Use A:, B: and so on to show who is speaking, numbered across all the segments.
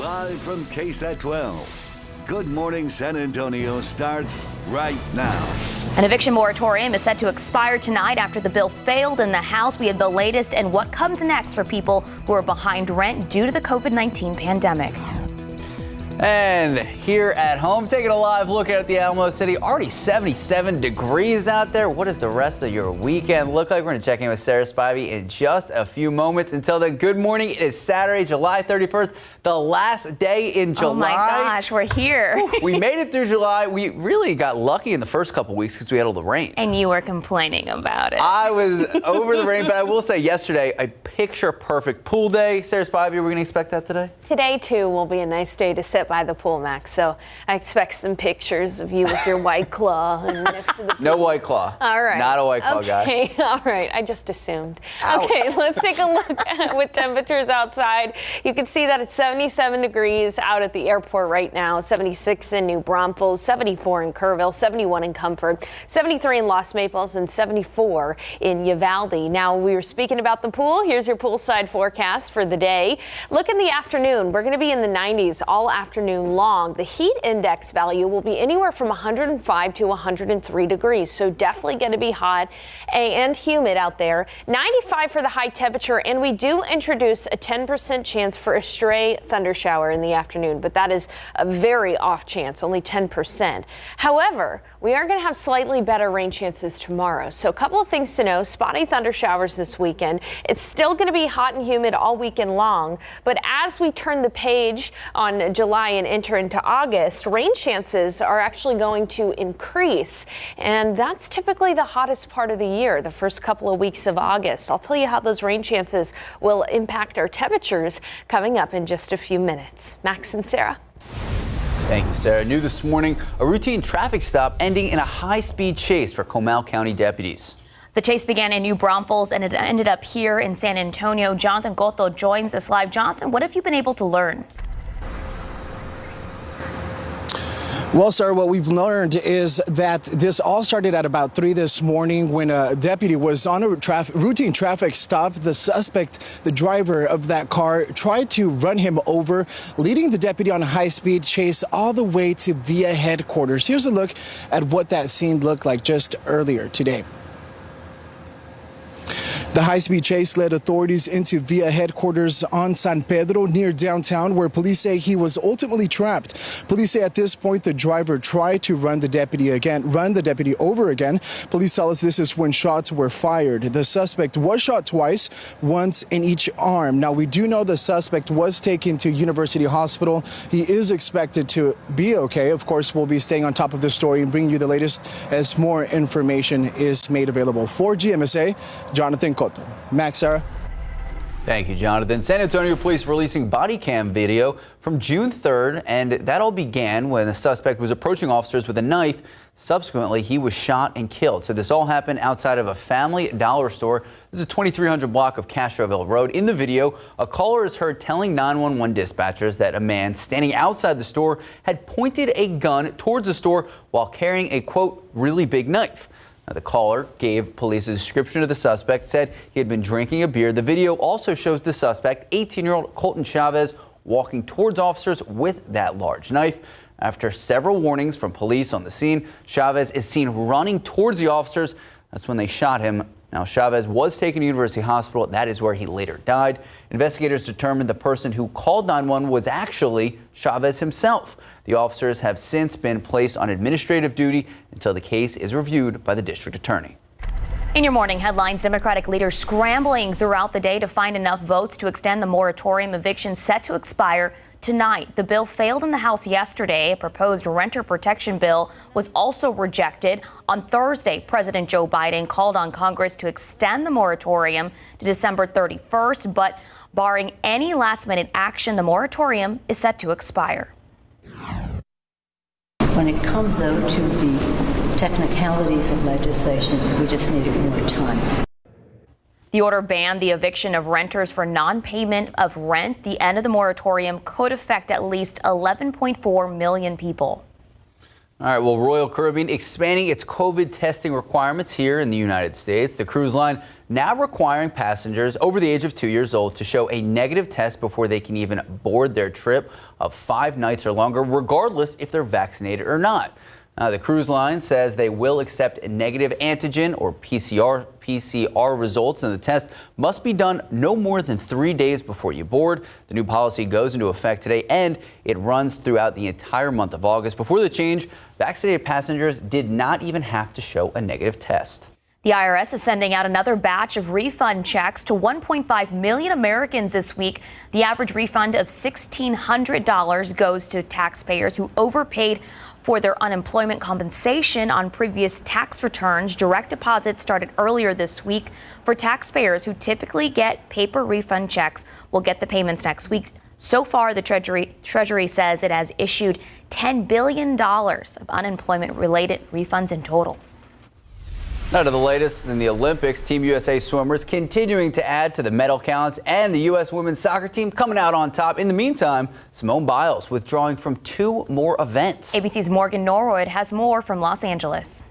A: Live from KSAT 12. Good Morning San Antonio starts right now.
B: An eviction moratorium is set to expire tonight after the bill failed in the House. We have the latest and what comes next for people who are behind rent due to the COVID-19 pandemic.
C: And here at home, taking a live look at the Alamo City. Already 77 degrees out there. What does the rest of your weekend look like? We're going to check in with Sarah Spivey in just a few moments. Until then, good morning. It is Saturday, July 31st, the last day in July.
B: Oh my gosh, we're here.
C: We made it through July. We really got lucky in the first couple weeks because we had all the rain.
B: And you were complaining about it.
C: I was over the rain, but I will say yesterday, a picture perfect pool day. Sarah Spivey, we're going to expect that today?
D: Today, too, will be a nice day to sit by the pool, Max. So I expect some pictures of you with your White Claw and next to the pool.
C: No White Claw.
D: All right.
C: Not a White Claw guy.
D: Okay, all right. I just assumed.
C: Ouch.
D: Okay, let's take a look at with temperatures outside. You can see that it's 77 degrees out at the airport right now, 76 in New Braunfels, 74 in Kerrville, 71 in Comfort, 73 in Los Maples, and 74 in Uvalde. Now, we were speaking about the pool. Here's your poolside forecast for the day. Look in the afternoon. We're going to be in the 90s all afternoon long. The heat index value will be anywhere from 105 to 103 degrees, so definitely going to be hot and humid out there. 95 for the high temperature, and we do introduce a 10% chance for a stray thunder shower in the afternoon, but that is a very off chance, only 10%. However, we are going to have slightly better rain chances tomorrow, so a couple of things to know. Spotty thunder showers this weekend. It's still going to be hot and humid all weekend long, but as we turn the page on July and enter into August, rain chances are actually going to increase, and that's typically the hottest part of the year, the first couple of weeks of August. I'll tell you how those rain chances will impact our temperatures coming up in just a few minutes. Max and Sarah.
C: Thank you, Sarah. New this morning, a routine traffic stop ending in a high-speed chase for Comal County deputies.
B: The chase began in New Braunfels and it ended up here in San Antonio. Jonathan Cotto joins us live. Jonathan, what have you been able to learn?
E: Well, sir, what we've learned is that this all started at about 3 this morning when a deputy was on a routine traffic stop. The suspect, the driver of that car, tried to run him over, leading the deputy on a high-speed chase all the way to VIA headquarters. Here's a look at what that scene looked like just earlier today. The high-speed chase led authorities into VIA headquarters on San Pedro near downtown, where police say he was ultimately trapped. Police say at this point the driver tried to run the deputy over again. Police tell us this is when shots were fired. The suspect was shot twice, once in each arm. Now, we do know the suspect was taken to University Hospital. He is expected to be okay. Of course, we'll be staying on top of this story and bringing you the latest as more information is made available. For GMSA, Jonathan Cotto. Max, Sarah.
C: Thank you, Jonathan. San Antonio police releasing body cam video from June 3rd, and that all began when a suspect was approaching officers with a knife. Subsequently, he was shot and killed. So this all happened outside of a Family Dollar store. This is 2300 block of Castroville Road. In the video, a caller is heard telling 911 dispatchers that a man standing outside the store had pointed a gun towards the store while carrying a, quote, really big knife. Now, the caller gave police a description of the suspect, said he had been drinking a beer. The video also shows the suspect, 18-year-old Colton Chavez, walking towards officers with that large knife. After several warnings from police on the scene, Chavez is seen running towards the officers. That's when they shot him. Now, Chavez was taken to University Hospital. That is where he later died. Investigators determined the person who called 911 was actually Chavez himself. The officers have since been placed on administrative duty until the case is reviewed by the district attorney.
B: In your morning headlines, Democratic leaders scrambling throughout the day to find enough votes to extend the moratorium eviction set to expire tonight. The bill failed in the House yesterday. A proposed renter protection bill was also rejected. On Thursday, President Joe Biden called on Congress to extend the moratorium to December 31st, but barring any last-minute action, the moratorium is set to expire.
F: When it comes, though, to the technicalities of legislation, we just needed more time.
B: The order banned the eviction of renters for non-payment of rent. The end of the moratorium could affect at least 11.4 million people.
C: All right, well, Royal Caribbean expanding its COVID testing requirements here in the United States. The cruise line now requiring passengers over the age of 2 years old to show a negative test before they can even board their trip of 5 nights or longer, regardless if they're vaccinated or not. The cruise line says they will accept negative antigen or PCR results, and the test must be done no more than 3 days before you board. The new policy goes into effect today, and it runs throughout the entire month of August. Before the change, vaccinated passengers did not even have to show a negative test.
B: The IRS is sending out another batch of refund checks to 1.5 million Americans this week. The average refund of $1,600 goes to taxpayers who overpaid for their unemployment compensation on previous tax returns. Direct deposits started earlier this week. For taxpayers who typically get paper refund checks, will get the payments next week. So far, the Treasury says it has issued $10 billion of unemployment-related refunds in total.
C: Now to the latest in the Olympics. Team USA swimmers continuing to add to the medal counts, and the U.S. women's soccer team coming out on top. In the meantime, Simone Biles withdrawing from 2 more events.
B: ABC's Morgan Norwood has more from Los Angeles.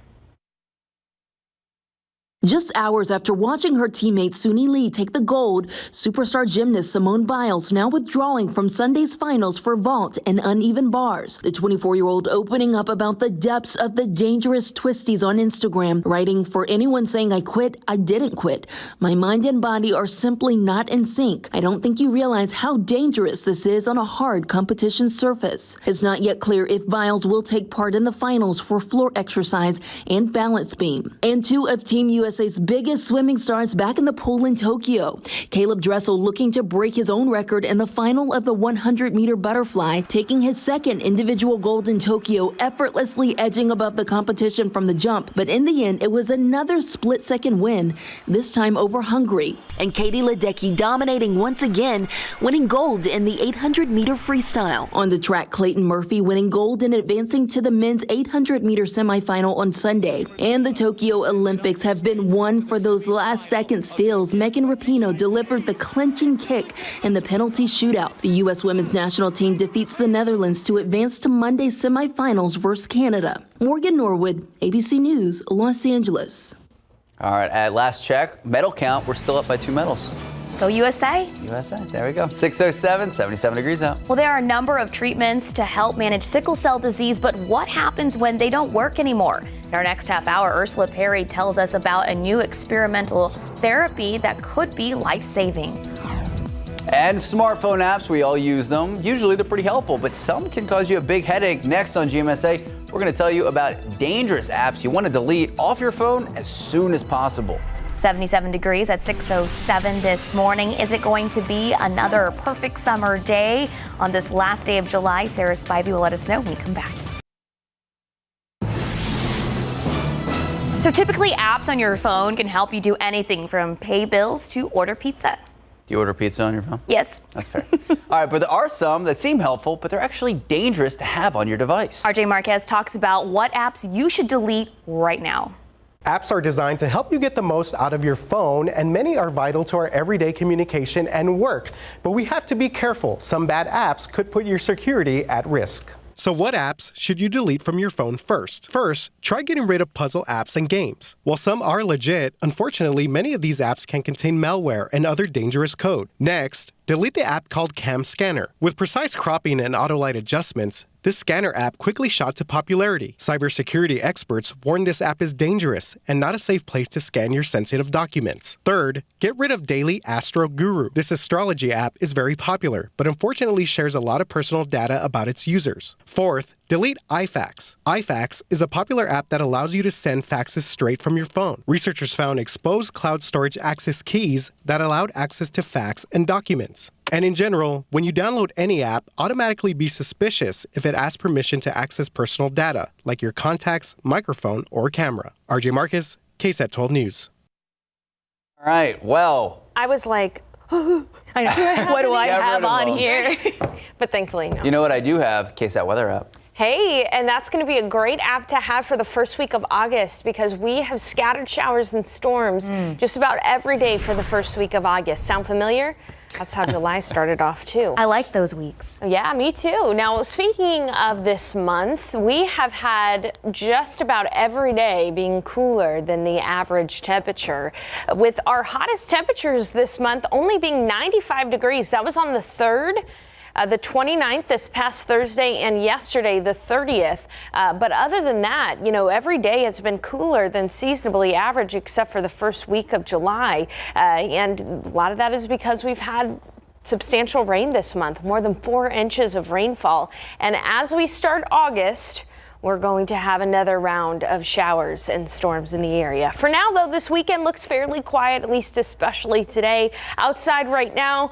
G: Just hours after watching her teammate Suni Lee take the gold, superstar gymnast Simone Biles now withdrawing from Sunday's finals for vault and uneven bars. The 24-year-old opening up about the depths of the dangerous twisties on Instagram, writing, "For anyone saying I quit, I didn't quit. My mind and body are simply not in sync. I don't think you realize how dangerous this is on a hard competition surface." It's not yet clear if Biles will take part in the finals for floor exercise and balance beam. And 2 of Team USA's biggest swimming stars back in the pool in Tokyo. Caleb Dressel looking to break his own record in the final of the 100-meter butterfly, taking his 2nd individual gold in Tokyo, effortlessly edging above the competition from the jump. But in the end, it was another split-second win, this time over Hungary. And Katie Ledecky dominating once again, winning gold in the 800-meter freestyle. On the track, Clayton Murphy winning gold and advancing to the men's 800-meter semifinal on Sunday. And the Tokyo Olympics have been won for those last-second steals. Megan Rapinoe delivered the clinching kick in the penalty shootout. The U.S. women's national team defeats the Netherlands to advance to Monday's semifinals versus Canada. Morgan Norwood, ABC News, Los Angeles.
C: All right, at last check, medal count, we're still up by 2 medals.
B: Go USA.
C: USA, there we go. 6:07, 77 degrees out.
B: Well, there are a number of treatments to help manage sickle cell disease, but what happens when they don't work anymore? In our next half hour, Ursula Perry tells us about a new experimental therapy that could be life-saving.
C: And smartphone apps, we all use them. Usually they're pretty helpful, but some can cause you a big headache. Next on GMSA, we're going to tell you about dangerous apps you want to delete off your phone as soon as possible.
B: 77 degrees at 6:07 this morning. Is it going to be another perfect summer day on this last day of July? Sarah Spivey will let us know when we come back. So typically apps on your phone can help you do anything from pay bills to order pizza.
C: Do you order pizza on your phone?
B: Yes.
C: That's fair. All right, but there are some that seem helpful, but they're actually dangerous to have on your device.
B: RJ Marquez talks about what apps you should delete right now.
H: Apps are designed to help you get the most out of your phone, and many are vital to our everyday communication and work. But we have to be careful. Some bad apps could put your security at risk. So what apps should you delete from your phone first? First, try getting rid of puzzle apps and games. While some are legit, unfortunately, many of these apps can contain malware and other dangerous code. Next, delete the app called Cam Scanner. With precise cropping and auto-light adjustments, this scanner app quickly shot to popularity. Cybersecurity experts warn this app is dangerous and not a safe place to scan your sensitive documents. Third, get rid of Daily Astro Guru. This astrology app is very popular, but unfortunately shares a lot of personal data about its users. Fourth, delete iFax. iFax is a popular app that allows you to send faxes straight from your phone. Researchers found exposed cloud storage access keys that allowed access to fax and documents. And in general, when you download any app, automatically be suspicious if it asks permission to access personal data, like your contacts, microphone, or camera. RJ Marquez, KSAT 12 News.
C: All right, well.
D: I was like,
B: I know. What do I have on here?
D: But thankfully, no.
C: You know what I do have? KSAT weather app.
D: Hey, and that's going to be a great app to have for the first week of August because we have scattered showers and storms just about every day for the first week of August. Sound familiar? That's how July started off, too.
B: I like those weeks.
D: Yeah, me too. Now, speaking of this month, we have had just about every day being cooler than the average temperature, with our hottest temperatures this month only being 95 degrees. That was on the 3rd. The 29th this past Thursday and yesterday the 30th. But other than that, you know, every day has been cooler than seasonably average except for the first week of July. And a lot of that is because we've had substantial rain this month, more than 4 inches of rainfall. And as we start August, we're going to have another round of showers and storms in the area. For now, though, this weekend looks fairly quiet, at least especially today. Outside right now,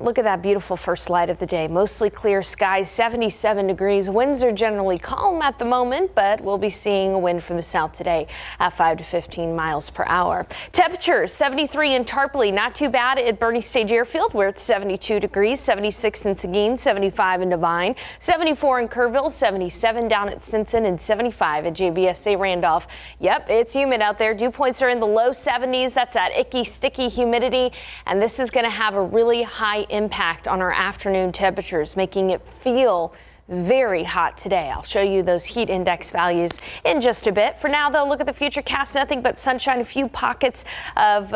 D: look at that beautiful first light of the day. Mostly clear skies, 77 degrees. Winds are generally calm at the moment, but we'll be seeing a wind from the south today at 5 to 15 miles per hour. Temperatures 73 in Tarpley, not too bad at Bernie Stage Airfield, where it's 72 degrees, 76 in Seguin, 75 in Devine, 74 in Kerrville, 77 down at Simpson, and 75 at GMSA Randolph. Yep, it's humid out there. Dew points are in the low 70s. That's that icky, sticky humidity, and this is going to have a really high impact on our afternoon temperatures, making it feel very hot today. I'll show you those heat index values in just a bit. For now, though, look at the futurecast. Nothing but sunshine, a few pockets of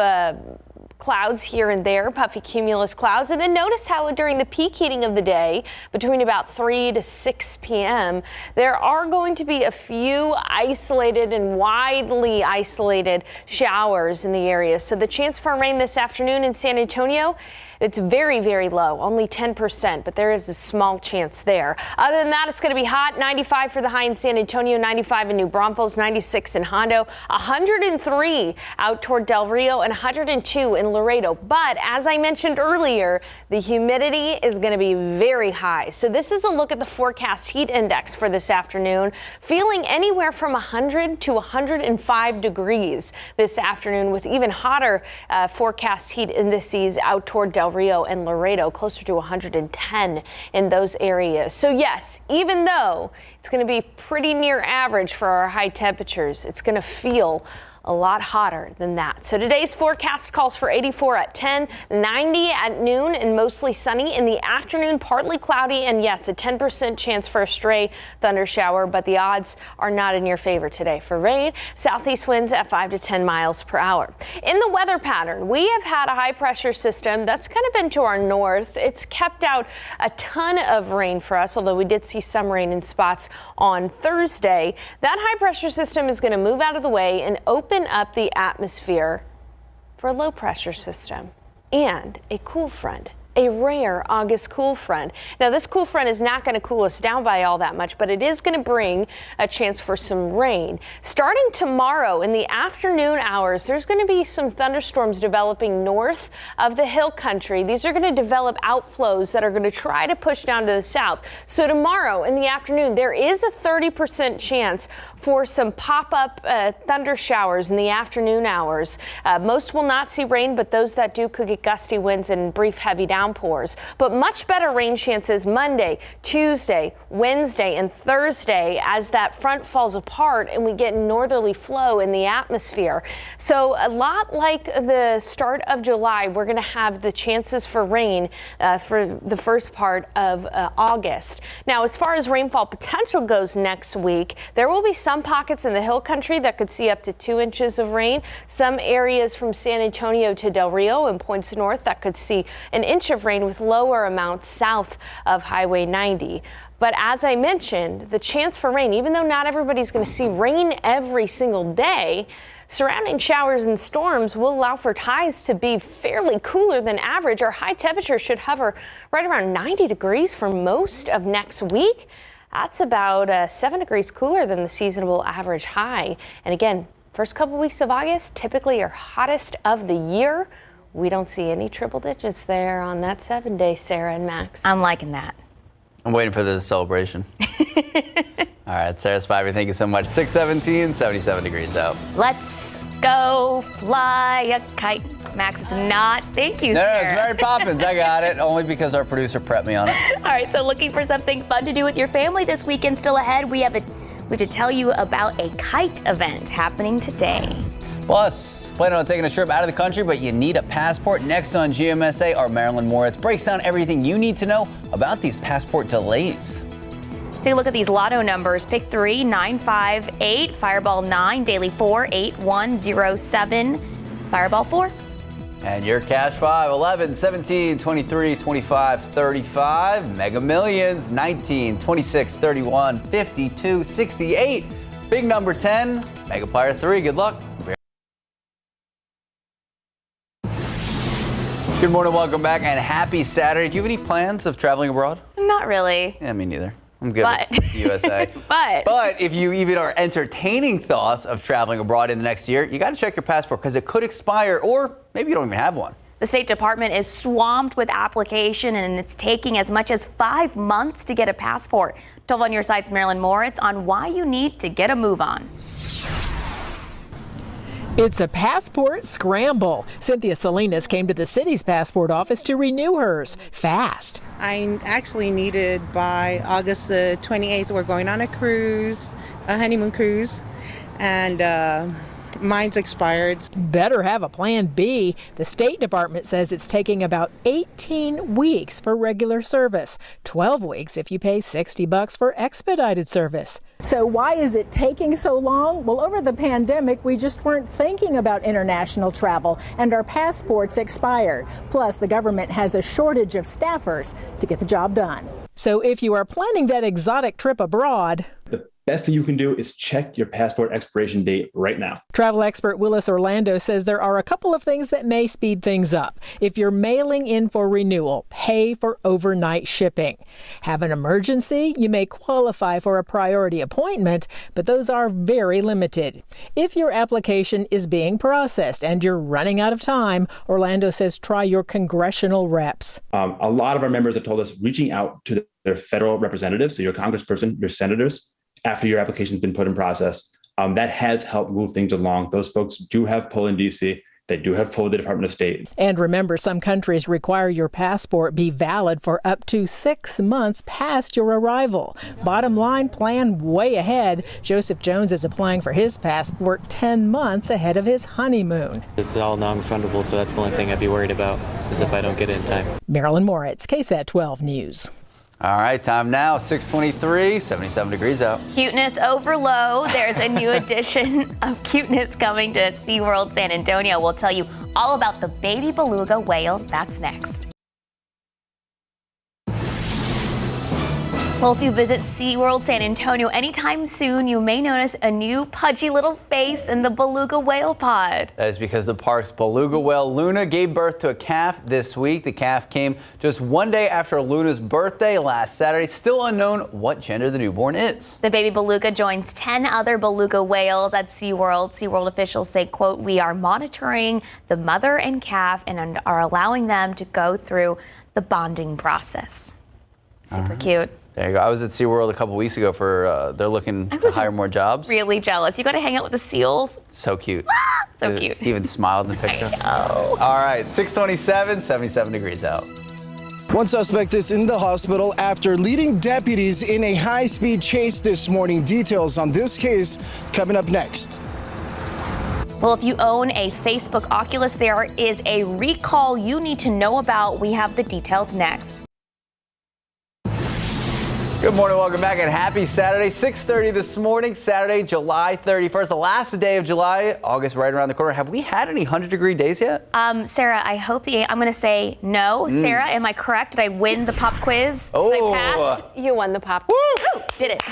D: clouds here and there, puffy cumulus clouds. And then notice how during the peak heating of the day, between about 3 to 6 p.m., there are going to be a few isolated and widely isolated showers in the area. So the chance for rain this afternoon in San Antonio, it's very, very low, only 10%, but there is a small chance there. Other than that, it's going to be hot. 95 for the high in San Antonio, 95 in New Braunfels, 96 in Hondo, 103 out toward Del Rio, and 102 in Laredo. But as I mentioned earlier, the humidity is going to be very high. So this is a look at the forecast heat index for this afternoon, feeling anywhere from 100 to 105 degrees this afternoon, with even hotter forecast heat indices out toward Del Rio and Laredo, closer to 110 in those areas. So yes, even though it's going to be pretty near average for our high temperatures, it's going to feel a lot hotter than that. So today's forecast calls for 84 at 10, 90 at noon, and mostly sunny. In the afternoon, partly cloudy, and yes, a 10% chance for a stray thunder shower, but the odds are not in your favor today for rain. Southeast winds at 5 to 10 miles per hour. In the weather pattern, we have had a high pressure system that's kind of been to our north. It's kept out a ton of rain for us, although we did see some rain in spots on Thursday. That high pressure system is going to move out of the way and open up the atmosphere for a low pressure system and a cool front. A rare August cool front. Now, this cool front is not going to cool us down by all that much, but it is going to bring a chance for some rain. Starting tomorrow in the afternoon hours, there's going to be some thunderstorms developing north of the hill country. These are going to develop outflows that are going to try to push down to the south. So tomorrow in the afternoon, there is a 30% chance for some pop-up thunder showers in the afternoon hours. Most will not see rain, but those that do could get gusty winds and brief heavy downpours. But much better rain chances Monday, Tuesday, Wednesday, and Thursday as that front falls apart and we get northerly flow in the atmosphere. So a lot like the start of July, we're going to have the chances for rain for the first part of August. Now, as far as rainfall potential goes next week, there will be some pockets in the hill country that could see up to 2 inches of rain. Some areas from San Antonio to Del Rio and points north that could see an inch of rain, with lower amounts south of Highway 90. But as I mentioned, the chance for rain, even though not everybody's going to see rain every single day, surrounding showers and storms will allow for highs to be fairly cooler than average. Our high temperature should hover right around 90 degrees for most of next week. That's about 7 degrees cooler than the seasonable average high. And again, first couple weeks of August typically are hottest of the year. We don't see any triple digits there on that 7-day, Sarah and Max.
B: I'm liking that.
C: I'm waiting for the celebration. All right, Sarah Spivey, thank you so much. 617, 77 degrees out.
B: Let's go fly a kite. Max is not. Thank you,
C: No,
B: Sarah.
C: it's Mary Poppins. I got it. Only because our producer prepped me on it.
B: All right, so looking for something fun to do with your family this weekend still ahead, we have to tell you about a kite event happening today.
C: Plus, planning on taking a trip out of the country, but you need a passport. Next on GMSA, our Marilyn Moritz breaks down everything you need to know about these passport delays.
B: Take a look at these lotto numbers. Pick 3, 9, 5, 8, Fireball 9, Daily 4, 8, 1, 0, 7, Fireball 4.
C: And your cash 5, 11, 17, 23, 25, 35. Mega Millions, 19, 26, 31, 52, 68. Big number 10, Mega Player 3. Good luck. Good morning, welcome back, and happy Saturday. Do you have any plans of traveling abroad?
B: Not really.
C: Yeah, me neither. I'm good
B: But-
C: with the USA. But if you even are entertaining thoughts of traveling abroad in the next year, you got to check your passport because it could expire, or maybe you don't even have one.
B: The State Department is swamped with application, and it's taking as much as 5 months to get a passport. 12 on your side's Marilyn Moritz on why you need to get a move on.
I: It's a passport scramble. Cynthia Salinas came to the city's passport office to renew hers fast.
J: I actually need it by August the 28th. We're going on a cruise, a honeymoon cruise, and mine's expired.
I: Better have a plan B. The State Department says it's taking about 18 weeks for regular service, 12 weeks if you pay $60 for expedited service. So why is it taking so long? Well, over the pandemic, we just weren't thinking about international travel, and our passports expired. Plus, the government has a shortage of staffers to get the job done. So if you are planning that exotic trip abroad,
K: the best thing you can do is check your passport expiration date right now.
I: Travel expert Willis Orlando says there are a couple of things that may speed things up. If you're mailing in for renewal, pay for overnight shipping. Have an emergency, you may qualify for a priority appointment, but those are very limited. If your application is being processed and you're running out of time, Orlando says try your congressional reps.
K: A lot of our members have told us reaching out to their federal representatives, so your congressperson, your senators, after your application has been put in process, that has helped move things along. Those folks do have pull in D.C. They do have pull at the Department of State.
I: And remember, some countries require your passport be valid for up to 6 months past your arrival. Bottom line, plan way ahead. Joseph Jones is applying for his passport 10 months ahead of his honeymoon.
L: It's all non-refundable, so that's the only thing I'd be worried about, is if I don't get it in time.
I: Marilyn Moritz, KSAT 12 News.
C: All right, time now, 6:23, 77 degrees out.
B: Cuteness overload. There's a new edition of cuteness coming to SeaWorld San Antonio. We'll tell you all about the baby beluga whale. That's next. Well, if you visit SeaWorld San Antonio anytime soon, you may notice a new pudgy little face in the beluga whale pod.
C: That is because the park's beluga whale Luna gave birth to a calf this week. The calf came just one day after Luna's birthday last Saturday. Still unknown what gender the newborn is.
B: The baby beluga joins 10 other beluga whales at SeaWorld. SeaWorld officials say, quote, "We are monitoring the mother and calf and are allowing them to go through the bonding process." Super cute.
C: There you go. I was at SeaWorld a couple weeks ago for, they're looking to hire more jobs.
B: Really jealous. You got to hang out with the seals.
C: So cute.
B: So cute.
C: He even smiled in the picture.
B: I know.
C: All right, 6:27, 77 degrees out.
E: One suspect is in the hospital after leading deputies in a high-speed chase this morning. Details on this case coming up next.
B: Well, if you own a Facebook Oculus, there is a recall you need to know about. We have the details next.
C: Good morning, welcome back, and happy Saturday. 6:30 this morning, Saturday, July 31st, the last day of July, August right around the corner. Have we had any 100-degree days yet?
B: Sarah, I hope I'm going to say no. Sarah, am I correct? Did I win the pop quiz?
C: Oh.
B: Did I pass?
D: You won the pop.
B: Woo! Did it.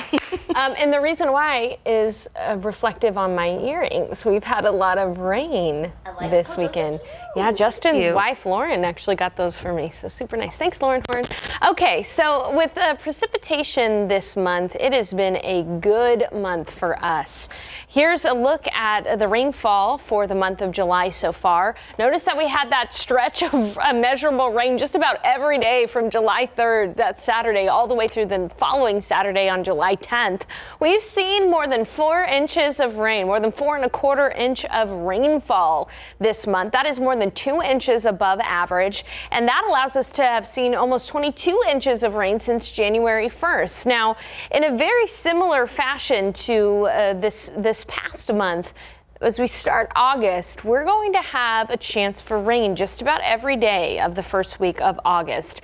D: And the reason why is reflective on my earrings. We've had a lot of rain this weekend. Yeah, Justin's wife, Lauren, actually got those for me, so super nice. Thanks, Lauren Horn. Okay, so with precipitation this month, it has been a good month for us. Here's a look at the rainfall for the month of July so far. Notice that we had that stretch of measurable rain just about every day from July 3rd, that Saturday, all the way through the following Saturday on July 10th. We've seen more than 4 inches of rain, more than 4 1/4 inch of rainfall this month. That is more than than 2 inches above average, and that allows us to have seen almost 22 inches of rain since January 1st. Now, in a very similar fashion to this past month, as we start August, we're going to have a chance for rain just about every day of the first week of August.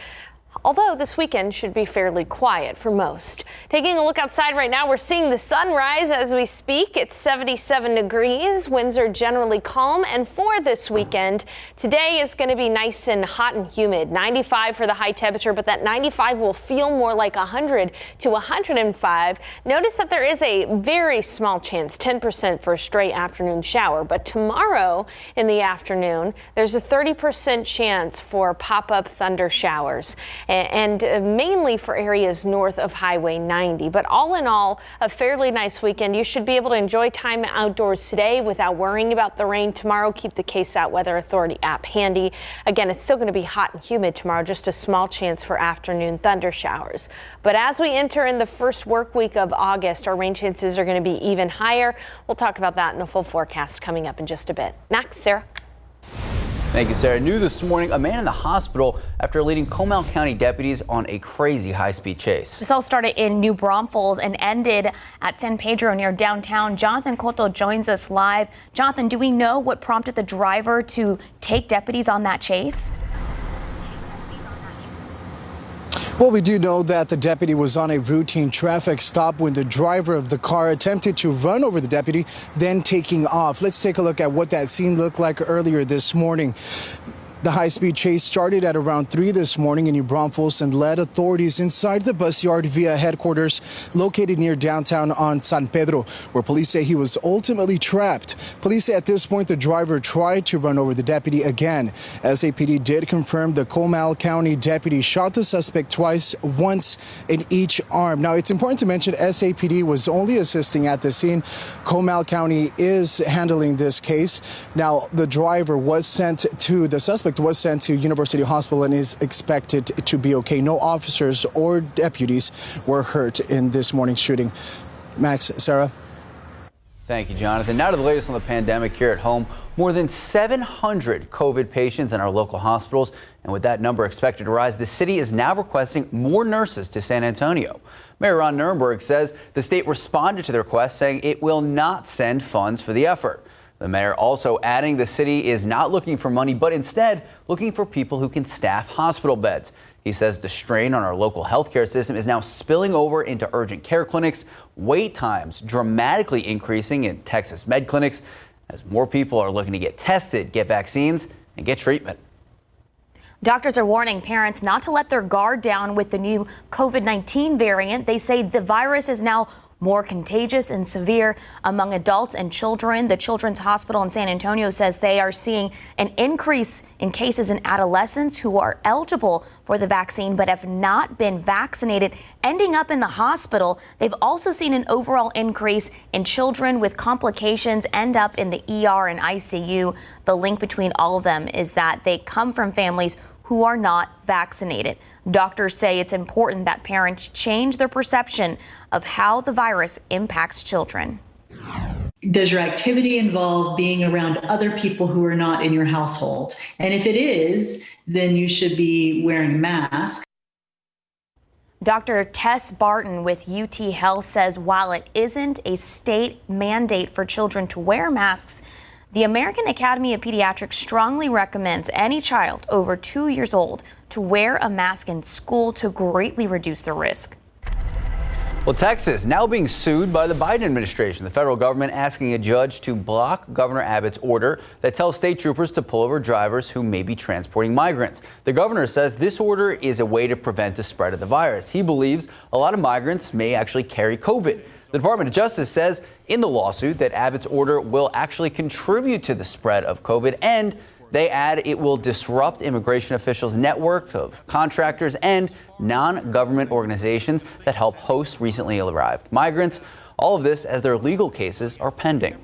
D: Although this weekend should be fairly quiet for most. Taking a look outside right now, we're seeing the sun rise as we speak. It's 77 degrees. Winds are generally calm. And for this weekend, today is going to be nice and hot and humid. 95 for the high temperature, but that 95 will feel more like 100 to 105. Notice that there is a very small chance, 10% for a stray afternoon shower. But tomorrow in the afternoon, there's a 30% chance for pop-up thunder showers. And mainly for areas north of Highway 90. But all in all, a fairly nice weekend. You should be able to enjoy time outdoors today without worrying about the rain tomorrow. Keep the KSAT Weather Authority app handy. Again, it's still going to be hot and humid tomorrow, just a small chance for afternoon thunder showers. But as we enter in the first work week of August, our rain chances are going to be even higher. We'll talk about that in a full forecast coming up in just a bit. Max, Sarah.
C: Thank you, Sarah. New this morning, a man in the hospital after leading Comal County deputies on a crazy high-speed chase.
B: This all started in New Braunfels and ended at San Pedro near downtown. Jonathan Cotto joins us live. Jonathan, do we know what prompted the driver to take deputies on that chase?
E: Well, we do know that the deputy was on a routine traffic stop when the driver of the car attempted to run over the deputy, then taking off. Let's take a look at what that scene looked like earlier this morning. The high-speed chase started at around 3 this morning in New Braunfels and led authorities inside the bus yard via headquarters located near downtown on San Pedro, where police say he was ultimately trapped. Police say at this point the driver tried to run over the deputy again. SAPD did confirm the Comal County deputy shot the suspect twice, once in each arm. Now, it's important to mention SAPD was only assisting at the scene. Comal County is handling this case. Now, the driver was sent to the suspect was sent to University Hospital and is expected to be okay. No officers or deputies were hurt in this morning's shooting. Max, Sarah.
C: Thank you, Jonathan. Now to the latest on the pandemic here at home. More than 700 COVID patients in our local hospitals. And with that number expected to rise, the city is now requesting more nurses to San Antonio. Mayor Ron Nirenberg says the state responded to the request, saying it will not send funds for the effort. The mayor also adding the city is not looking for money, but instead looking for people who can staff hospital beds. He says the strain on our local healthcare system is now spilling over into urgent care clinics, wait times dramatically increasing in Texas med clinics as more people are looking to get tested, get vaccines, and get treatment.
B: Doctors are warning parents not to let their guard down with the new COVID-19 variant. They say the virus is now more contagious and severe among adults and children. The Children's Hospital in San Antonio says they are seeing an increase in cases in adolescents who are eligible for the vaccine but have not been vaccinated ending up in the hospital. They've also seen an overall increase in children with complications end up in the ER and ICU. The link between all of them is that they come from families who are not vaccinated. Doctors say it's important that parents change their perception of how the virus impacts children.
M: Does your activity involve being around other people who are not in your household? And if it is, then you should be wearing a mask.
B: Dr. Tess Barton with UT Health says while it isn't a state mandate for children to wear masks, the American Academy of Pediatrics strongly recommends any child over 2 years old to wear a mask in school to greatly reduce the risk.
C: Well, Texas now being sued by the Biden administration. The federal government asking a judge to block Governor Abbott's order that tells state troopers to pull over drivers who may be transporting migrants. The governor says this order is a way to prevent the spread of the virus. He believes a lot of migrants may actually carry COVID. The Department of Justice says in the lawsuit that Abbott's order will actually contribute to the spread of COVID, and they add it will disrupt immigration officials' network of contractors and non-government organizations that help host recently arrived migrants. All of this as their legal cases are pending.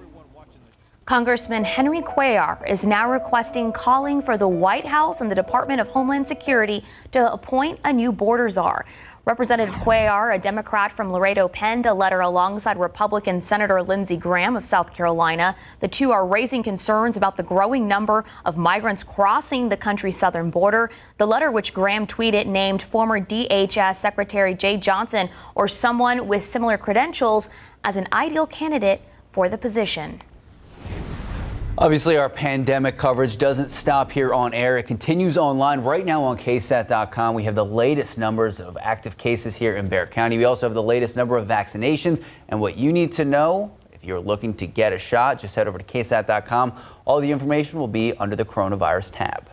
B: Congressman Henry Cuellar is now requesting calling for the White House and the Department of Homeland Security to appoint a new border czar. Representative Cuellar, a Democrat from Laredo, penned a letter alongside Republican Senator Lindsey Graham of South Carolina. The two are raising concerns about the growing number of migrants crossing the country's southern border. The letter, which Graham tweeted, named former DHS Secretary Jay Johnson or someone with similar credentials as an ideal candidate for the position.
C: Obviously, our pandemic coverage doesn't stop here on air. It continues online right now on KSAT.com. We have the latest numbers of active cases here in Bexar County. We also have the latest number of vaccinations and what you need to know if you're looking to get a shot. Just head over to KSAT.com. All the information will be under the coronavirus tab.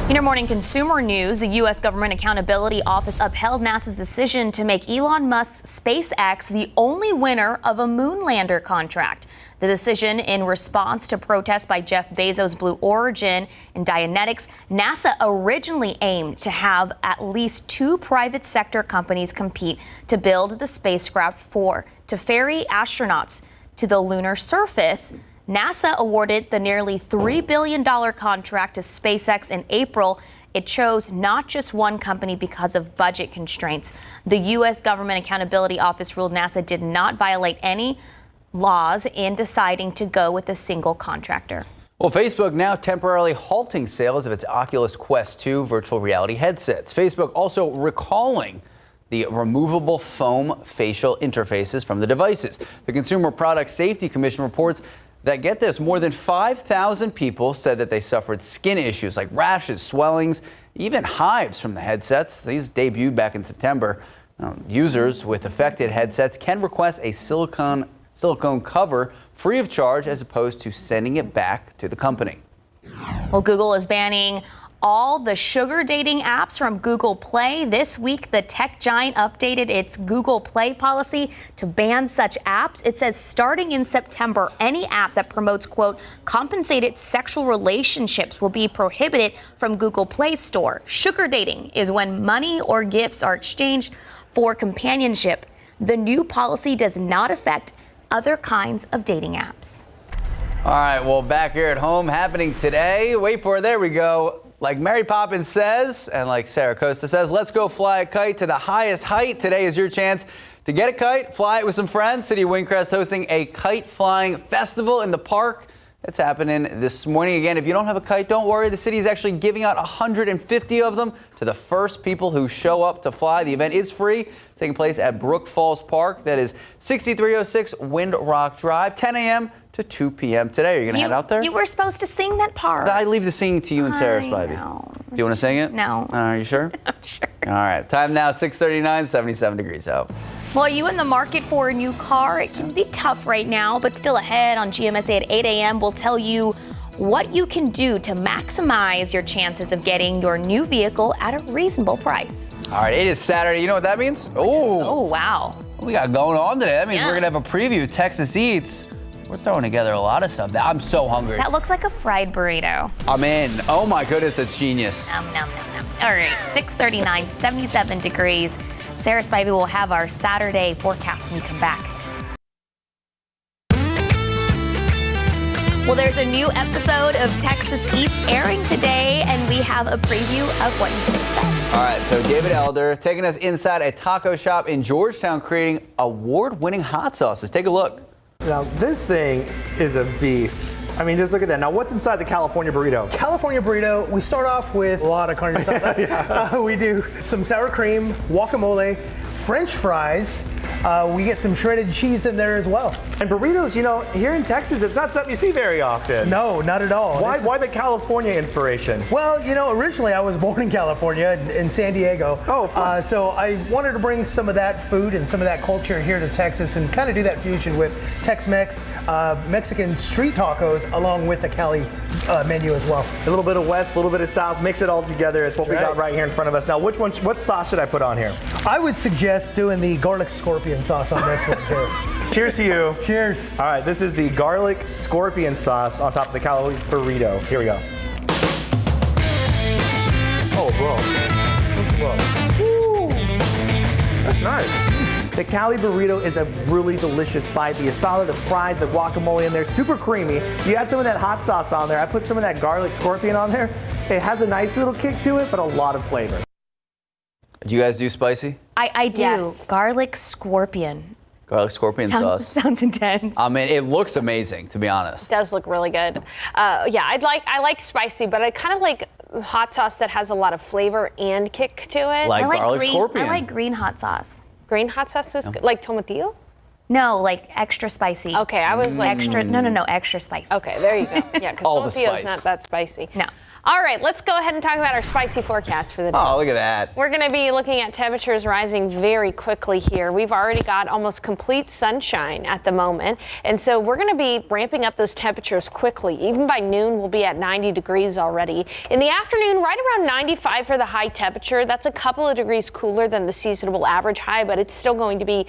B: In our morning consumer news, the U.S. Government Accountability Office upheld NASA's decision to make Elon Musk's SpaceX the only winner of a moonlander contract. The decision in response to protests by Jeff Bezos' Blue Origin and Dianetics. NASA originally aimed to have at least 2 private sector companies compete to build the spacecraft to ferry astronauts to the lunar surface. NASA awarded the nearly $3 billion contract to SpaceX in April. It chose not just one company because of budget constraints. The U.S. Government Accountability Office ruled NASA did not violate any laws in deciding to go with a single contractor.
C: Well, Facebook now temporarily halting sales of its Oculus Quest 2 virtual reality headsets. Facebook also recalling the removable foam facial interfaces from the devices. The Consumer Product Safety Commission reports that, get this, more than 5,000 people said that they suffered skin issues like rashes, swellings, even hives from the headsets. These debuted back in September. Users with affected headsets can request a silicone cover free of charge as opposed to sending it back to the company.
B: Well, Google is banning all the sugar dating apps from Google Play. This week, the tech giant updated its Google Play policy to ban such apps. It says starting in September, any app that promotes, quote, compensated sexual relationships will be prohibited from Google Play Store. Sugar dating is when money or gifts are exchanged for companionship. The new policy does not affect other kinds of dating apps.
C: All right, well, back here at home, happening today. Wait for it, there we go. Like Mary Poppins says, and like Sarah Costa says, let's go fly a kite to the highest height. Today is your chance to get a kite, fly it with some friends. City of Windcrest hosting a kite flying festival in the park. It's happening this morning. Again, if you don't have a kite, don't worry. The city is actually giving out 150 of them to the first people who show up to fly. The event is free, taking place at Brook Falls Park. That is 6306 Wind Rock Drive, 10 a.m. to 2 p.m. today. Are you going to head out there?
B: You were supposed to sing that part.
C: I leave the singing to you and Sarah Spivey. Do you want to sing it?
B: No.
C: Are you sure?
B: I'm sure.
C: All right. Time now, 6:39, 77 degrees out.
B: Well, are you in the market for a new car? It can be tough right now, but still ahead on GMSA at 8 a.m. We'll tell you what you can do to maximize your chances of getting your new vehicle at a reasonable price.
C: All right, it is Saturday. You know what that means?
B: Oh, wow.
C: What we got going on today? That means
B: Yeah.
C: we're going to have a preview. Texas Eats. We're throwing together a lot of stuff. I'm so hungry.
B: That looks like a fried burrito.
C: I'm in. Oh my goodness, that's genius.
B: Nom, nom, nom, nom. All right, 6:39, 77 degrees. Sarah Spivey will have our Saturday forecast when we come back. Well, there's a new episode of Texas Eats airing today, and we have a preview of what you can expect.
C: All right, so David Elder taking us inside a taco shop in Georgetown, creating award-winning hot sauces. Take a look.
N: Now, this thing is a beast. I mean, just look at that. Now, what's inside the California burrito?
O: California burrito, we start off with a lot of carne asada. We do some sour cream, guacamole, French fries. We get some shredded cheese in there as well.
N: And burritos, you know, here in Texas, it's not something you see very often.
O: No, not at all.
N: Why the California inspiration?
O: Well, you know, originally I was born in California, in San Diego.
N: Oh, fun.
O: So I wanted to bring some of that food and some of that culture here to Texas and kind of do that fusion with Tex-Mex, Mexican street tacos, along with the Cali menu as well.
N: A little bit of West, a little bit of South, mix it all together. It's what we got right here in front of us. Now, what sauce should I put on here?
O: I would suggest doing the garlic scorpion sauce on this one here.
N: Cheers to you.
O: Cheers.
N: All right, this is the garlic scorpion sauce on top of the Cali burrito. Here we go. Oh, bro. Woo. That's nice. The Cali burrito is a really delicious bite. The asada, the fries, the guacamole in there, super creamy. You add some of that hot sauce on there. I put some of that garlic scorpion on there. It has a nice little kick to it, but a lot of flavor.
C: Do you guys do spicy?
B: I do.
D: Yes.
B: Garlic scorpion.
C: Garlic scorpion sauce.
B: Sounds intense.
C: I mean, it looks amazing, to be honest.
D: It does look really good. Yeah, I like spicy, but I kind of like hot sauce that has a lot of flavor and kick to it.
C: Like garlic scorpion.
B: I like green hot sauce.
D: Green hot sauce is good. Like tomatillo?
B: No, like extra spicy.
D: Okay, I was like
B: extra. No, extra spicy.
D: Okay, there you go. Yeah, because tomatillo's not that spicy.
B: No.
D: All right, let's go ahead and talk about our spicy forecast for the day.
C: Oh, look at that.
D: We're going to be looking at temperatures rising very quickly here. We've already got almost complete sunshine at the moment, and so we're going to be ramping up those temperatures quickly. Even by noon, we'll be at 90 degrees already. In the afternoon, right around 95 for the high temperature. That's a couple of degrees cooler than the seasonable average high, but it's still going to be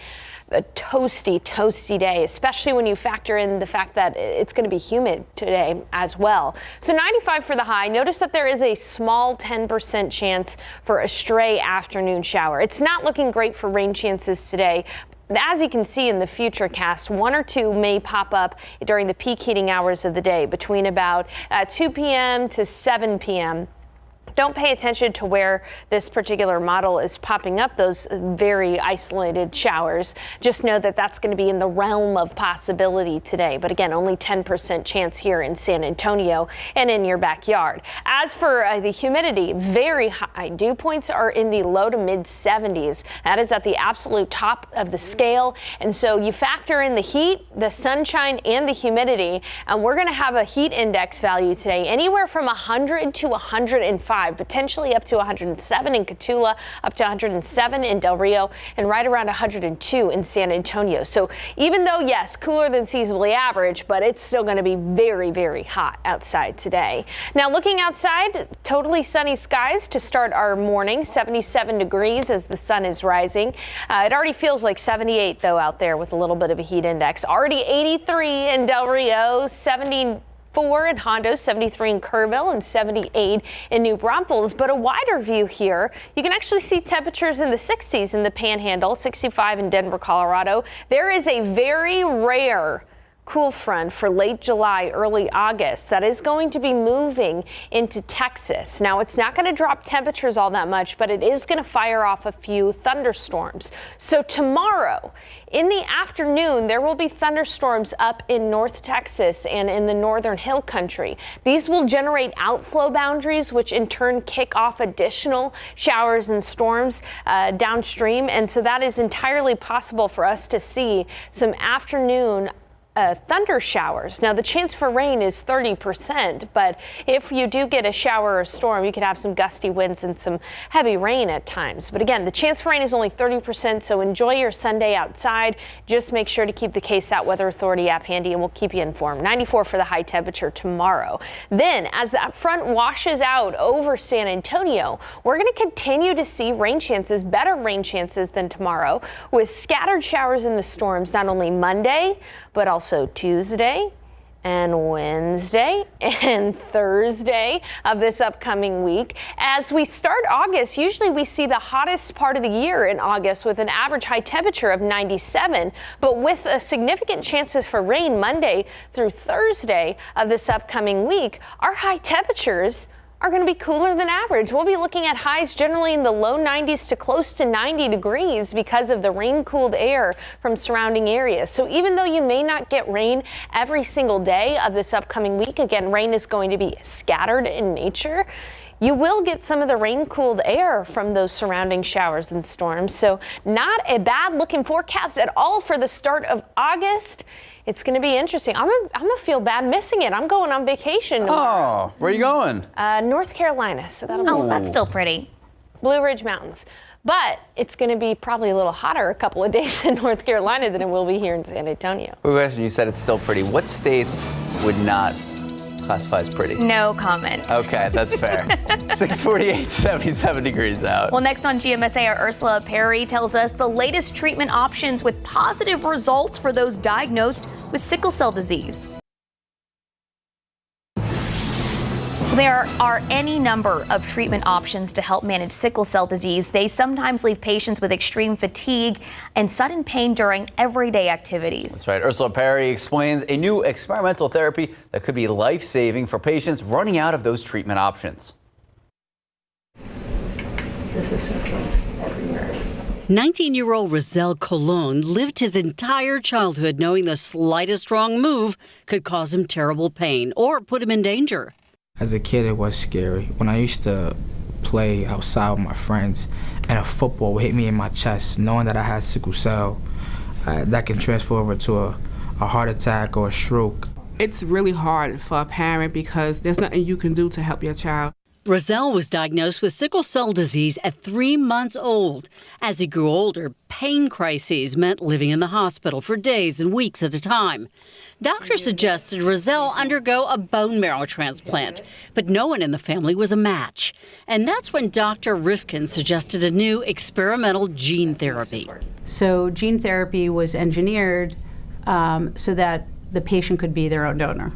D: a toasty day, especially when you factor in the fact that it's going to be humid today as well. So 95 for the high. Notice that there is a small 10% chance for a stray afternoon shower. It's not looking great for rain chances today. As you can see in the futurecast, 1 or 2 may pop up during the peak heating hours of the day between about 2 p.m. to 7 p.m. Don't pay attention to where this particular model is popping up those very isolated showers. Just know that that's going to be in the realm of possibility today. But again, only 10% chance here in San Antonio and in your backyard. As for the humidity, very high. Dew points are in the low to mid 70s. That is at the absolute top of the scale. And so you factor in the heat, the sunshine, and the humidity. And we're going to have a heat index value today anywhere from 100 to 105. Potentially up to 107 in Cotulla, up to 107 in Del Rio, and right around 102 in San Antonio. So even though, yes, cooler than seasonably average, but it's still going to be very, very hot outside today. Now looking outside, totally sunny skies to start our morning, 77 degrees as the sun is rising. It already feels like 78 though out there with a little bit of a heat index. Already 83 in Del Rio, 74 in Hondo, 73 in Kerrville, and 78 in New Braunfels. But a wider view here, you can actually see temperatures in the 60s in the Panhandle, 65 in Denver, Colorado. There is a very rare cool front for late July, early August that is going to be moving into Texas. Now, it's not going to drop temperatures all that much, but it is going to fire off a few thunderstorms. So tomorrow in the afternoon, there will be thunderstorms up in North Texas and in the northern hill country. These will generate outflow boundaries, which in turn kick off additional showers and storms downstream. And so that is entirely possible for us to see some afternoon thunder showers. Now the chance for rain is 30%, but if you do get a shower or storm, you could have some gusty winds and some heavy rain at times. But again, the chance for rain is only 30%, so enjoy your Sunday outside. Just make sure to keep the KSAT Weather Authority app handy and we'll keep you informed. 94 for the high temperature tomorrow. Then as that front washes out over San Antonio, we're going to continue to see rain chances, better rain chances than tomorrow, with scattered showers in the storms not only Monday, but also Tuesday and Wednesday and Thursday of this upcoming week. As we start August, usually we see the hottest part of the year in August with an average high temperature of 97, but with a significant chances for rain Monday through Thursday of this upcoming week, our high temperatures are going to be cooler than average. We'll be looking at highs generally in the low 90s to close to 90 degrees because of the rain-cooled air from surrounding areas. So even though you may not get rain every single day of this upcoming week, again, rain is going to be scattered in nature, you will get some of the rain-cooled air from those surrounding showers and storms. So not a bad looking forecast at all for the start of August. It's going to be interesting. I'm gonna feel bad missing it. I'm going on vacation tomorrow.
C: Oh, where are you going?
D: North Carolina. So that'll
B: Oh, that's still pretty.
D: Blue Ridge Mountains. But it's going to be probably a little hotter a couple of days in North Carolina than it will be here in San Antonio.
C: You said it's still pretty. What states would not classify as pretty?
B: No comment.
C: Okay, that's fair. 648, 77 degrees out.
B: Well, next on GMSA, our Ursula Perry tells us the latest treatment options with positive results for those diagnosed with sickle cell disease. There are any number of treatment options to help manage sickle cell disease. They sometimes leave patients with extreme fatigue and sudden pain during everyday activities.
C: That's right. Ursula Perry explains a new experimental therapy that could be life-saving for patients running out of those treatment options.
F: This is so close.
P: 19-year-old Rizal Colon lived his entire childhood knowing the slightest wrong move could cause him terrible pain or put him in danger.
Q: As a kid, it was scary. When I used to play outside with my friends and a football would hit me in my chest, knowing that I had sickle cell, that can transfer over to a heart attack or a stroke.
R: It's really hard for a parent because there's nothing you can do to help your child.
P: Rizal was diagnosed with sickle cell disease at 3 months old. As he grew older, pain crises meant living in the hospital for days and weeks at a time. Doctors suggested Rizal undergo a bone marrow transplant, but no one in the family was a match. And that's when Dr. Rifkin suggested a new experimental gene therapy.
S: So gene therapy was engineered so that the patient could be their own donor.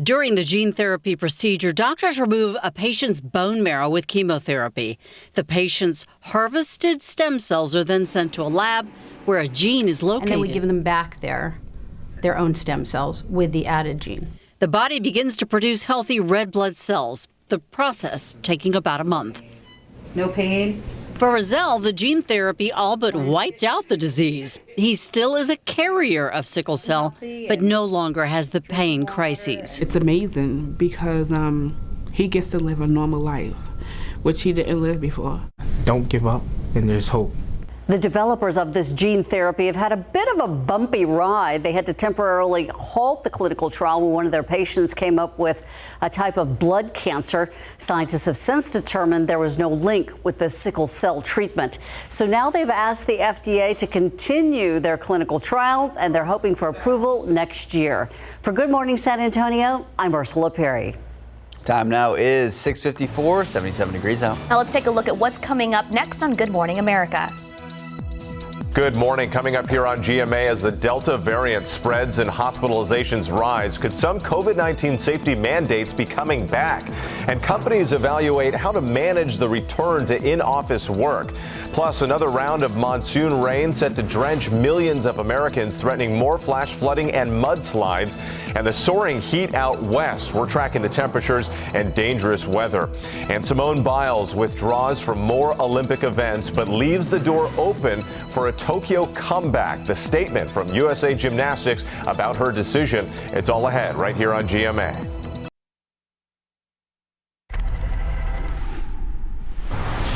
P: During the gene therapy procedure, doctors remove a patient's bone marrow with chemotherapy. The patient's harvested stem cells are then sent to a lab where a gene is located.
S: And then we give them back their own stem cells with the added gene.
P: The body begins to produce healthy red blood cells, the process taking about a month.
S: No pain?
P: For Rizal, the gene therapy all but wiped out the disease. He still is a carrier of sickle cell, but no longer has the pain crises.
R: It's amazing because he gets to live a normal life, which he didn't live before.
Q: Don't give up, and there's hope.
T: The developers of this gene therapy have had a bit of a bumpy ride. They had to temporarily halt the clinical trial when one of their patients came up with a type of blood cancer. Scientists have since determined there was no link with the sickle cell treatment. So now they've asked the FDA to continue their clinical trial, and they're hoping for approval next year. For Good Morning San Antonio, I'm Ursula Perry.
C: Time now is 6:54, 77 degrees out.
B: Now let's take a look at what's coming up next on Good Morning America.
U: Good morning. Coming up here on GMA, as the Delta variant spreads and hospitalizations rise, could some COVID-19 safety mandates be coming back? And companies evaluate how to manage the return to in-office work. Plus, another round of monsoon rain set to drench millions of Americans, threatening more flash flooding and mudslides. And the soaring heat out west. We're tracking the temperatures and dangerous weather. And Simone Biles withdraws from more Olympic events, but leaves the door open for a Tokyo comeback. The statement from USA Gymnastics about her decision. It's all ahead right here on GMA.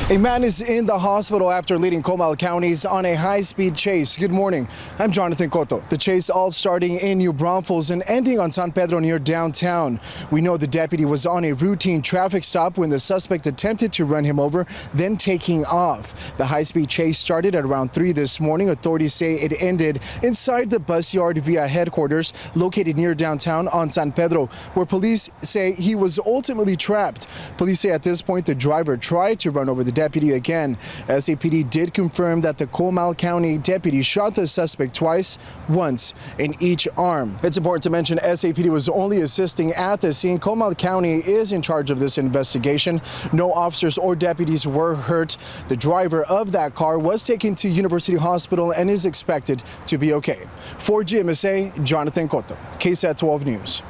E: A man is in the hospital after leading Comal counties on a high-speed chase. Good morning. I'm Jonathan Cotto. The chase all starting in New Braunfels and ending on San Pedro near downtown. We know the deputy was on a routine traffic stop when the suspect attempted to run him over, then taking off. The high-speed chase started at around 3 this morning. Authorities say it ended inside the bus yard via headquarters located near downtown on San Pedro, where police say he was ultimately trapped. Police say at this point the driver tried to run over the deputy again. SAPD did confirm that the Comal County deputy shot the suspect twice, once in each arm. It's important to mention SAPD was only assisting at the scene. Comal County is in charge of this investigation. No officers or deputies were hurt. The driver of that car was taken to University Hospital and is expected to be okay. For GMSA, Jonathan Cotto, KSAT 12 News.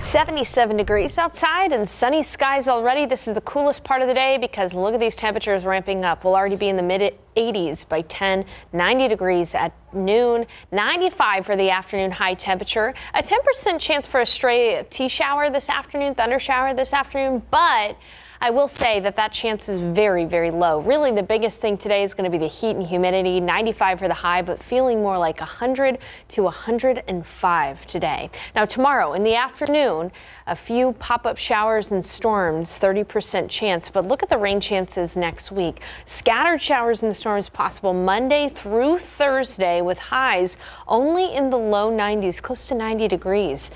D: 77 degrees outside and sunny skies already. This is the coolest part of the day because look at these temperatures ramping up. We'll already be in the mid-80s by 10, 90 degrees at noon, 95 for the afternoon high temperature, a 10% chance for a stray T-shower this afternoon, thunder shower this afternoon, but I will say that chance is very, very low. Really, the biggest thing today is going to be the heat and humidity, 95 for the high, but feeling more like 100 to 105 today. Now, tomorrow in the afternoon, a few pop-up showers and storms, 30% chance, but look at the rain chances next week. Scattered showers and storms possible Monday through Thursday with highs only in the low 90s, close to 90 degrees.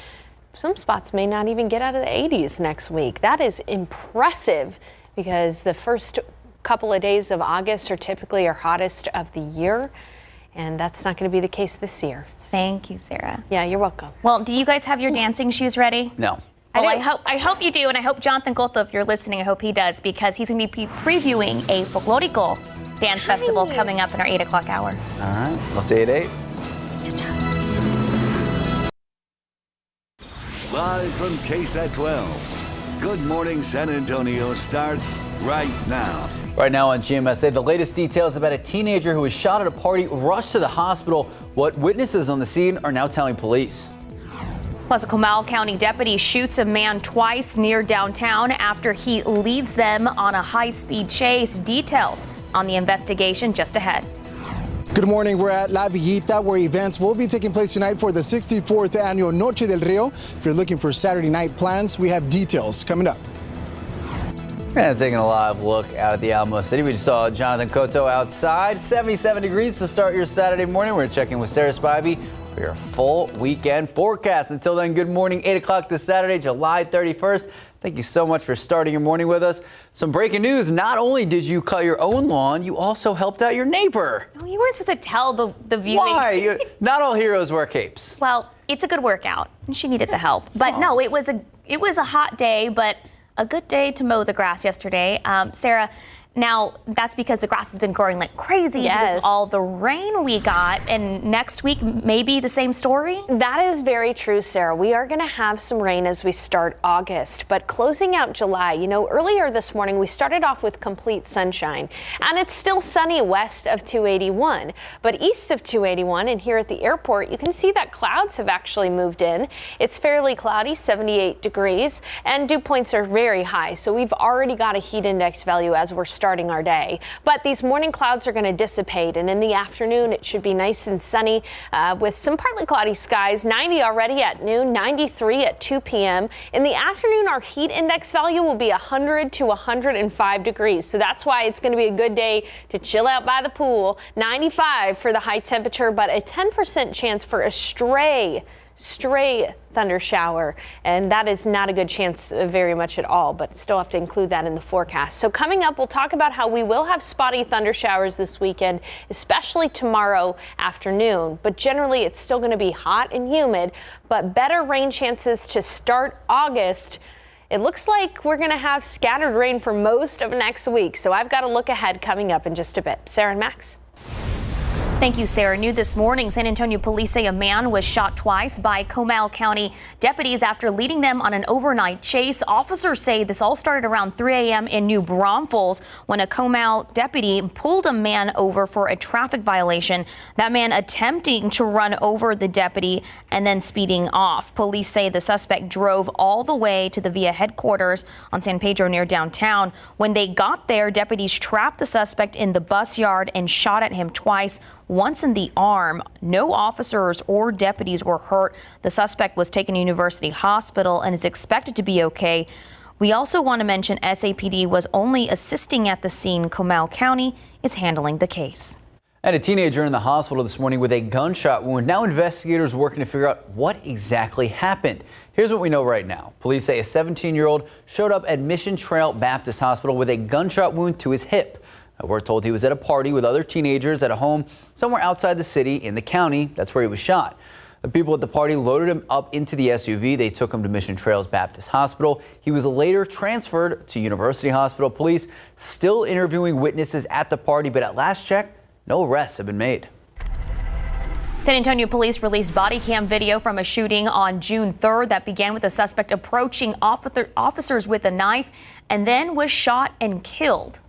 D: Some spots may not even get out of the 80s next week. That is impressive because the first couple of days of August are typically our hottest of the year, and that's not going to be the case this year.
B: Thank you, Sarah.
D: Yeah, you're welcome.
B: Well, do you guys have your dancing shoes ready?
C: No.
B: Well, I hope you do, and I hope Jonathan Cotto, if you're listening, I hope he does, because he's going to be previewing a folklorico dance festival coming up in our 8 o'clock hour.
C: All right, we'll see you at 8.
A: Live from KSAT 12, Good Morning San Antonio starts right now.
C: Right now on GMSA, the latest details about a teenager who was shot at a party rushed to the hospital. What witnesses on the scene are now telling police.
B: Plus, a Comal County deputy shoots a man twice near downtown after he leads them on a high-speed chase. Details on the investigation just ahead.
E: Good morning. We're at La Villita, where events will be taking place tonight for the 64th annual Noche del Rio. If you're looking for Saturday night plans, we have details coming up.
C: And taking a live look out at the Alamo City. We just saw Jonathan Cotto outside. 77 degrees to start your Saturday morning. We're checking with Sarah Spivey for your full weekend forecast. Until then, good morning. 8 o'clock this Saturday, July 31st. Thank you so much for starting your morning with us. Some breaking news. Not only did you cut your own lawn, you also helped out your neighbor.
B: No, you weren't supposed to tell the viewing.
C: Why? Not all heroes wear capes.
B: Well, it's a good workout, and she needed the help. But no, it was a hot day, but a good day to mow the grass yesterday. Sarah, now that's because the grass has been growing like crazy because of all the rain we got, and next week maybe the same story?
D: That is very true, Sarah. We are going to have some rain as we start August, but closing out July, you know, earlier this morning we started off with complete sunshine, and it's still sunny west of 281, but east of 281 and here at the airport, you can see that clouds have actually moved in. It's fairly cloudy, 78 degrees, and dew points are very high, so we've already got a heat index value as we're starting our day. But these morning clouds are going to dissipate, and in the afternoon it should be nice and sunny with some partly cloudy skies. 90 already at noon, 93 at 2 p.m. In the afternoon, our heat index value will be 100 to 105 degrees. So that's why it's going to be a good day to chill out by the pool. 95 for the high temperature, but a 10% chance for a stray thunder shower, and that is not a good chance very much at all, but still have to include that in the forecast. So coming up, we'll talk about how we will have spotty thunder showers this weekend, especially tomorrow afternoon, but generally it's still going to be hot and humid, but better rain chances to start August. It looks like we're going to have scattered rain for most of next week, so I've got a look ahead coming up in just a bit. Sarah and Max.
B: Thank you, Sarah. New this morning, San Antonio police say a man was shot twice by Comal County deputies after leading them on an overnight chase. Officers say this all started around 3 a.m. in New Braunfels when a Comal deputy pulled a man over for a traffic violation. That man attempting to run over the deputy and then speeding off. Police say the suspect drove all the way to the VIA headquarters on San Pedro near downtown. When they got there, deputies trapped the suspect in the bus yard and shot at him twice, once in the arm. No officers or deputies were hurt. The suspect was taken to University Hospital and is expected to be okay. We also want to mention SAPD was only assisting at the scene. Comal County is handling the case.
C: And a teenager in the hospital this morning with a gunshot wound. Now investigators working to figure out what exactly happened. Here's what we know right now. Police say a 17-year-old showed up at Mission Trail Baptist Hospital with a gunshot wound to his hip. We're told he was at a party with other teenagers at a home somewhere outside the city in the county. That's where he was shot. The people at the party loaded him up into the SUV. They took him to Mission Trails Baptist Hospital. He was later transferred to University Hospital. Police still interviewing witnesses at the party, but at last check, no arrests have been made.
B: San Antonio police released body cam video from a shooting on June 3rd that began with a suspect approaching officers with a knife and then was shot and killed.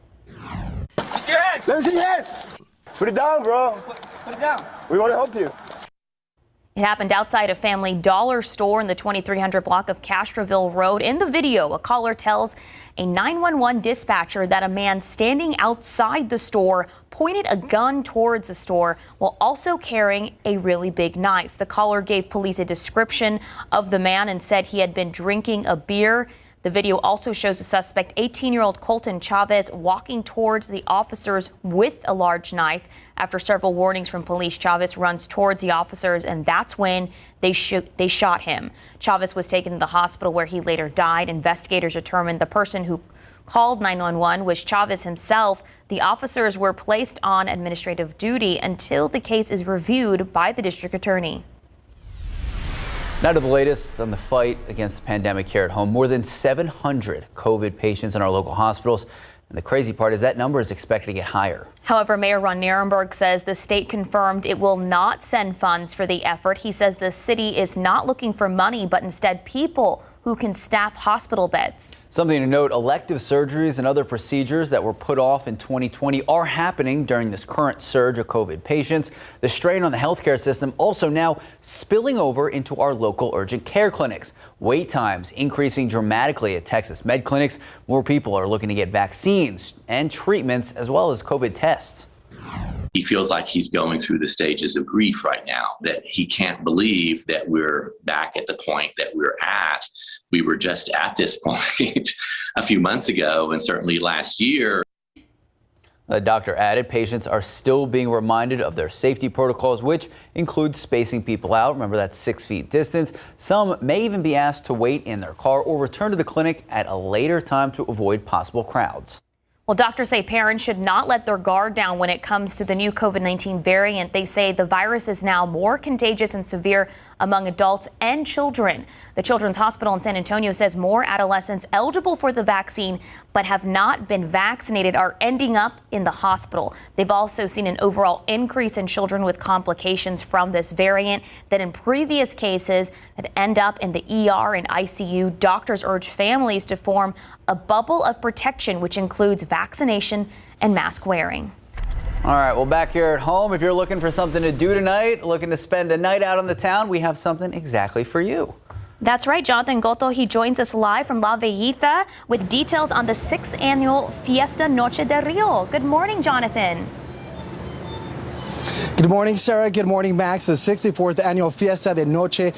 G: Let me see your hands. Let me see your hands. Put it down, bro. Put it down. We want to help you.
B: It happened outside a Family Dollar store in the 2300 block of Castroville Road. In the video, a caller tells a 911 dispatcher that a man standing outside the store pointed a gun towards the store while also carrying a really big knife. The caller gave police a description of the man and said he had been drinking a beer. The video also shows the suspect, 18-year-old Colton Chavez, walking towards the officers with a large knife. After several warnings from police, Chavez runs towards the officers, and that's when they shot him. Chavez was taken to the hospital where he later died. Investigators determined the person who called 911 was Chavez himself. The officers were placed on administrative duty until the case is reviewed by the district attorney.
C: Now to the latest on the fight against the pandemic here at home. More than 700 COVID patients in our local hospitals. And the crazy part is that number is expected to get higher.
B: However, Mayor Ron Nirenberg says the state confirmed it will not send funds for the effort. He says the city is not looking for money, but instead people who can staff hospital beds.
C: Something to note, elective surgeries and other procedures that were put off in 2020 are happening during this current surge of COVID patients. The strain on the healthcare system also now spilling over into our local urgent care clinics. Wait times increasing dramatically at Texas med clinics. More people are looking to get vaccines and treatments as well as COVID tests.
H: He feels like he's going through the stages of grief right now, that he can't believe that we're back at the point that we're at. We were just at this point a few months ago, and certainly last year.
C: The doctor added patients are still being reminded of their safety protocols, which include spacing people out. Remember, that's 6 feet distance. Some may even be asked to wait in their car or return to the clinic at a later time to avoid possible crowds.
B: Well, doctors say parents should not let their guard down when it comes to the new COVID-19 variant. They say the virus is now more contagious and severe among adults and children. The Children's Hospital in San Antonio says more adolescents eligible for the vaccine but have not been vaccinated are ending up in the hospital. They've also seen an overall increase in children with complications from this variant that in previous cases that end up in the ER and ICU. Doctors urge families to form a bubble of protection, which includes vaccination and mask wearing.
C: All right, well, back here at home, if you're looking for something to do tonight, looking to spend a night out on the town, we have something exactly for you.
B: That's right, Jonathan Goto. He joins us live from La Vejita with details on the 6th annual Fiesta Noche del Rio. Good morning, Jonathan.
E: Good morning, Sarah. Good morning, Max. The 64th annual Fiesta Noche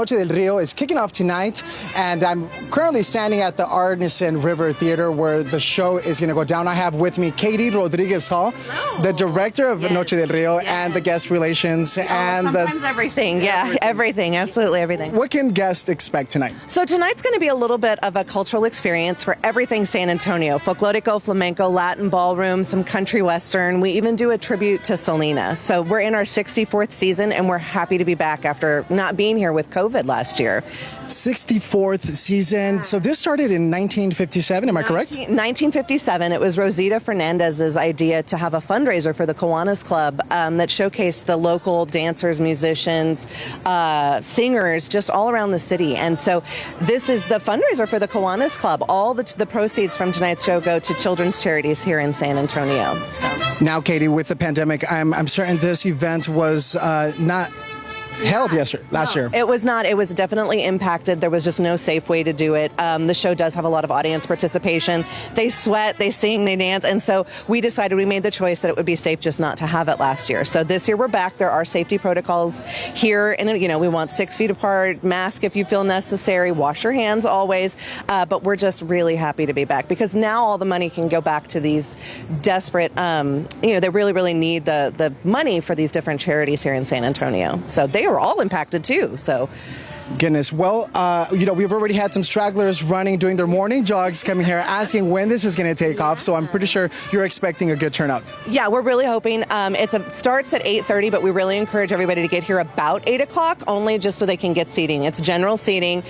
E: del Rio is kicking off tonight, and I'm currently standing at the Arneson River Theater where the show is going to go down. I have with me Katie Rodriguez Hall, the director of Noche del Rio, and the guest relations, and
V: sometimes everything. Yeah, everything. Absolutely everything.
E: What can guests expect tonight?
V: So tonight's going to be a little bit of a cultural experience for everything San Antonio. Folklorico, flamenco, Latin ballroom, some country western. We even do a tribute to Selena. So we're in our 64th season, and we're happy to be back after not being here with COVID last year.
E: 64th season. So this started in 1957, am I correct?
V: 1957. It was Rosita Fernandez's idea to have a fundraiser for the Kiwanis Club that showcased the local dancers, musicians, singers, just all around the city. And so this is the fundraiser for the Kiwanis Club. All the proceeds from tonight's show go to children's charities here in San Antonio. So.
E: Now, Katie, with the pandemic, I'm certain this event was not held last year.
V: It was not. It was definitely impacted. There was just no safe way to do it. The show does have a lot of audience participation. They sweat, they sing, they dance, and so we made the choice that it would be safe just not to have it last year. So this year we're back. There are safety protocols here, and we want 6 feet apart, mask if you feel necessary, wash your hands always. But we're just really happy to be back because now all the money can go back to these desperate. They really, really need the money for these different charities here in San Antonio. So they are all impacted too. So.
E: Goodness. Well, we've already had some stragglers running, doing their morning jogs, coming here asking when this is going to take off. So I'm pretty sure you're expecting a good turnout.
V: Yeah, we're really hoping. It starts at 8:30, but we really encourage everybody to get here about 8 o'clock, only just so they can get seating. It's general seating.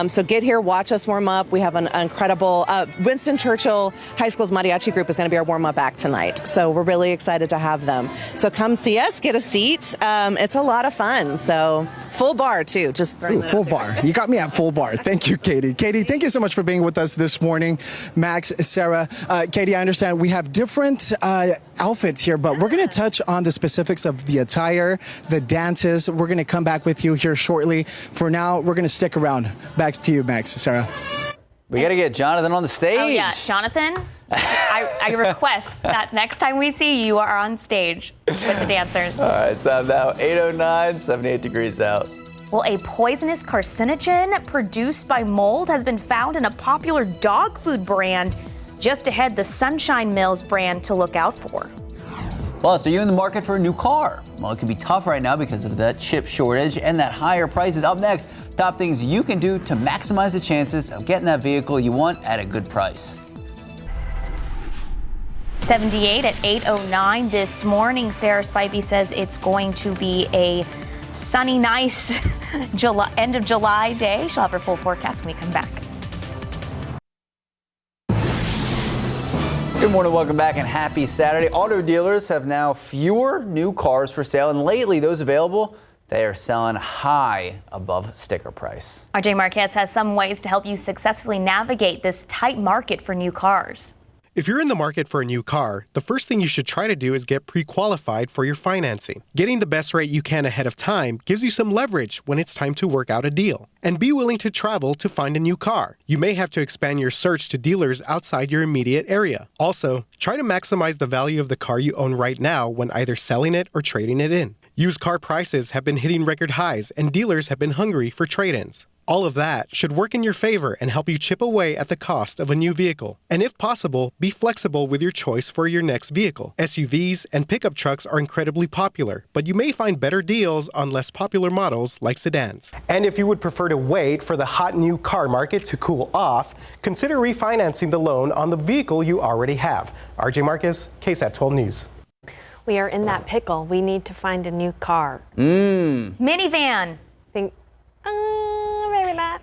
V: So get here, watch us warm up. We have an incredible Winston Churchill High School's mariachi group is going to be our warm-up act tonight. So we're really excited to have them. So come see us, get a seat. It's a lot of fun. So full bar too.
E: Full bar. You got me at full bar. Thank you, Katie. Katie, thank you so much for being with us this morning. Max, Sarah, Katie, I understand we have different outfits here, but we're going to touch on the specifics of the attire, the dances. We're going to come back with you here shortly. For now, we're going to stick around. Back to you, Max, Sarah.
C: We got to get Jonathan on the stage.
B: Oh, yeah. Jonathan, I request that next time we see you are on stage with the dancers.
C: All right, so now 8:09, 78 degrees out.
B: Well, a poisonous carcinogen produced by mold has been found in a popular dog food brand just ahead the Sunshine Mills brand to look out for.
C: Plus, are you in the market for a new car? Well, it can be tough right now because of that chip shortage and that higher prices. Up next, top things you can do to maximize the chances of getting that vehicle you want at a good price.
B: 78 at 8:09 this morning. Sarah Spivey says it's going to be a sunny, nice end of July day. She'll have her full forecast when we come back.
C: Good morning, welcome back, and happy Saturday. Auto dealers have now fewer new cars for sale, and lately those available They are selling high above sticker price.
B: RJ Marquez has some ways to help you successfully navigate this tight market for new cars.
J: If you're in the market for a new car, the first thing you should try to do is get pre-qualified for your financing. Getting the best rate you can ahead of time gives you some leverage when it's time to work out a deal. And be willing to travel to find a new car. You may have to expand your search to dealers outside your immediate area. Also, try to maximize the value of the car you own right now when either selling it or trading it in. Used car prices have been hitting record highs and dealers have been hungry for trade-ins. All of that should work in your favor and help you chip away at the cost of a new vehicle. And if possible, be flexible with your choice for your next vehicle. SUVs and pickup trucks are incredibly popular, but you may find better deals on less popular models like sedans.
O: And if you would prefer to wait for the hot new car market to cool off, consider refinancing the loan on the vehicle you already have. RJ Marquez, KSAT 12 News.
D: We are in that pickle. We need to find a new car.
B: Minivan.
D: Maybe not.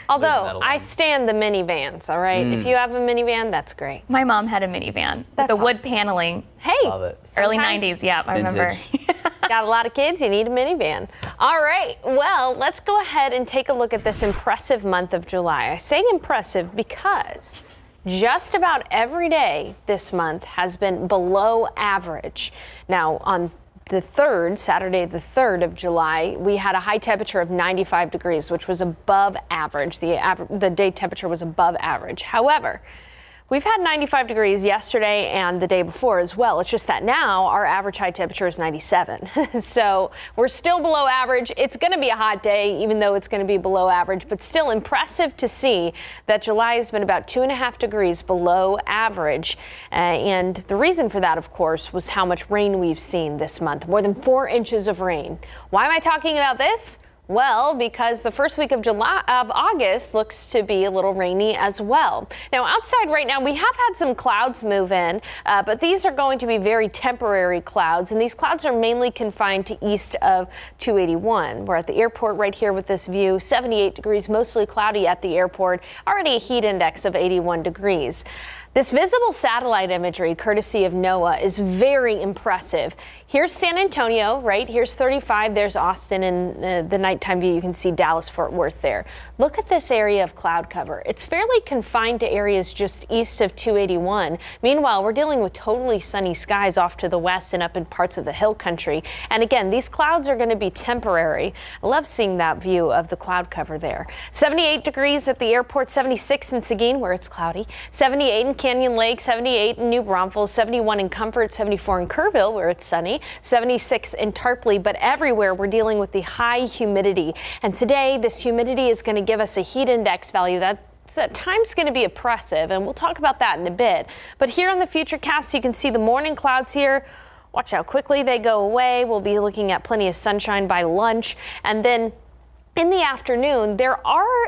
D: Although, I stand the minivans, all right? If you have a minivan, that's great.
B: My mom had a minivan with the wood paneling.
D: Hey,
C: love it.
B: Early 90s, yeah, I remember.
D: Got a lot of kids, you need a minivan. All right, well, let's go ahead and take a look at this impressive month of July. I say impressive because just about every day this month has been below average. Now, on the 3rd, Saturday the 3rd of July, we had a high temperature of 95 degrees, which was above average. The day temperature was above average. However, we've had 95 degrees yesterday and the day before as well. It's just that now our average high temperature is 97. So we're still below average. It's going to be a hot day, even though it's going to be below average, but still impressive to see that July has been about 2.5 degrees below average. And the reason for that, of course, was how much rain we've seen this month, more than 4 inches of rain. Why am I talking about this? Well, because the first week of August looks to be a little rainy as well. Now, outside right now, we have had some clouds move in, but these are going to be very temporary clouds, and these clouds are mainly confined to east of 281. We're at the airport right here with this view, 78 degrees, mostly cloudy at the airport, already a heat index of 81 degrees. This visible satellite imagery, courtesy of NOAA, is very impressive. Here's San Antonio, right? Here's 35. There's Austin, and the nighttime view, you can see Dallas-Fort Worth there. Look at this area of cloud cover. It's fairly confined to areas just east of 281. Meanwhile, we're dealing with totally sunny skies off to the west and up in parts of the hill country. And again, these clouds are going to be temporary. I love seeing that view of the cloud cover there. 78 degrees at the airport, 76 in Seguin, where it's cloudy, 78 in Canyon Lake, 78 in New Braunfels, 71 in Comfort, 74 in Kerrville, where it's sunny, 76 in Tarpley, but everywhere we're dealing with the high humidity. And today, this humidity is going to give us a heat index value that's at times going to be oppressive, and we'll talk about that in a bit. But here on the Futurecast, you can see the morning clouds here. Watch how quickly they go away. We'll be looking at plenty of sunshine by lunch, and then in the afternoon, there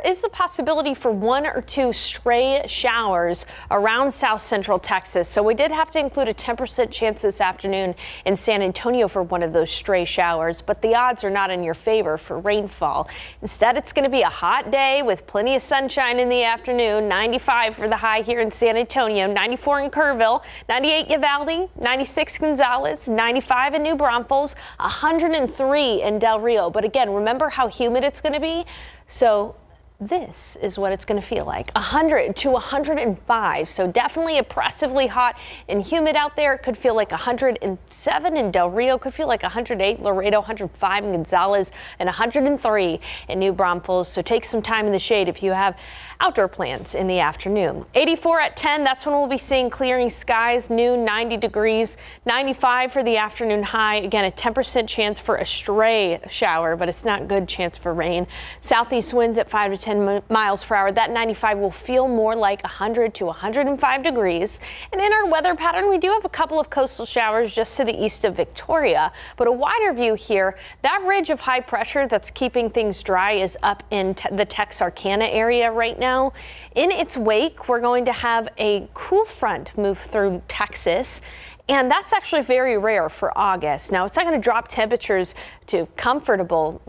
D: is the possibility for 1 or 2 stray showers around south central Texas. So we did have to include a 10% chance this afternoon in San Antonio for one of those stray showers, but the odds are not in your favor for rainfall. Instead, it's going to be a hot day with plenty of sunshine in the afternoon. 95 for the high here in San Antonio, 94 in Kerrville, 98 Uvalde, 96 Gonzales, 95 in New Braunfels, 103 in Del Rio. But again, remember how humid it's going to be. So this is what it's going to feel like, 100 to 105. So definitely oppressively hot and humid out there. It could feel like 107 in Del Rio, could feel like 108 Laredo, 105 in Gonzales, and 103 in New Braunfels. So take some time in the shade if you have outdoor plans in the afternoon. 84 at 10, that's when we'll be seeing clearing skies. Noon, 90 degrees, 95 for the afternoon high. Again, a 10% chance for a stray shower, but it's not good chance for rain. Southeast winds at 5 to 10 miles per hour. That 95 will feel more like 100 to 105 degrees. And in our weather pattern, we do have a couple of coastal showers just to the east of Victoria, but a wider view here, that ridge of high pressure that's keeping things dry is up in the Texarkana area right now. In its wake, we're going to have a cool front move through Texas, and that's actually very rare for August. Now, it's not going to drop temperatures to comfortable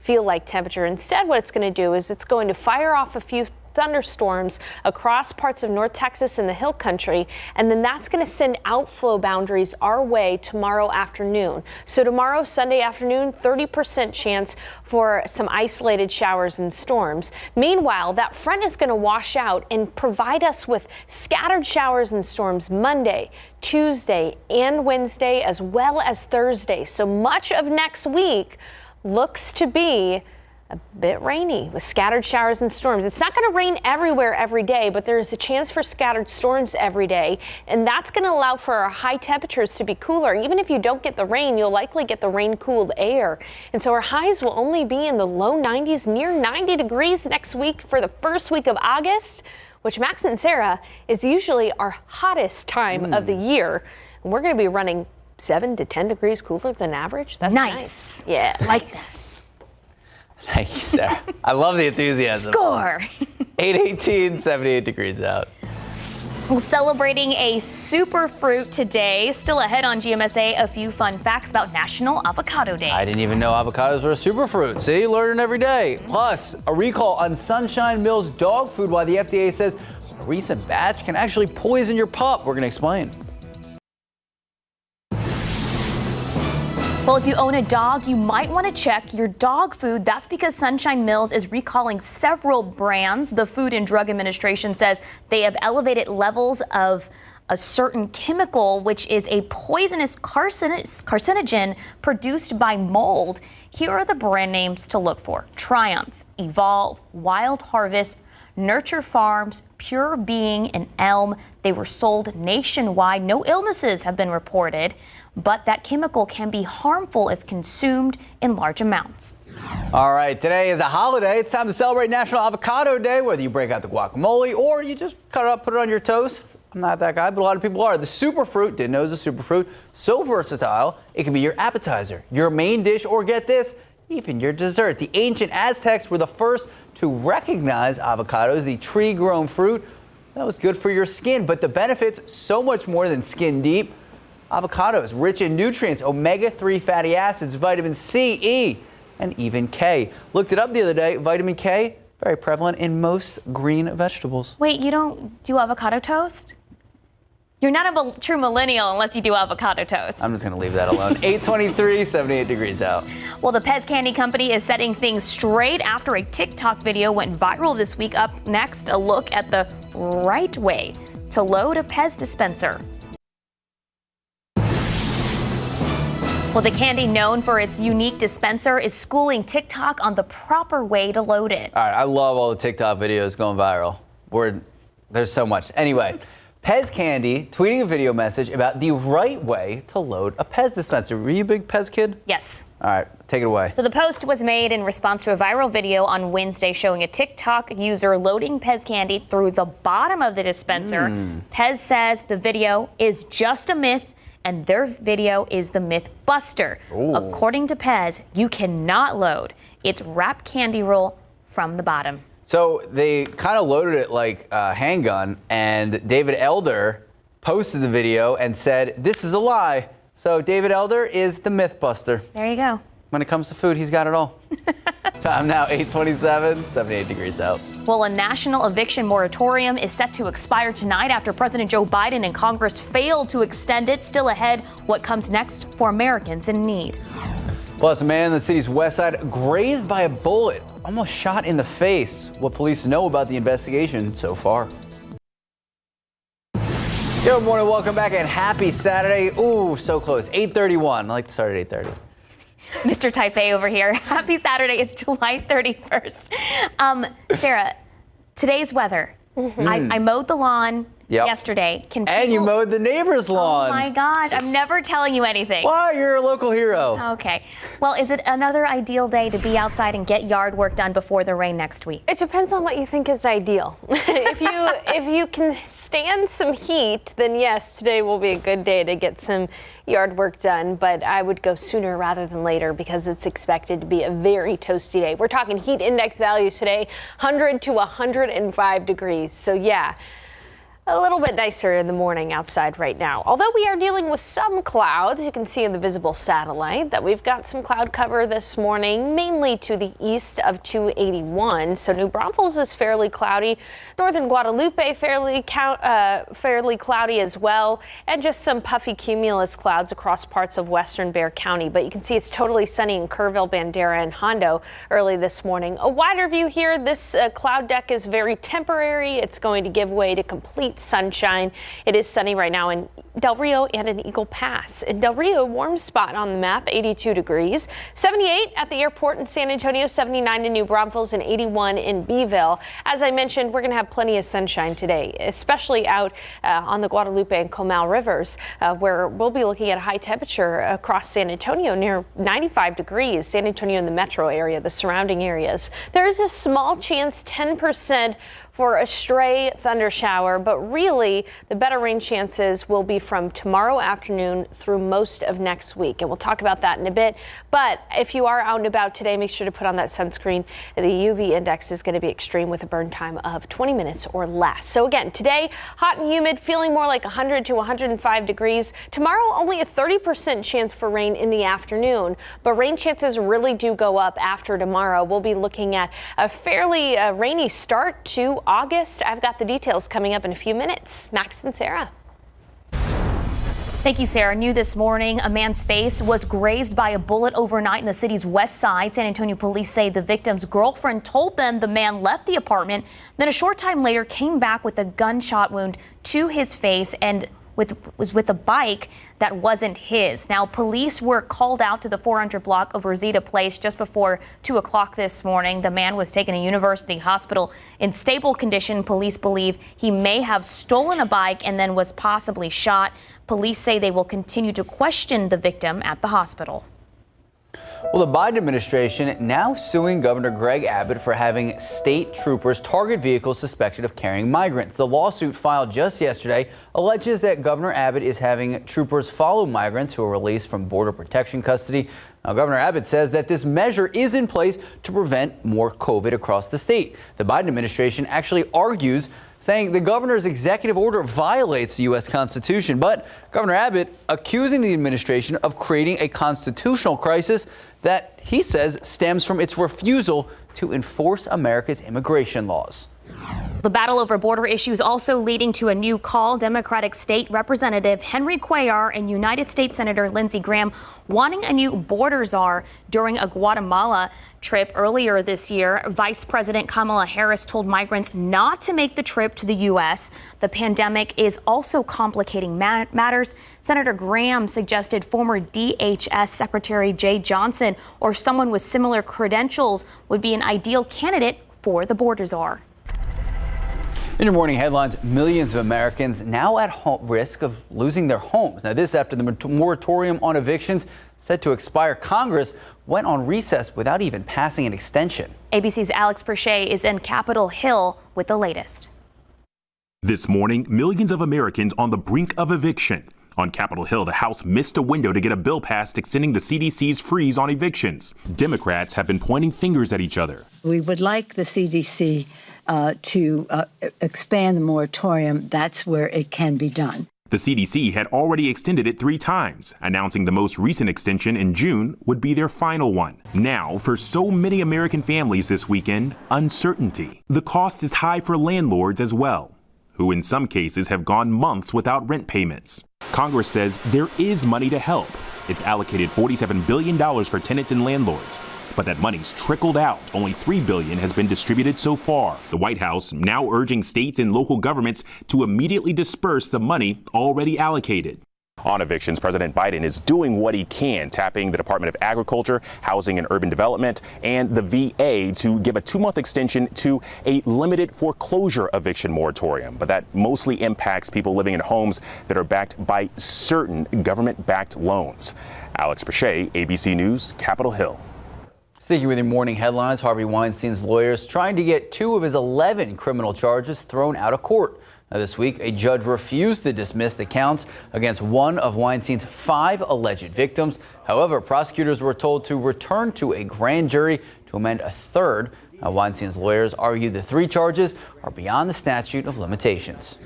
D: feel like temperature. Instead, what it's going to do is it's going to fire off a few thunderstorms across parts of North Texas and the Hill Country, and then that's going to send outflow boundaries our way tomorrow afternoon. So tomorrow, Sunday afternoon, 30% chance for some isolated showers and storms. Meanwhile, that front is going to wash out and provide us with scattered showers and storms Monday, Tuesday, and Wednesday, as well as Thursday. So much of next week looks to be a bit rainy with scattered showers and storms. It's not going to rain everywhere every day, but there's a chance for scattered storms every day. And that's going to allow for our high temperatures to be cooler. Even if you don't get the rain, you'll likely get the rain-cooled air. And so our highs will only be in the low 90s, near 90 degrees next week for the first week of August, which, Max and Sarah, is usually our hottest time of the year. And we're going to be running 7 to 10 degrees cooler than average. That's nice. Yeah, like that.
C: Thank you, Sarah. I love the enthusiasm.
B: Score!
C: 8:18, 78 degrees out.
B: Well, celebrating a superfruit today. Still ahead on GMSA, a few fun facts about National Avocado Day.
C: I didn't even know avocados were a superfruit. See, learning every day. Plus, a recall on Sunshine Mills dog food, while the FDA says a recent batch can actually poison your pup. We're going to explain.
B: Well, if you own a dog, you might want to check your dog food. That's because Sunshine Mills is recalling several brands. The Food and Drug Administration says they have elevated levels of a certain chemical, which is a poisonous carcinogen produced by mold. Here are the brand names to look for: Triumph, Evolve, Wild Harvest, Nurture Farms, Pure Being, and Elm. They were sold nationwide. No illnesses have been reported, but that chemical can be harmful if consumed in large amounts.
C: All right, today is a holiday. It's time to celebrate National Avocado Day, whether you break out the guacamole or you just cut it up, put it on your toast. I'm not that guy, but a lot of people are. The superfruit, didn't know it was a superfruit, so versatile, it can be your appetizer, your main dish, or get this, even your dessert. The ancient Aztecs were the first to recognize avocados, the tree-grown fruit that was good for your skin, but the benefits, so much more than skin deep. Avocados, rich in nutrients, omega-3 fatty acids, vitamin C, E, and even K. Looked it up the other day. Vitamin K, very prevalent in most green vegetables.
B: Wait, you don't do avocado toast? You're not a true millennial unless you do avocado toast.
C: I'm just going to leave that alone. 8:23, 78 degrees out.
B: Well, the Pez Candy Company is setting things straight after a TikTok video went viral this week. Up next, a look at the right way to load a Pez dispenser. Well, the candy, known for its unique dispenser, is schooling TikTok on the proper way to load it.
C: All right, I love all the TikTok videos going viral. There's so much. Anyway, Pez Candy tweeting a video message about the right way to load a Pez dispenser. Were you a big Pez kid?
B: Yes.
C: All right, take it away.
B: So the post was made in response to a viral video on Wednesday showing a TikTok user loading Pez Candy through the bottom of the dispenser. Pez says the video is just a myth, and their video is the myth buster.
C: Ooh.
B: According to Pez, you cannot load its wrapped candy roll from the bottom.
C: So they kind of loaded it like a handgun, and David Elder posted the video and said, "This is a lie." So David Elder is the myth buster.
B: There you go.
C: When it comes to food, he's got it all. Time now, 8:27, 78 degrees out.
B: Well, a national eviction moratorium is set to expire tonight after President Joe Biden and Congress failed to extend it. Still ahead, what comes next for Americans in need.
C: Plus, a man in the city's west side grazed by a bullet, almost shot in the face. What police know about the investigation so far. Good morning, welcome back, and happy Saturday. Ooh, so close, 8:31. I like to start at 8:30.
B: Mr. Type A over here. Happy Saturday. It's July 31st. Sarah, today's weather. I mowed the lawn yesterday.
C: And you mowed the neighbor's lawn.
B: Oh my gosh, I'm never telling you anything.
C: Why? You're a local hero.
B: Okay. Well, is it another ideal day to be outside and get yard work done before the rain next week?
D: It depends on what you think is ideal. If you can stand some heat, then yes, today will be a good day to get some yard work done. But I would go sooner rather than later because it's expected to be a very toasty day. We're talking heat index values today, 100 to 105 degrees. So yeah. A little bit nicer in the morning outside right now. Although we are dealing with some clouds, you can see in the visible satellite that we've got some cloud cover this morning, mainly to the east of 281. So New Braunfels is fairly cloudy. Northern Guadalupe fairly cloudy as well. And just some puffy cumulus clouds across parts of western Bexar County. But you can see it's totally sunny in Kerrville, Bandera, and Hondo early this morning. A wider view here. This cloud deck is very temporary. It's going to give way to complete sunshine. It is sunny right now in Del Rio and in Eagle Pass. In Del Rio, warm spot on the map, 82 degrees. 78 at the airport in San Antonio, 79 in New Braunfels, and 81 in Beeville. As I mentioned, we're going to have plenty of sunshine today, especially out on the Guadalupe and Comal rivers, where we'll be looking at a high temperature across San Antonio near 95 degrees. San Antonio in the metro area, the surrounding areas. There is a small chance, 10%, for a stray thunder shower, but really the better rain chances will be from tomorrow afternoon through most of next week. And we'll talk about that in a bit. But if you are out and about today, make sure to put on that sunscreen. The UV index is going to be extreme with a burn time of 20 minutes or less. So again, today, hot and humid, feeling more like 100 to 105 degrees. Tomorrow, only a 30% chance for rain in the afternoon, but rain chances really do go up after tomorrow. We'll be looking at a fairly rainy start to August. I've got the details coming up in a few minutes. Max and Sarah.
B: Thank you, Sarah. New this morning, a man's face was grazed by a bullet overnight in the city's west side. San Antonio police say the victim's girlfriend told them the man left the apartment, then a short time later came back with a gunshot wound to his face and was with a bike that wasn't his. Now, police were called out to the 400 block of Rosita Place just before 2 o'clock this morning. The man was taken to University Hospital in stable condition. Police believe he may have stolen a bike and then was possibly shot. Police say they will continue to question the victim at the hospital.
C: Well, the Biden administration now suing Governor Greg Abbott for having state troopers target vehicles suspected of carrying migrants. The lawsuit filed just yesterday alleges that Governor Abbott is having troopers follow migrants who are released from border protection custody. Now, Governor Abbott says that this measure is in place to prevent more COVID across the state. The Biden administration actually argues, saying the governor's executive order violates the U.S. Constitution. But Governor Abbott accusing the administration of creating a constitutional crisis that he says stems from its refusal to enforce America's immigration laws.
B: The battle over border issues also leading to a new call. Democratic State Representative Henry Cuellar and United States Senator Lindsey Graham wanting a new border czar during a Guatemala trip earlier this year. Vice President Kamala Harris told migrants not to make the trip to the U.S. The pandemic is also complicating matters. Senator Graham suggested former DHS Secretary Jay Johnson or someone with similar credentials would be an ideal candidate for the border czar.
C: In your morning headlines, millions of Americans now at risk of losing their homes. Now, this after the moratorium on evictions set to expire. Congress went on recess without even passing an extension.
B: ABC's Alex Perche is in Capitol Hill with the latest.
K: This morning, millions of Americans on the brink of eviction. On Capitol Hill, the House missed a window to get a bill passed extending the CDC's freeze on evictions. Democrats have been pointing fingers at each other.
F: We would like the CDC to expand the moratorium. That's where it can be done.
K: The CDC had already extended it 3 times, announcing the most recent extension in June would be their final one. Now, for so many American families this weekend, uncertainty. The cost is high for landlords as well, who in some cases have gone months without rent payments. Congress says there is money to help. It's allocated $47 billion for tenants and landlords. But that money's trickled out. Only $3 billion has been distributed so far. The White House now urging states and local governments to immediately disperse the money already allocated. On evictions, President Biden is doing what he can, tapping the Department of Agriculture, Housing and Urban Development, and the VA to give a 2-month extension to a limited foreclosure eviction moratorium. But that mostly impacts people living in homes that are backed by certain government-backed loans. Alex Perche, ABC News, Capitol Hill.
C: Sticking with your morning headlines, Harvey Weinstein's lawyers trying to get 2 of his 11 criminal charges thrown out of court. Now, this week, a judge refused to dismiss the counts against 1 of Weinstein's 5 alleged victims. However, prosecutors were told to return to a grand jury to amend a 3rd. Now, Weinstein's lawyers argue the 3 charges are beyond the statute of limitations.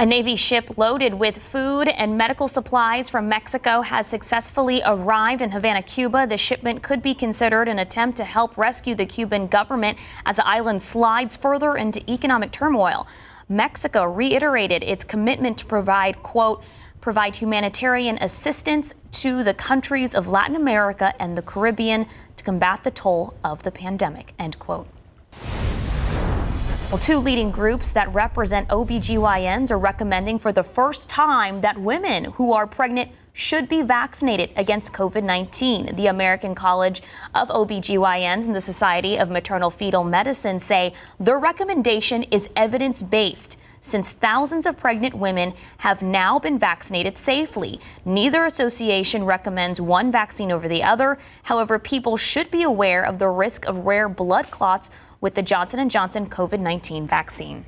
B: A Navy ship loaded with food and medical supplies from Mexico has successfully arrived in Havana, Cuba. The shipment could be considered an attempt to help rescue the Cuban government as the island slides further into economic turmoil. Mexico reiterated its commitment to provide, quote, provide humanitarian assistance to the countries of Latin America and the Caribbean to combat the toll of the pandemic, end quote. Well, two leading groups that represent OBGYNs are recommending for the first time that women who are pregnant should be vaccinated against COVID-19. The American College of OBGYNs and the Society of Maternal Fetal Medicine say their recommendation is evidence-based, since thousands of pregnant women have now been vaccinated safely. Neither association recommends one vaccine over the other. However, people should be aware of the risk of rare blood clots with the Johnson & Johnson COVID-19 vaccine.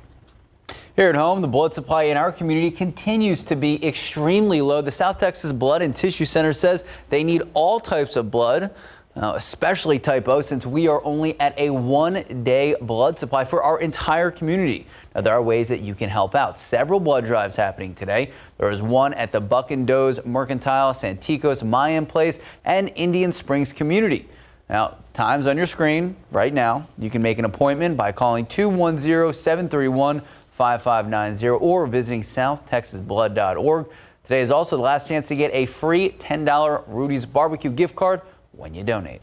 C: Here at home, the blood supply in our community continues to be extremely low. The South Texas Blood and Tissue Center says they need all types of blood, especially type O, since we are only at a one-day blood supply for our entire community. Now, there are ways that you can help out. Several blood drives happening today. There is one at the Buck and Doe's Mercantile, Santikos, Mayan Place, and Indian Springs community. Now, time's on your screen right now. You can make an appointment by calling 210-731-5590 or visiting southtexasblood.org. Today is also the last chance to get a free $10 Rudy's Barbecue gift card when you donate.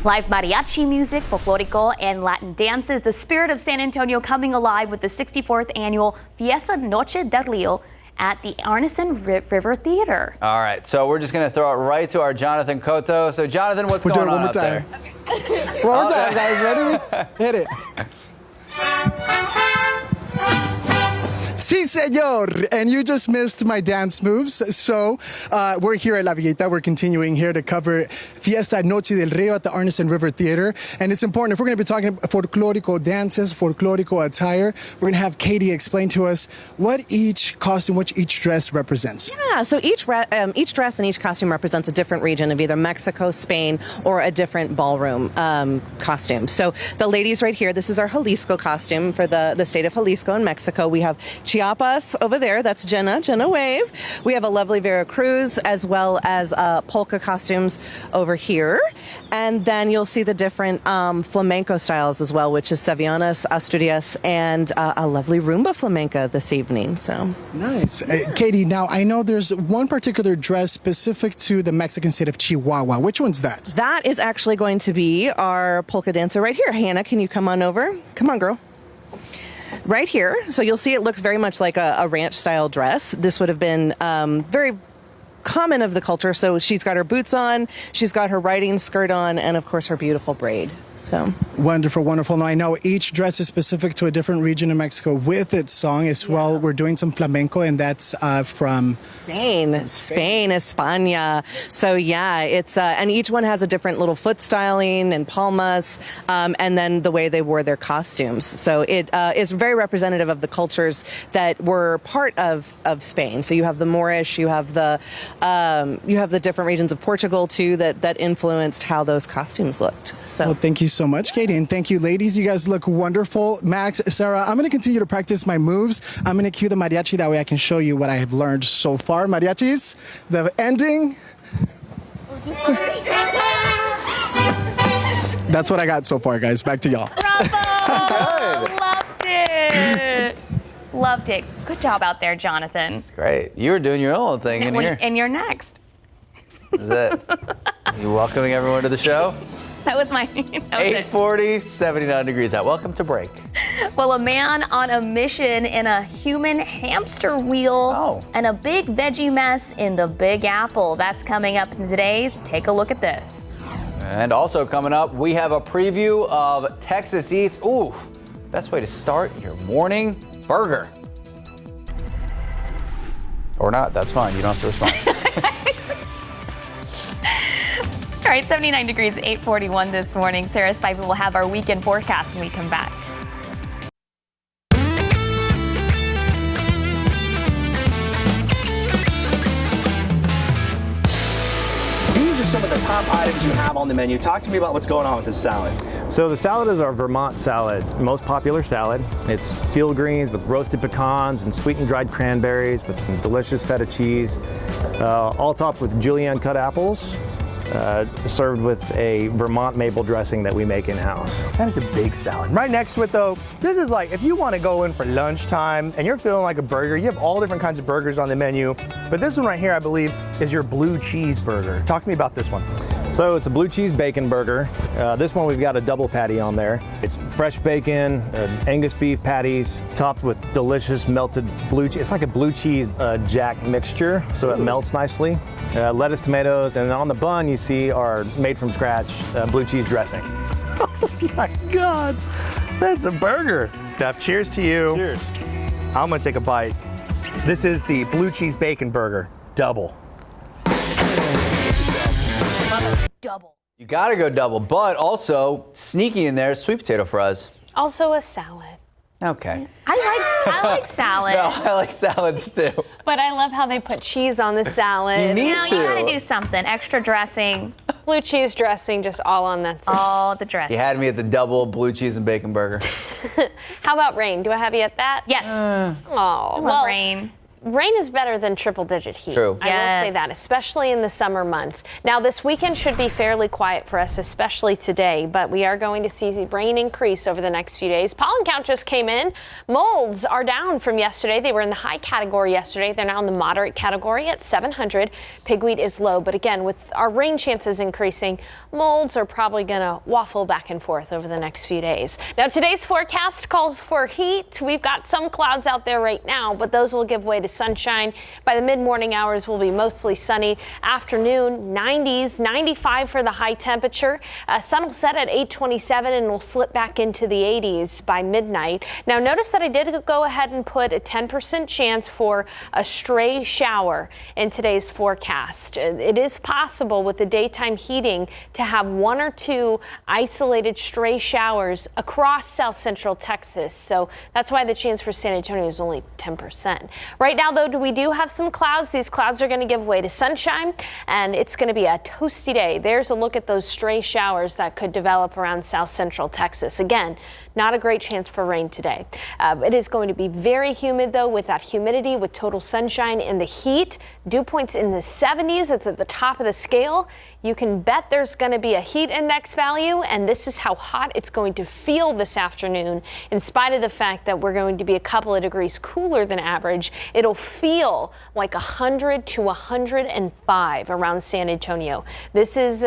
B: Live mariachi music, folklorico, and Latin dances. The spirit of San Antonio coming alive with the 64th annual Fiesta Noche del Rio at the Arneson River Theater.
C: All right, so we're just going to throw it right to our Jonathan Cotto. So, Jonathan, what's going on out there?
E: One more time, guys. Ready? Hit it. Sí, señor. And you just missed my dance moves. So we're here at La Villita. We're continuing here to cover Fiesta Noche del Rio at the Arneson River Theater. And it's important, if we're going to be talking folklorico dances, folklorico attire, we're going to have Katie explain to us what each costume, what each dress represents.
V: Yeah, so each dress and each costume represents a different region of either Mexico, Spain, or a different ballroom costume. So the ladies right here, this is our Jalisco costume for the state of Jalisco in Mexico. We have Chiapas over there, that's Jenna Wave. We have a lovely Veracruz, as well as polka costumes over here. And then you'll see the different flamenco styles as well, which is Sevillanas, Asturias, and a lovely rumba flamenca this evening. So
E: nice. Katie, now I know there's one particular dress specific to the Mexican state of Chihuahua. Which one's that?
V: That is actually going to be our polka dancer right here. Hannah, can you come on over? Come on, girl. Right here. So you'll see it looks very much like a ranch style dress. This would have been very common of the culture. So she's got her boots on, she's got her riding skirt on, and of course her beautiful braid. So
E: wonderful, wonderful. Now I know each dress is specific to a different region in Mexico with its song as well. We're doing some flamenco, and that's from
V: Spain, España. So yeah, it's and each one has a different little foot styling and palmas, and then the way they wore their costumes. So it is very representative of the cultures that were part of Spain. So you have the Moorish, you have the different regions of Portugal too that influenced how those costumes looked. So
E: well, thank you so much, Katie, and thank you, ladies. You guys look wonderful. Max, Sarah, I'm going to continue to practice my moves. I'm going to cue the mariachi. That way I can show you what I have learned so far. Mariachis, the ending. That's what I got so far, guys. Back to y'all.
B: Bravo! Loved it. Loved it. Good job out there, Jonathan.
C: That's great. You were doing your own thing in here.
B: And you're next.
C: Is that you welcoming everyone to the show?
B: That was my
C: 8:40, 79 degrees out. Welcome to break.
B: Well, a man on a mission in a human hamster wheel and a big veggie mess in the Big Apple. That's coming up in today's Take a Look at This.
C: And also coming up, we have a preview of Texas Eats. Ooh, best way to start your morning burger. Or not, that's fine. You don't have to respond.
B: All right, 79 degrees, 8:41 this morning. Sarah Spivey will have our weekend forecast when we come back.
E: These are
N: some of the top items you have on the menu. Talk to me about what's going on with this salad.
I: So the salad is our Vermont salad, most popular salad. It's field greens with roasted pecans and sweetened dried cranberries with some delicious feta cheese, all topped with julienne cut apples, served with a Vermont maple dressing that we make in-house.
N: That is a big salad. Right next to it though, this is like if you want to go in for lunchtime and you're feeling like a burger, you have all different kinds of burgers on the menu. But this one right here, I believe, is your blue cheese burger. Talk to me about this one.
I: So it's a blue cheese bacon burger. This one we've got a double patty on there. It's fresh bacon, Angus beef patties, topped with delicious melted blue cheese. It's like a blue cheese jack mixture, so it melts nicely. Lettuce, tomatoes, and on the bun you see our made from scratch blue cheese dressing.
N: Oh my God, that's a burger. Jeff, cheers to you.
I: Cheers.
N: I'm gonna take a bite. This is the blue cheese bacon burger, double.
B: Double.
C: You gotta go double, but also sneaky in there, sweet potato fries.
D: Also a salad.
C: Okay.
B: I like salad.
C: No, I like salads too.
D: But I love how they put cheese on the salad.
C: You need
B: You gotta do something. Extra dressing.
D: Blue cheese dressing, just all on that salad.
B: All the dressing.
C: You had me at the double blue cheese and bacon burger.
D: How about rain? Do I have you at that?
B: Yes.
D: Oh,
B: Love rain.
D: Rain is better than triple-digit heat.
C: True.
D: I will say that, especially in the summer months. Now, this weekend should be fairly quiet for us, especially today, but we are going to see rain increase over the next few days. Pollen count just came in. Molds are down from yesterday. They were in the high category yesterday. They're now in the moderate category at 700. Pigweed is low, but again, with our rain chances increasing, molds are probably going to waffle back and forth over the next few days. Now, today's forecast calls for heat. We've got some clouds out there right now, but those will give way to sunshine. By the mid-morning hours will be mostly sunny. Afternoon, 90s, 95 for the high temperature. Sun will set at 8:27 and will slip back into the 80s by midnight. Now notice that I did go ahead and put a 10% chance for a stray shower in today's forecast. It is possible with the daytime heating to have one or two isolated stray showers across south central Texas. So that's why the chance for San Antonio is only 10%. Right now, though, we do have some clouds. These clouds are going to give way to sunshine, and it's going to be a toasty day. There's a look at those stray showers that could develop around south central Texas. Again, not a great chance for rain today. It is going to be very humid, though, with that humidity, with total sunshine and the heat. Dew points in the 70s. It's at the top of the scale. You can bet there's going to be a heat index value, and this is how hot it's going to feel this afternoon. In spite of the fact that we're going to be a couple of degrees cooler than average, it'll feel like 100 to 105 around San Antonio. This is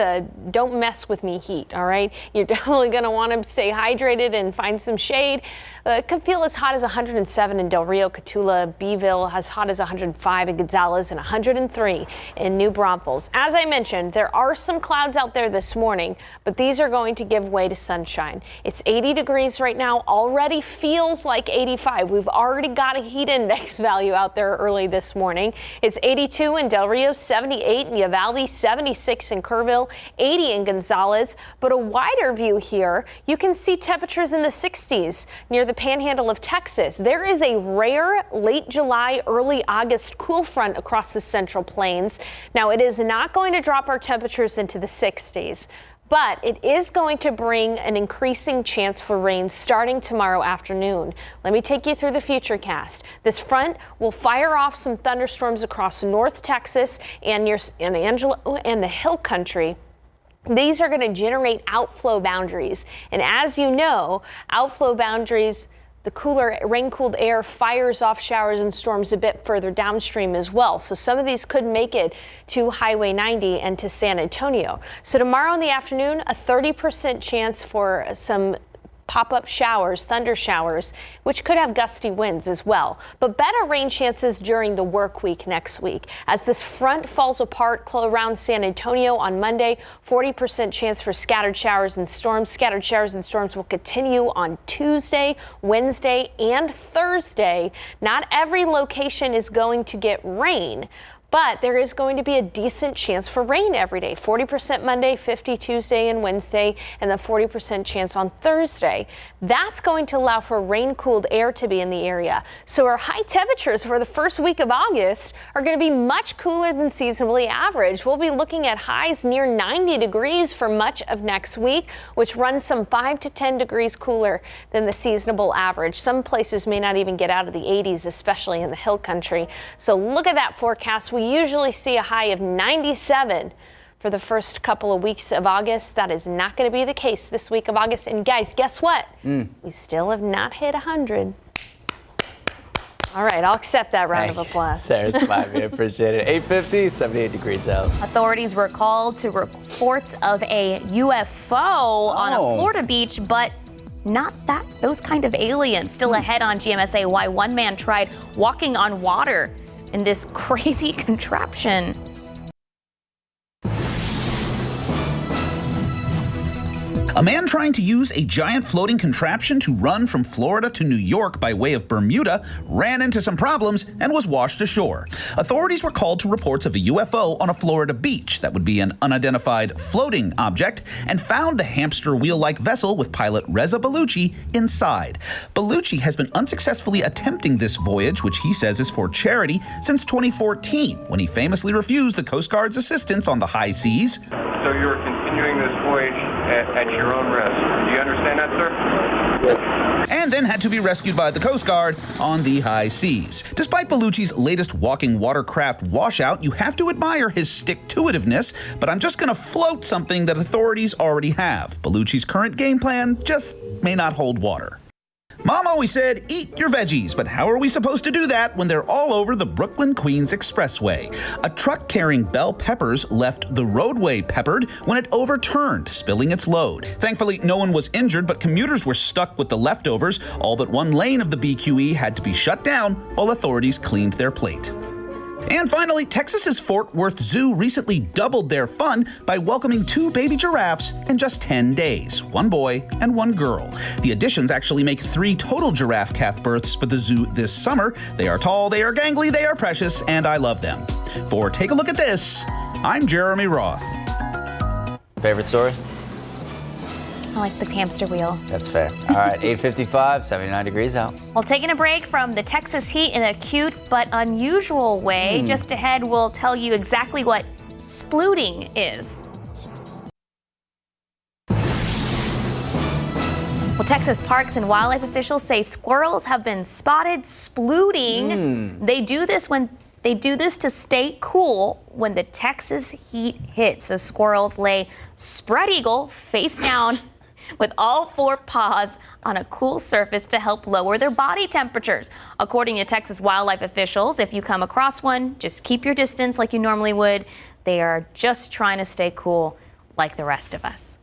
D: don't mess with me heat, all right? You're definitely going to want to stay hydrated and find some shade. It could feel as hot as 107 in Del Rio, Cotulla, Beeville, as hot as 105 in Gonzales, and 103 in New Braunfels. As I mentioned, there are some clouds out there this morning, but these are going to give way to sunshine. It's 80 degrees right now, already feels like 85. We've already got a heat index value out there early this morning. It's 82 in Del Rio, 78 in Uvalde, 76 in Kerrville, 80 in Gonzales. But a wider view here, you can see temperatures in the 60s near the panhandle of Texas. There is a rare late July, early August cool front across the Central Plains. Now, it is not going to drop our temperatures into the 60s. But it is going to bring an increasing chance for rain starting tomorrow afternoon. Let me take you through the futurecast. This front will fire off some thunderstorms across North Texas and near Angelo and the Hill Country. These are going to generate outflow boundaries. And as you know, outflow boundaries, the cooler, rain-cooled air fires off showers and storms a bit further downstream as well. So some of these could make it to Highway 90 and to San Antonio. So tomorrow in the afternoon, a 30% chance for some pop-up showers, thunder showers, which could have gusty winds as well. But better rain chances during the work week next week. As this front falls apart around San Antonio on Monday, 40% chance for scattered showers and storms. Scattered showers and storms will continue on Tuesday, Wednesday, and Thursday. Not every location is going to get rain, But there is going to be a decent chance for rain every day. 40% Monday, 50 Tuesday and Wednesday, and then 40% chance on Thursday. That's going to allow for rain-cooled air to be in the area. So our high temperatures for the first week of August are going to be much cooler than seasonably average. We'll be looking at highs near 90 degrees for much of next week, which runs some 5 to 10 degrees cooler than the seasonable average. Some places may not even get out of the 80s, especially in the hill country. So look at that forecast. We usually see a high of 97 for the first couple of weeks of August. That is not going to be the case this week of August. And guys, guess what? We still have not hit 100. All right, I'll accept that round of applause.
C: Sarah's fine. We appreciate it. 850, 78 degrees out.
B: Authorities were called to reports of a UFO on a Florida beach, but not those kind of aliens. Still ahead on GMSA why one man tried walking on water in this crazy contraption.
L: A man trying to use a giant floating contraption to run from Florida to New York by way of Bermuda ran into some problems and was washed ashore. Authorities were called to reports of a UFO on a Florida beach that would be an unidentified floating object and found the hamster wheel-like vessel with pilot Reza Bellucci inside. Bellucci has been unsuccessfully attempting this voyage, which he says is for charity, since 2014, when he famously refused the Coast Guard's assistance on the high seas.
M: So you're continuing this voyage at your own risk. Do you understand that, sir? Yes.
L: And then had to be rescued by the Coast Guard on the high seas. Despite Bellucci's latest walking watercraft washout, you have to admire his stick-to-itiveness, but I'm just going to float something that authorities already have. Bellucci's current game plan just may not hold water. Mom always said, eat your veggies, but how are we supposed to do that when they're all over the Brooklyn-Queens Expressway? A truck carrying bell peppers left the roadway peppered when it overturned, spilling its load. Thankfully, no one was injured, but commuters were stuck with the leftovers. All but one lane of the BQE had to be shut down while authorities cleaned their plate. And finally, Texas's Fort Worth Zoo recently doubled their fun by welcoming 2 baby giraffes in just 10 days, 1 boy and 1 girl. The additions actually make 3 total giraffe calf births for the zoo this summer. They are tall, they are gangly, they are precious, and I love them. For Take a Look at This, I'm Jeremy Roth.
C: Favorite story?
B: I like the hamster wheel.
C: That's fair. All right, 8:55, 79 degrees out.
B: Well, taking a break from the Texas heat in a cute but unusual way. Just ahead, we'll tell you exactly what splooting is. Well, Texas Parks and Wildlife officials say squirrels have been spotted splooting. They do this to stay cool when the Texas heat hits. So squirrels lay spread eagle face down with all 4 paws on a cool surface to help lower their body temperatures. According to Texas wildlife officials, if you come across one, just keep your distance like you normally would. They are just trying to stay cool like the rest of us.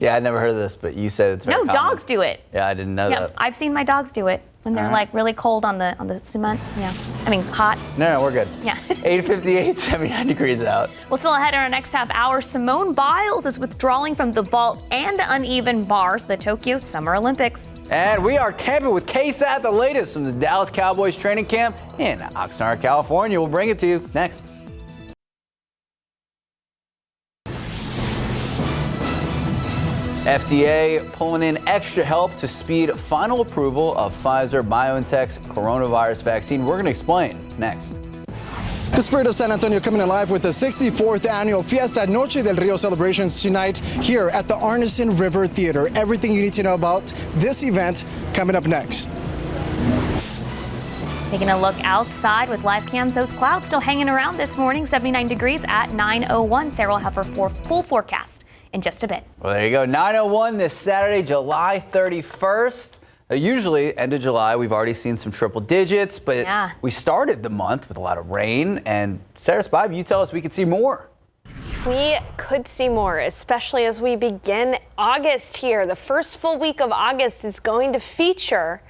C: Yeah, I'd never heard of this, but you said it's very common.
B: Dogs do it.
C: Yeah, I didn't know that.
B: I've seen my dogs do it when they're like really cold on the cement. Yeah, I mean hot.
C: No, we're good.
B: Yeah.
C: 8:58, 79 degrees out.
B: Well, still ahead in our next half hour, Simone Biles is withdrawing from the vault and uneven bars, the Tokyo Summer Olympics.
C: And we are camping with KSAT, the latest from the Dallas Cowboys training camp in Oxnard, California. We'll bring it to you next. FDA pulling in extra help to speed final approval of Pfizer-BioNTech's coronavirus vaccine. We're going to explain next.
E: The Spirit of San Antonio coming alive with the 64th annual Fiesta Noche del Rio celebrations tonight here at the Arneson River Theater. Everything you need to know about this event coming up next.
B: Taking a look outside with live cam, those clouds still hanging around this morning, 79 degrees at 9:01. Sarah will have her full forecast in just a bit.
C: Well, there you go. 9:01 this Saturday, July 31st. Usually, end of July, we've already seen some triple digits, but we started the month with a lot of rain. And Sarah Spivey, you tell us we could see more.
D: We could see more, especially as we begin August here. The first full week of August is going to feature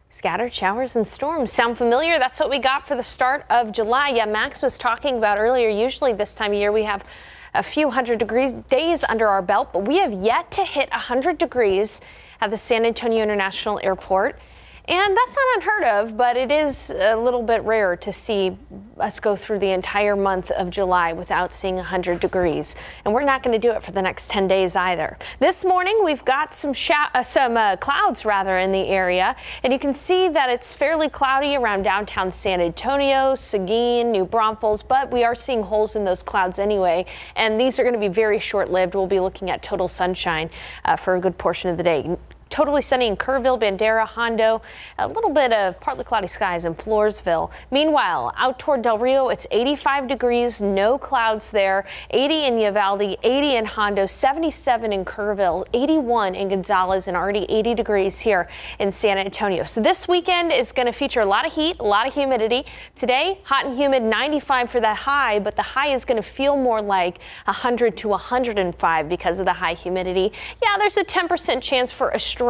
D: scattered showers and storms. Sound familiar? That's what we got for the start of July. Yeah, Max was talking about earlier, usually this time of year we have a few 100-degree days under our belt, but we have yet to hit 100 degrees at the San Antonio International Airport. And that's not unheard of, but it is a little bit rare to see us go through the entire month of July without seeing 100 degrees. And we're not going to do it for the next 10 days either. This morning, we've got some clouds in the area, and you can see that it's fairly cloudy around downtown San Antonio, Seguin, New Braunfels, but we are seeing holes in those clouds anyway, and these are going to be very short-lived. We'll be looking at total sunshine for a good portion of the day. Totally sunny in Kerrville, Bandera, Hondo, a little bit of partly cloudy skies in Floresville. Meanwhile, out toward Del Rio, it's 85 degrees, no clouds there, 80 in Uvalde, 80 in Hondo, 77 in Kerrville, 81 in Gonzales, and already 80 degrees here in San Antonio. So this weekend is going to feature a lot of heat, a lot of humidity. Today, hot and humid, 95 for that high, but the high is going to feel more like 100 to 105 because of the high humidity. Yeah, there's a 10% chance for a stray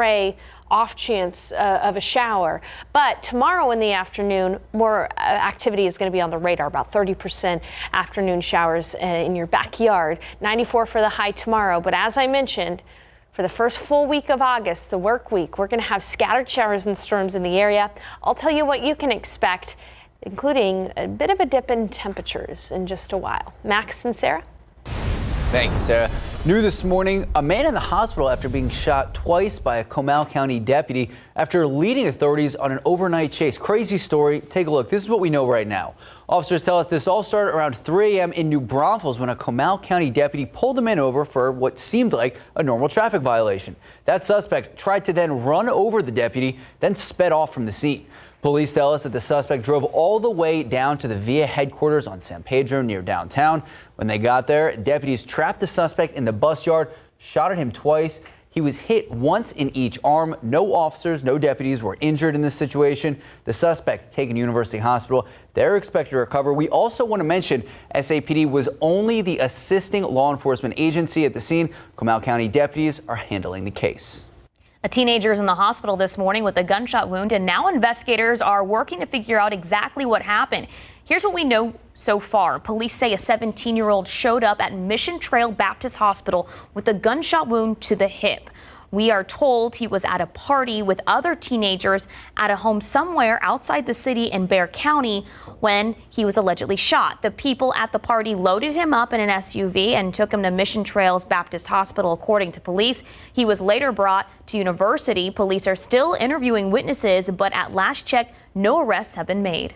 D: off chance of a shower, but tomorrow in the afternoon more activity is going to be on the radar, about 30% afternoon showers in your backyard. 94 for the high tomorrow, but as I mentioned, for the first full week of August, the work week, we're going to have scattered showers and storms in the area. I'll tell you what you can expect, including a bit of a dip in temperatures in just a while. Max and Sarah?
C: Thank you, Sarah. New this morning, a man in the hospital after being shot twice by a Comal County deputy after leading authorities on an overnight chase. Crazy story. Take a look. This is what we know right now. Officers tell us this all started around 3 a.m. in New Braunfels when a Comal County deputy pulled the man over for what seemed like a normal traffic violation. That suspect tried to then run over the deputy, then sped off from the scene. Police tell us that the suspect drove all the way down to the VIA headquarters on San Pedro near downtown. When they got there, deputies trapped the suspect in the bus yard, shot at him twice. He was hit once in each arm. No officers, no deputies were injured in this situation. The suspect taken to University Hospital. They're expected to recover. We also want to mention SAPD was only the assisting law enforcement agency at the scene. Comal County deputies are handling the case.
B: A teenager is in the hospital this morning with a gunshot wound, and now investigators are working to figure out exactly what happened. Here's what we know so far. Police say a 17-year-old showed up at Mission Trail Baptist Hospital with a gunshot wound to the hip. We are told he was at a party with other teenagers at a home somewhere outside the city in Bexar County when he was allegedly shot. The people at the party loaded him up in an SUV and took him to Mission Trails Baptist Hospital, according to police. He was later brought to University. Police are still interviewing witnesses, but at last check, no arrests have been made.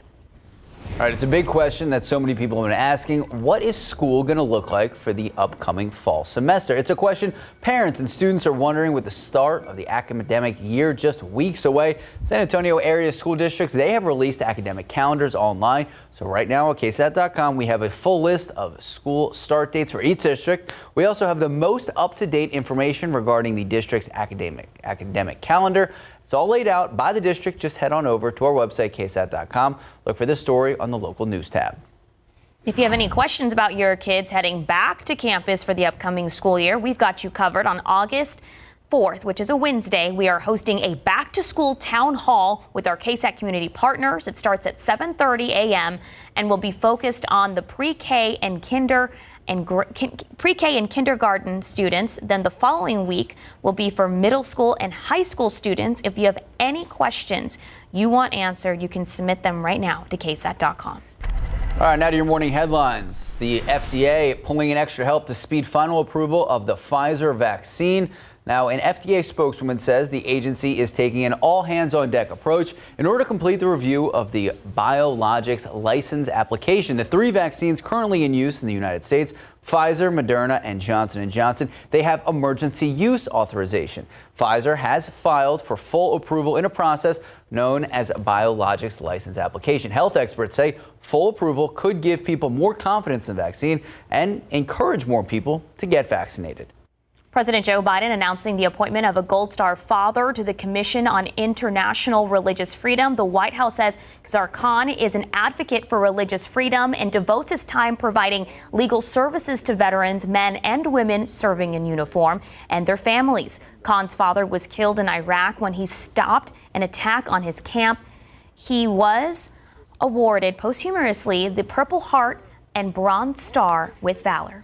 C: All right, it's a big question that so many people have been asking. What is school going to look like for the upcoming fall semester? It's a question parents and students are wondering with the start of the academic year just weeks away. San Antonio area school districts, they have released academic calendars online. So right now at KSAT.com, we have a full list of school start dates for each district. We also have the most up-to-date information regarding the district's academic calendar. It's all laid out by the district. Just head on over to our website, KSAT.com. Look for this story on the local news tab.
B: If you have any questions about your kids heading back to campus for the upcoming school year, we've got you covered. On August 4th, which is a Wednesday, we are hosting a back-to-school town hall with our KSAT community partners. It starts at 7:30 a.m. and will be focused on the pre-K and kindergarten students. Then the following week will be for middle school and high school students. If you have any questions you want answered, you can submit them right now to KSAT.com.
C: All right, now to your morning headlines. The FDA pulling in extra help to speed final approval of the Pfizer vaccine. Now, an FDA spokeswoman says the agency is taking an all-hands-on-deck approach in order to complete the review of the biologics license application. The 3 vaccines currently in use in the United States, Pfizer, Moderna, and Johnson & Johnson, they have emergency use authorization. Pfizer has filed for full approval in a process known as a biologics license application. Health experts say full approval could give people more confidence in the vaccine and encourage more people to get vaccinated.
B: President Joe Biden announcing the appointment of a Gold Star father to the Commission on International Religious Freedom. The White House says Khazar Khan is an advocate for religious freedom and devotes his time providing legal services to veterans, men and women serving in uniform, and their families. Khan's father was killed in Iraq when he stopped an attack on his camp. He was awarded posthumously the Purple Heart and Bronze Star with Valor.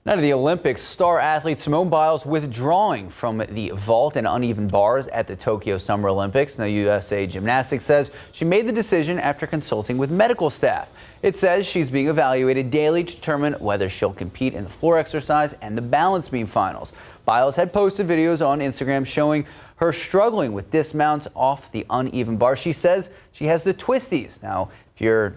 C: Now to the Olympics, star athlete Simone Biles withdrawing from the vault and uneven bars at the Tokyo Summer Olympics. Now USA Gymnastics says she made the decision after consulting with medical staff. It says she's being evaluated daily to determine whether she'll compete in the floor exercise and the balance beam finals. Biles had posted videos on Instagram showing her struggling with dismounts off the uneven bar. She says she has the twisties. Now, if you're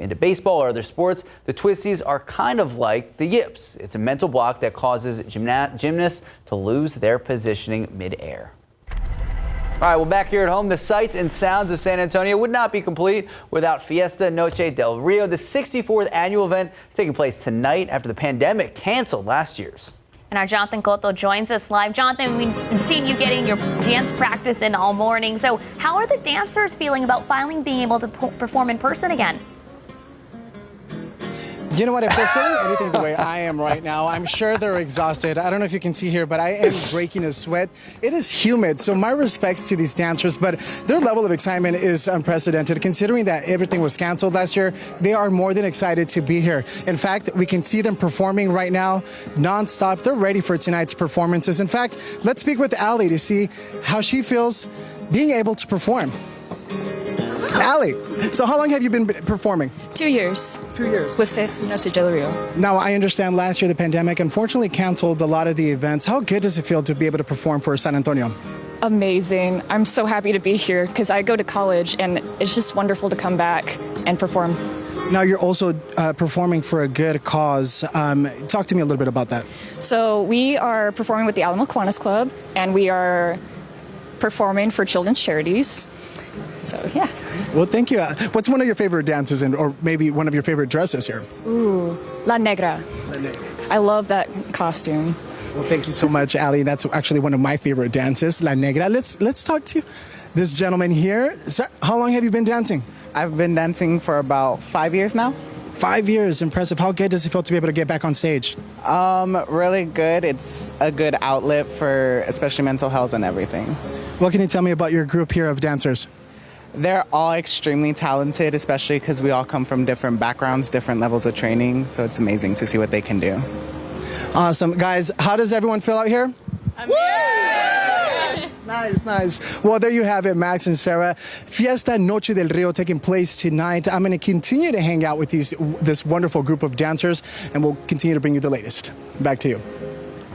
C: into baseball or other sports, the twisties are kind of like the yips. It's a mental block that causes gymnasts to lose their positioning midair. All right, well, back here at home, the sights and sounds of San Antonio would not be complete without Fiesta Noche del Rio, the 64th annual event taking place tonight after the pandemic canceled last year's.
B: And our Jonathan Cotto joins us live. Jonathan, we've been seeing you getting your dance practice in all morning. So how are the dancers feeling about finally being able to perform in person again?
E: You know what, if they're feeling anything the way I am right now, I'm sure they're exhausted. I don't know if you can see here, but I am breaking a sweat. It is humid, so my respects to these dancers, but their level of excitement is unprecedented. Considering that everything was canceled last year, they are more than excited to be here. In fact, we can see them performing right now nonstop. They're ready for tonight's performances. In fact, let's speak with Allie to see how she feels being able to perform. Allie, so how long have you been performing?
P: 2 years.
E: 2 years.
P: With Fiesta Noche del Rio.
E: Now, I understand last year the pandemic unfortunately canceled a lot of the events. How good does it feel to be able to perform for San Antonio?
P: Amazing. I'm so happy to be here because I go to college and it's just wonderful to come back and perform.
E: Now, you're also performing for a good cause. Talk to me a little bit about that.
P: So we are performing with the Alamo Kiwanis Club and we are performing for children's charities. So, yeah.
E: Well, thank you. What's one of your favorite dances or maybe one of your favorite dresses here?
P: Ooh, La Negra.
E: La Negra.
P: I love that costume.
E: Well, thank you so much, Allie. That's actually one of my favorite dances, La Negra. Let's talk to this gentleman here. Sir, how long have you been dancing?
S: I've been dancing for about 5 years now.
E: 5 years, impressive. How good does it feel to be able to get back on stage?
S: Really good. It's a good outlet for especially mental health and everything.
E: What can you tell me about your group here of dancers?
S: They're all extremely talented, especially because we all come from different backgrounds, different levels of training. So it's amazing to see what they can do.
E: Awesome. Guys, how does everyone feel out here? Yes! Nice. Well, there you have it, Max and Sarah. Fiesta Noche del Rio taking place tonight. I'm going to continue to hang out with this wonderful group of dancers, and we'll continue to bring you the latest. Back to you.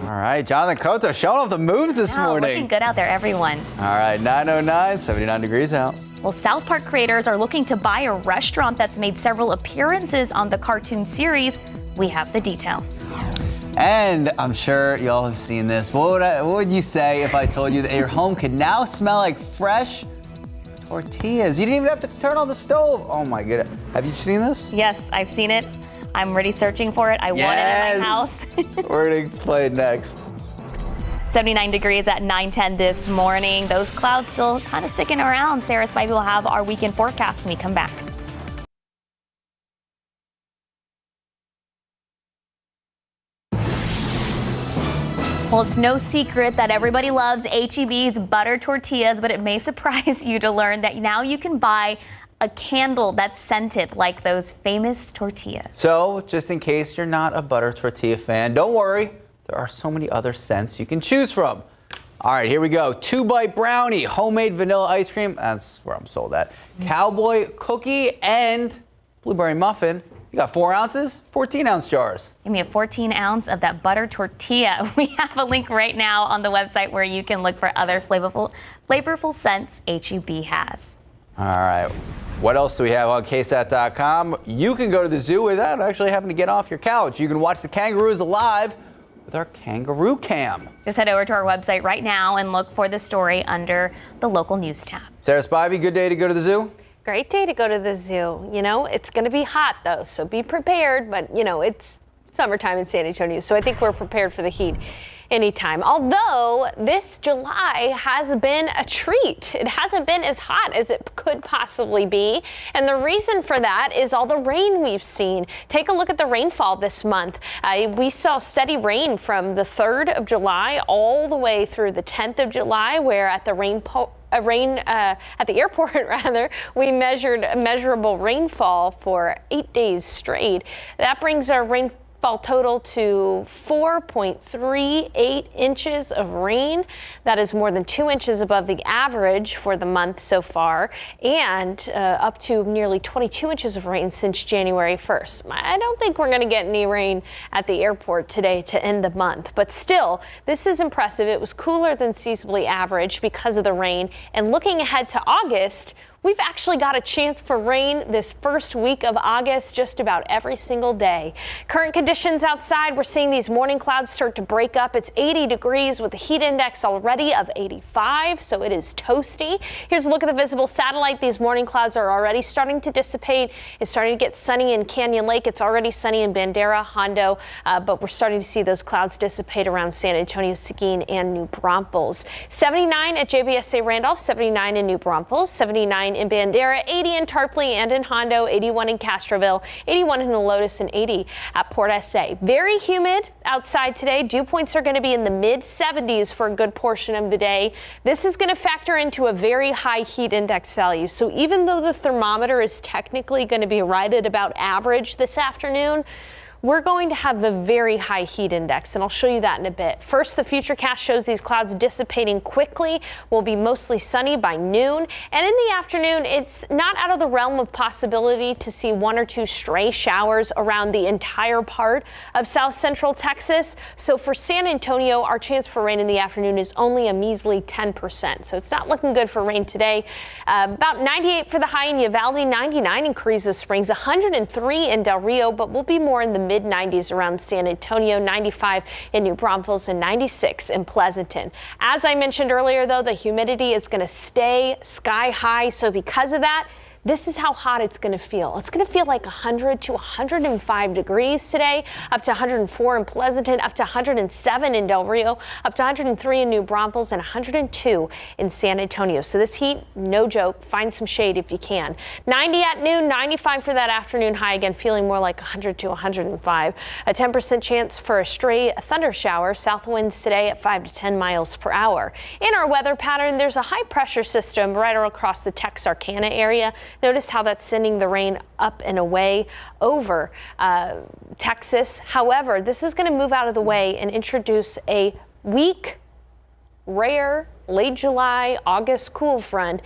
C: All right, Jonathan Cotto showing off the moves this morning.
B: Looking good out there, everyone.
C: All right, 9:09, 79 degrees out.
B: Well, South Park creators are looking to buy a restaurant that's made several appearances on the cartoon series. We have the details.
C: And I'm sure y'all have seen this. What would you say if I told you that your home could now smell like fresh tortillas? You didn't even have to turn on the stove. Oh my goodness. Have you seen this?
B: Yes, I've seen it. I'm already searching for it. I want it in my house.
C: We're going to explain next.
B: 79 degrees at 9:10 this morning. Those clouds still kind of sticking around. Sarah Spivey will have our weekend forecast when we come back. Well, it's no secret that everybody loves H-E-B's butter tortillas, but it may surprise you to learn that now you can buy a candle that's scented like those famous tortillas.
C: So, just in case you're not a butter tortilla fan, don't worry. There are so many other scents you can choose from. All right, here we go. 2-bite brownie, homemade vanilla ice cream. That's where I'm sold at. Cowboy cookie and blueberry muffin. You got 4 ounces, 14-ounce jars.
B: Give me a 14-ounce of that butter tortilla. We have a link right now on the website where you can look for other flavorful scents H-E-B has.
C: All right. What else do we have on KSAT.com? You can go to the zoo without actually having to get off your couch. You can watch the kangaroos live with our Kangaroo Cam.
B: Just head over to our website right now and look for the story under the local news tab.
C: Sarah Spivey, good day to go to the zoo?
D: Great day to go to the zoo. You know, it's going to be hot though, so be prepared. But, you know, it's summertime in San Antonio, so I think we're prepared for the heat anytime. Although this July has been a treat. It hasn't been as hot as it could possibly be. And the reason for that is all the rain we've seen. Take a look at the rainfall this month. We saw steady rain from the 3rd of July all the way through the 10th of July, where at the at the airport, rather, we measured a measurable rainfall for 8 days straight. That brings our fall total to 4.38 inches of rain. That is more than 2 inches above the average for the month so far, and up to nearly 22 inches of rain since January 1st. I don't think we're going to get any rain at the airport today to end the month, but still, this is impressive. It was cooler than seasonably average because of the rain, and looking ahead to August, we've actually got a chance for rain this first week of August just about every single day. Current conditions outside, we're seeing these morning clouds start to break up. It's 80 degrees with a heat index already of 85, so it is toasty. Here's a look at the visible satellite. These morning clouds are already starting to dissipate. It's starting to get sunny in Canyon Lake. It's already sunny in Bandera, Hondo, but we're starting to see those clouds dissipate around San Antonio, Seguin, and New Braunfels. 79 at GMSA Randolph, 79 in New Braunfels, 79 in Bandera, 80 in Tarpley and in Hondo, 81 in Castroville, 81 in Helotes, and 80 at Port SA. Very humid outside today. Dew points are going to be in the mid-70s for a good portion of the day. This is going to factor into a very high heat index value. So even though the thermometer is technically going to be right at about average this afternoon, we're going to have a very high heat index, and I'll show you that in a bit. First, the futurecast shows these clouds dissipating quickly. Will be mostly sunny by noon, and in the afternoon, it's not out of the realm of possibility to see 1 or 2 stray showers around the entire part of south central Texas. So for San Antonio, our chance for rain in the afternoon is only a measly 10%. So it's not looking good for rain today. About 98 for the high in Uvalde, 99 in Carrizo Springs, 103 in Del Rio, but we'll be more in the mid-90s around San Antonio, 95 in New Braunfels, and 96 in Pleasanton. As I mentioned earlier, though, the humidity is going to stay sky high. So because of that, this is how hot it's going to feel. It's going to feel like 100 to 105 degrees today, up to 104 in Pleasanton, up to 107 in Del Rio, up to 103 in New Braunfels, and 102 in San Antonio. So this heat, no joke. Find some shade if you can. 90 at noon, 95 for that afternoon high. Again, feeling more like 100 to 105. A 10% chance for a stray thunder shower. South winds today at 5 to 10 miles per hour. In our weather pattern, there's a high pressure system right across the Texarkana area. Notice how that's sending the rain up and away over Texas. However, this is going to move out of the way and introduce a weak, rare, late July, August cool front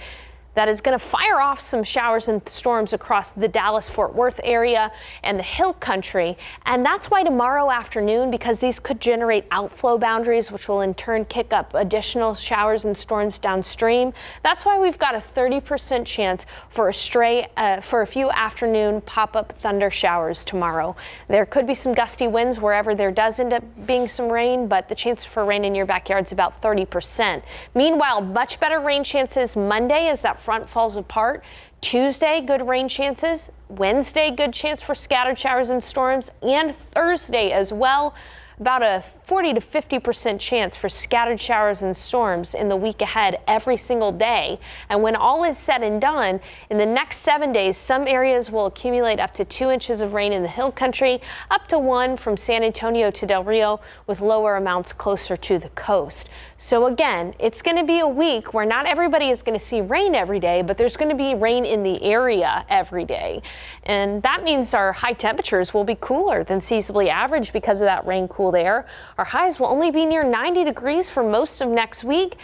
D: that is going to fire off some showers and storms across the Dallas-Fort Worth area and the Hill Country. And that's why tomorrow afternoon, because these could generate outflow boundaries, which will in turn kick up additional showers and storms downstream. That's why we've got a 30% chance for a few afternoon pop-up thunder showers tomorrow. There could be some gusty winds wherever there does end up being some rain, but the chance for rain in your backyard is about 30%. Meanwhile, much better rain chances Monday as that front falls apart. Tuesday, good rain chances. Wednesday, good chance for scattered showers and storms. And Thursday as well. About a 40 to 50% chance for scattered showers and storms in the week ahead every single day. And when all is said and done, in the next 7 days, some areas will accumulate up to 2 inches of rain in the Hill Country, up to 1 from San Antonio to Del Rio, with lower amounts closer to the coast. So again, it's going to be a week where not everybody is going to see rain every day, but there's going to be rain in the area every day. And that means our high temperatures will be cooler than seasonably average because of that rain cooled air. Our highs will only be near 90 degrees for most of next week.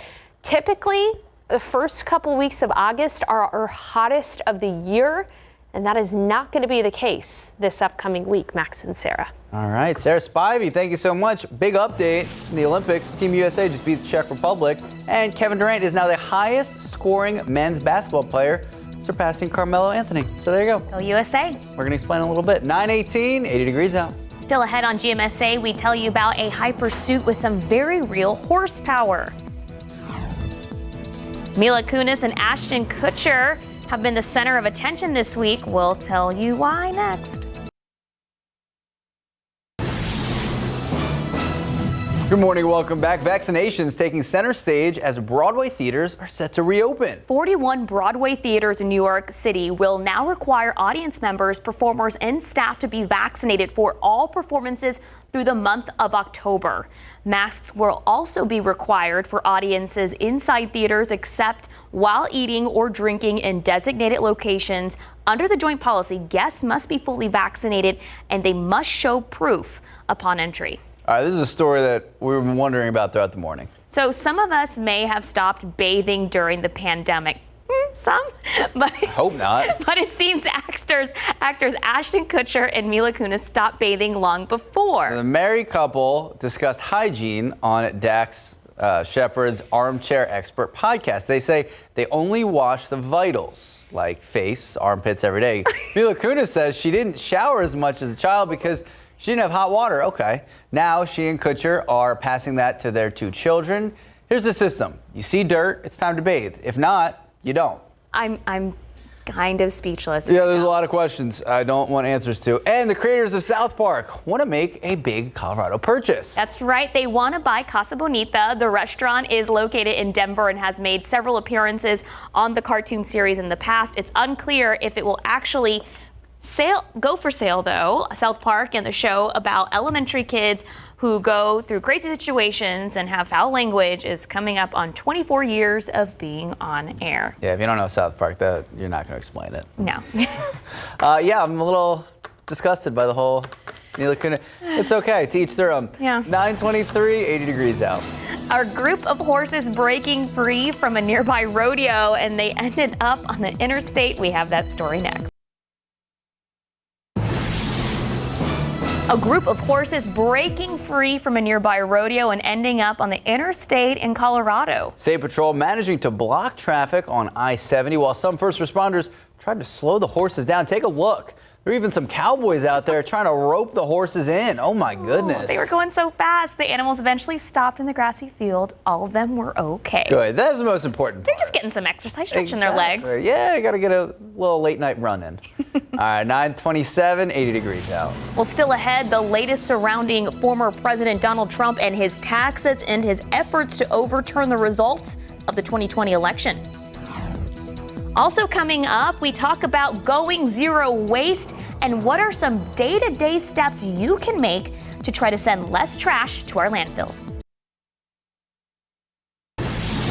D: Typically, the first couple weeks of August are our hottest of the year, and that is not going to be the case this upcoming week. Max and Sarah.
C: All right, Sarah Spivey, thank you so much. Big update in the Olympics. Team USA just beat the Czech Republic, and Kevin Durant is now the highest scoring men's basketball player, surpassing Carmelo Anthony. So there you go.
B: Go USA.
C: We're going to explain a little bit. 9:18, 80 degrees out.
B: Still ahead on GMSA, we tell you about a hypersuit with some very real horsepower. Mila Kunis and Ashton Kutcher have been the center of attention this week. We'll tell you why next.
C: Good morning, welcome back. Vaccinations taking center stage as Broadway theaters are set to reopen.
B: 41 Broadway theaters in New York City will now require audience members, performers, and staff to be vaccinated for all performances through the month of October. Masks will also be required for audiences inside theaters except while eating or drinking in designated locations. Under the joint policy, guests must be fully vaccinated and they must show proof upon entry.
C: All right, this is a story that we've been wondering about throughout the morning.
B: So some of us may have stopped bathing during the pandemic. Some, but
C: I hope not.
B: But it seems actors Ashton Kutcher and Mila Kunis stopped bathing long before.
C: The married couple discussed hygiene on Dax Shepard's Armchair Expert podcast. They say they only wash the vitals, like face, armpits every day. Mila Kunis says she didn't shower as much as a child because she didn't have hot water. Okay. Now she and Kutcher are passing that to their 2 children. Here's the system. You see dirt, it's time to bathe. If not, you don't.
B: I'm kind of speechless.
C: Yeah, there's a lot of questions I don't want answers to. And the creators of South Park want to make a big Colorado purchase.
B: That's right. They want to buy Casa Bonita. The restaurant is located in Denver and has made several appearances on the cartoon series in the past. It's unclear if it will actually go for sale, though. South Park and the show about elementary kids who go through crazy situations and have foul language is coming up on 24 years of being on air.
C: Yeah, if you don't know South Park, you're not going to explain it.
B: No.
C: Yeah, I'm a little disgusted by the whole Mila Kunis. It's okay, to each their own.
B: Yeah.
C: 9:23, 80 degrees out.
B: A group of horses breaking free from a nearby rodeo and they ended up on the interstate. We have that story next. A group of horses breaking free from a nearby rodeo and ending up on the interstate in Colorado.
C: State Patrol managing to block traffic on I-70 while some first responders tried to slow the horses down. Take a look. There are even some cowboys out there trying to rope the horses in. Oh my goodness.
B: They were going so fast. The animals eventually stopped in the grassy field. All of them were okay.
C: Good. That's the most important part.
B: They're just getting some exercise, stretching their legs.
C: Yeah, you got to get a little late night run in. All right, 9:27, 80 degrees out.
B: Well, still ahead, the latest surrounding former President Donald Trump and his taxes and his efforts to overturn the results of the 2020 election. Also coming up, we talk about going zero waste and what are some day-to-day steps you can make to try to send less trash to our landfills.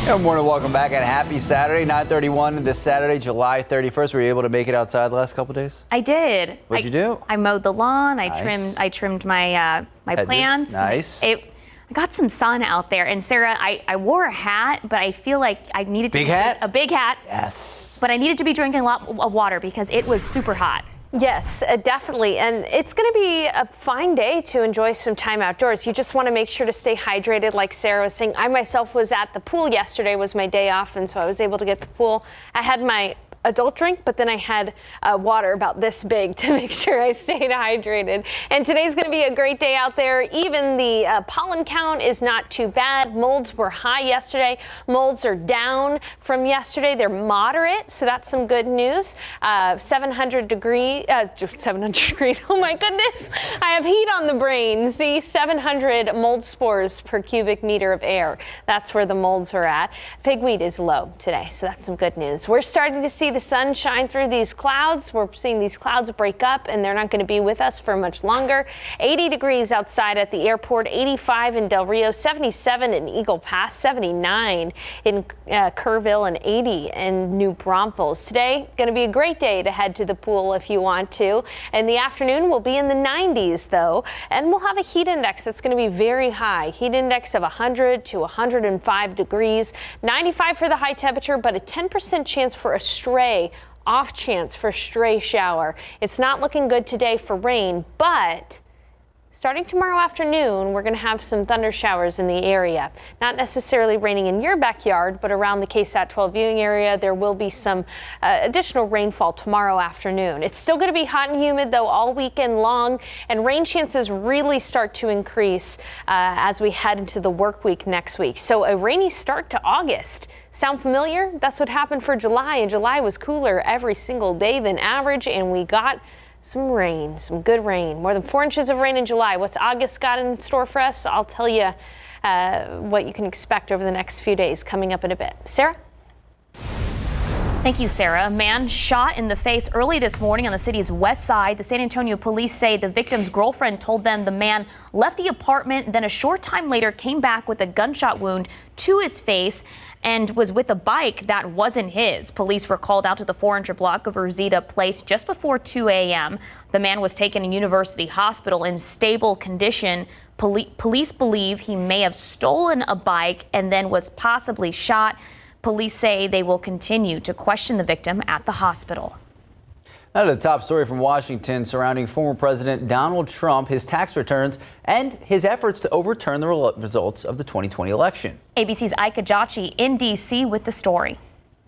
C: Good morning, welcome back and happy Saturday, 9:31 this Saturday, July 31st. Were you able to make it outside the last couple days?
B: I did.
C: What'd you do?
B: I mowed the lawn.
C: Nice.
B: I trimmed my plants.
C: Nice.
B: I got some sun out there. And Sarah, I wore a hat, but I feel like I needed to a big hat.
C: Yes.
B: But I needed to be drinking a lot of water because it was super hot.
D: Yes, definitely. And it's going to be a fine day to enjoy some time outdoors. You just want to make sure to stay hydrated, like Sarah was saying. I myself was at the pool yesterday, was my day off, and so I was able to get to the pool. I had my adult drink, but then I had water about this big to make sure I stayed hydrated. And today's going to be a great day out there. Even the pollen count is not too bad. Molds were high yesterday. Molds are down from yesterday. They're moderate, so that's some good news. 700 degrees. Oh my goodness. I have heat on the brain. See, 700 mold spores per cubic meter of air. That's where the molds are at. Pigweed is low today, so that's some good news. We're starting to see the sun shine through these clouds. We're seeing these clouds break up and they're not going to be with us for much longer. 80 degrees outside at the airport, 85 in Del Rio, 77 in Eagle Pass, 79 in Kerrville, and 80 in New Braunfels. Today, going to be a great day to head to the pool if you want to. In the afternoon, we'll be in the 90s though, and we'll have a heat index that's going to be very high. Heat index of 100 to 105 degrees, 95 for the high temperature, but a 10% chance for a off chance for stray shower. It's not looking good today for rain, but starting tomorrow afternoon, we're going to have some thunder showers in the area. Not necessarily raining in your backyard, but around the KSAT 12 viewing area, there will be some additional rainfall tomorrow afternoon. It's still going to be hot and humid, though, all weekend long, and rain chances really start to increase as we head into the work week next week. So a rainy start to August. Sound familiar? That's what happened for July, and July was cooler every single day than average, and we got some rain, some good rain. More than 4 inches of rain in July. What's August got in store for us? I'll tell you what you can expect over the next few days coming up in a bit. Sarah?
B: Thank you, Sarah. A man shot in the face early this morning on the city's west side. The San Antonio police say the victim's girlfriend told them the man left the apartment, then a short time later came back with a gunshot wound to his face and was with a bike that wasn't his. Police were called out to the 400 block of Rosita Place just before 2 a.m. The man was taken to University Hospital in stable condition. Police believe he may have stolen a bike and then was possibly shot. Police say they will continue to question the victim at the hospital.
C: Now to the top story from Washington surrounding former President Donald Trump, his tax returns, and his efforts to overturn the results of the 2020 election.
B: ABC's Ike Ajachi in D.C. with the story.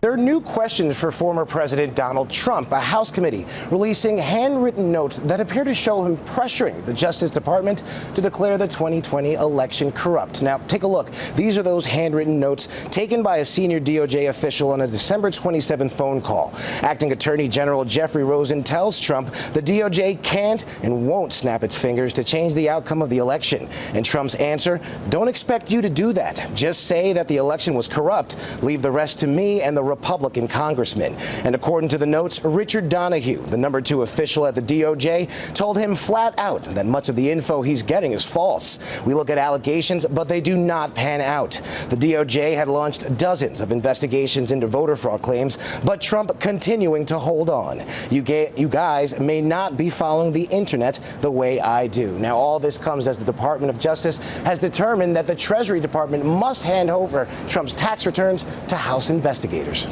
Q: There are new questions for former President Donald Trump. A House committee releasing handwritten notes that appear to show him pressuring the Justice Department to declare the 2020 election corrupt. Now, take a look. These are those handwritten notes taken by a senior DOJ official on a December 27th phone call. Acting Attorney General Jeffrey Rosen tells Trump the DOJ can't and won't snap its fingers to change the outcome of the election. And Trump's answer, don't expect you to do that. Just say that the election was corrupt. Leave the rest to me and the Republican congressman. And according to the notes, Richard Donahue, the number 2 official at the DOJ, told him flat out that much of the info he's getting is false. We look at allegations, but they do not pan out. The DOJ had launched dozens of investigations into voter fraud claims, but Trump continuing to hold on. You guys may not be following the internet the way I do. Now, all this comes as the Department of Justice has determined that the Treasury Department must hand over Trump's tax returns to House investigators.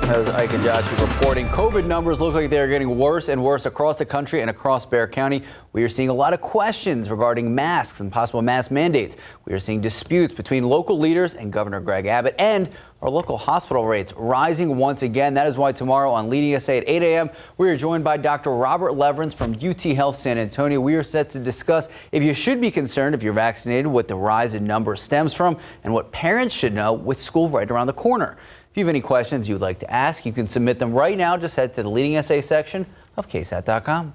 C: As Ike Ajachi reporting, COVID numbers look like they're getting worse and worse across the country and across Bexar County. We are seeing a lot of questions regarding masks and possible mask mandates. We are seeing disputes between local leaders and Governor Greg Abbott, and our local hospital rates rising once again. That is why tomorrow on Leading SA at 8 a.m., we are joined by Dr. Robert Leverins from UT Health San Antonio. We are set to discuss if you should be concerned if you're vaccinated, what the rise in numbers stems from, and what parents should know with school right around the corner. If you have any questions you'd like to ask, you can submit them right now. Just head to the Leading SA section of KSAT.com.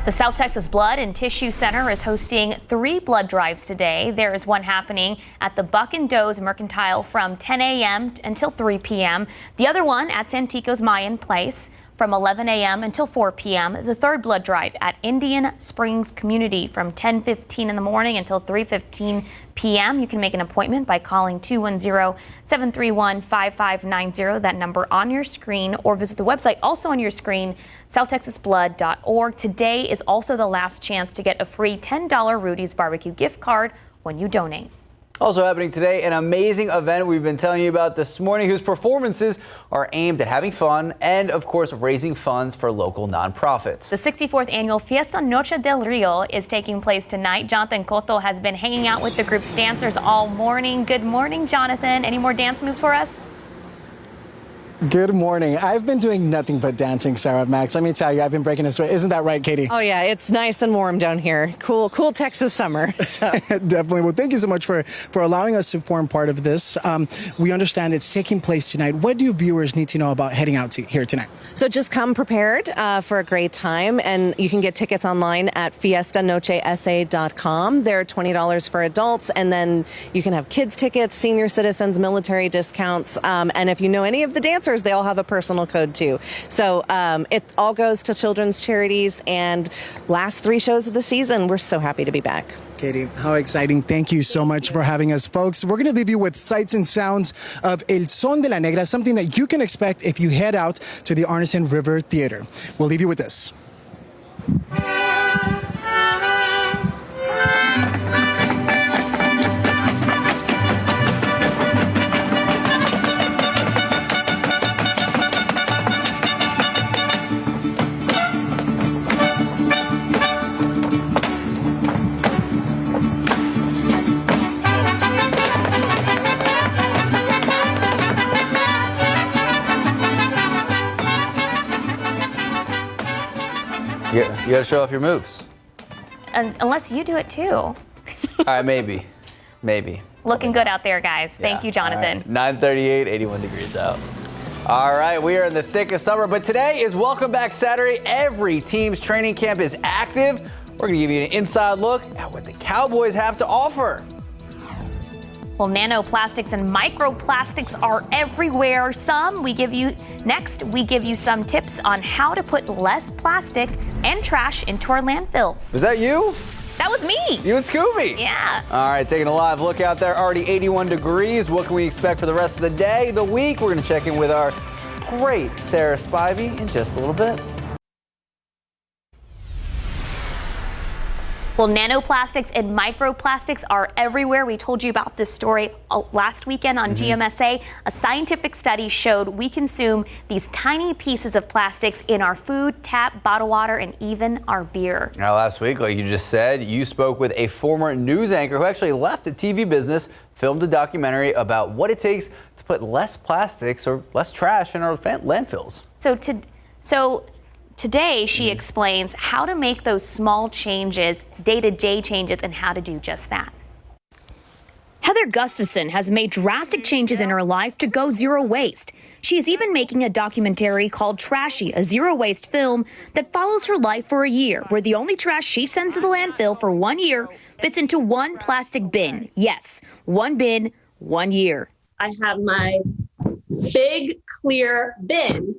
B: The South Texas Blood and Tissue Center is hosting 3 blood drives today. There is one happening at the Buck and Doe's Mercantile from 10 a.m. until 3 p.m. The other one at Santico's Mayan Place from 11 a.m. until 4 p.m. The third blood drive at Indian Springs Community from 10:15 in the morning until 3:15 p.m. You can make an appointment by calling 210-731-5590, that number on your screen, or visit the website also on your screen, southtexasblood.org. Today is also the last chance to get a free $10 Rudy's Barbecue gift card when you donate.
C: Also happening today, an amazing event we've been telling you about this morning, whose performances are aimed at having fun and, of course, raising funds for local nonprofits.
B: The 64th annual Fiesta Noche del Rio is taking place tonight. Jonathan Cotto has been hanging out with the group's dancers all morning. Good morning, Jonathan. Any more dance moves for us?
E: Good morning. I've been doing nothing but dancing, Sarah. Max, let me tell you, I've been breaking a sweat. Isn't that right, Katie?
V: Oh, yeah, it's nice and warm down here. Cool Texas summer. So.
E: Definitely. Well, thank you so much for allowing us to form part of this. We understand it's taking place tonight. What do viewers need to know about heading out to here tonight?
V: So just come prepared for a great time, and you can get tickets online at fiestanochesa.com. They're $20 for adults, and then you can have kids tickets, senior citizens, military discounts, and if you know any of the dancers, they all have a personal code too. So it all goes to children's charities, and last 3 shows of the season. We're so happy to be back.
E: Katie, how exciting. Thank you so much for having us, folks. We're going to leave you with sights and sounds of El Son de la Negra, something that you can expect if you head out to the Arneson River Theater. We'll leave you with this.
C: You got to show off your moves.
B: Unless you do it too.
C: All right, maybe.
B: Looking good out there, guys. Thank you, Jonathan.
C: Right. 9:38, 81 degrees out. All right, we are in the thick of summer, but today is Welcome Back Saturday. Every team's training camp is active. We're going to give you an inside look at what the Cowboys have to offer.
B: Well, nanoplastics and microplastics are everywhere. We give you some tips on how to put less plastic and trash into our landfills.
C: Was that you?
B: That was me.
C: You and Scooby.
B: Yeah.
C: All right, taking a live look out there. Already 81 degrees. What can we expect for the rest of the day, the week? We're going to check in with our great Sarah Spivey in just a little bit.
B: Well, nanoplastics and microplastics are everywhere. We told you about this story last weekend on GMSA. A scientific study showed we consume these tiny pieces of plastics in our food, tap, bottled water, and even our beer.
C: Now, last week, like you just said, you spoke with a former news anchor who actually left the TV business, filmed a documentary about what it takes to put less plastics or less trash in our landfills.
B: Today, she explains how to make those small changes, day-to-day changes, and how to do just that.
R: Heather Gustafson has made drastic changes in her life to go zero waste. She is even making a documentary called Trashy, a zero-waste film that follows her life for a year, where the only trash she sends to the landfill for 1 year fits into one plastic bin. Yes, one bin, 1 year.
T: I have my big, clear bin,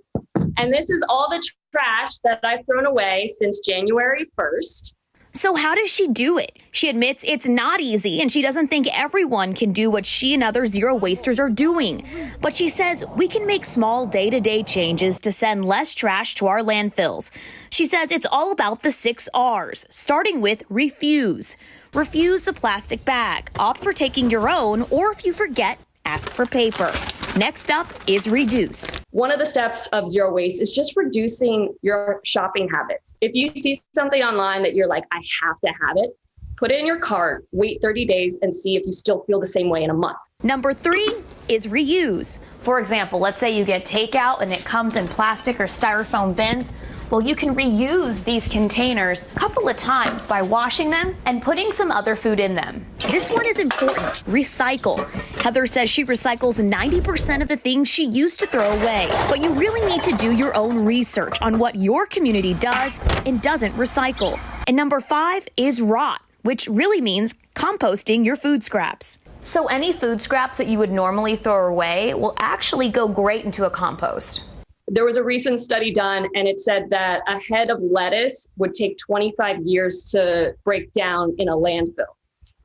T: and this is all the trash that I've thrown away since January 1st.
R: So how does she do it? She admits it's not easy, and she doesn't think everyone can do what she and other zero wasters are doing. But she says we can make small day-to-day changes to send less trash to our landfills. She says it's all about the 6 R's, starting with refuse. Refuse the plastic bag. Opt for taking your own, or if you forget, ask for paper. Next up is reduce.
T: One of the steps of zero waste is just reducing your shopping habits. If you see something online that you're like, I have to have it, put it in your cart, wait 30 days and see if you still feel the same way in a month.
R: Number 3 is reuse.
B: For example, let's say you get takeout and it comes in plastic or styrofoam bins. Well, you can reuse these containers a couple of times by washing them and putting some other food in them.
R: This one is important. Recycle. Heather says she recycles 90% of the things she used to throw away. But you really need to do your own research on what your community does and doesn't recycle. And number 5 is rot, which really means composting your food scraps.
B: So any food scraps that you would normally throw away will actually go great into a compost.
T: There was a recent study done, and it said that a head of lettuce would take 25 years to break down in a landfill.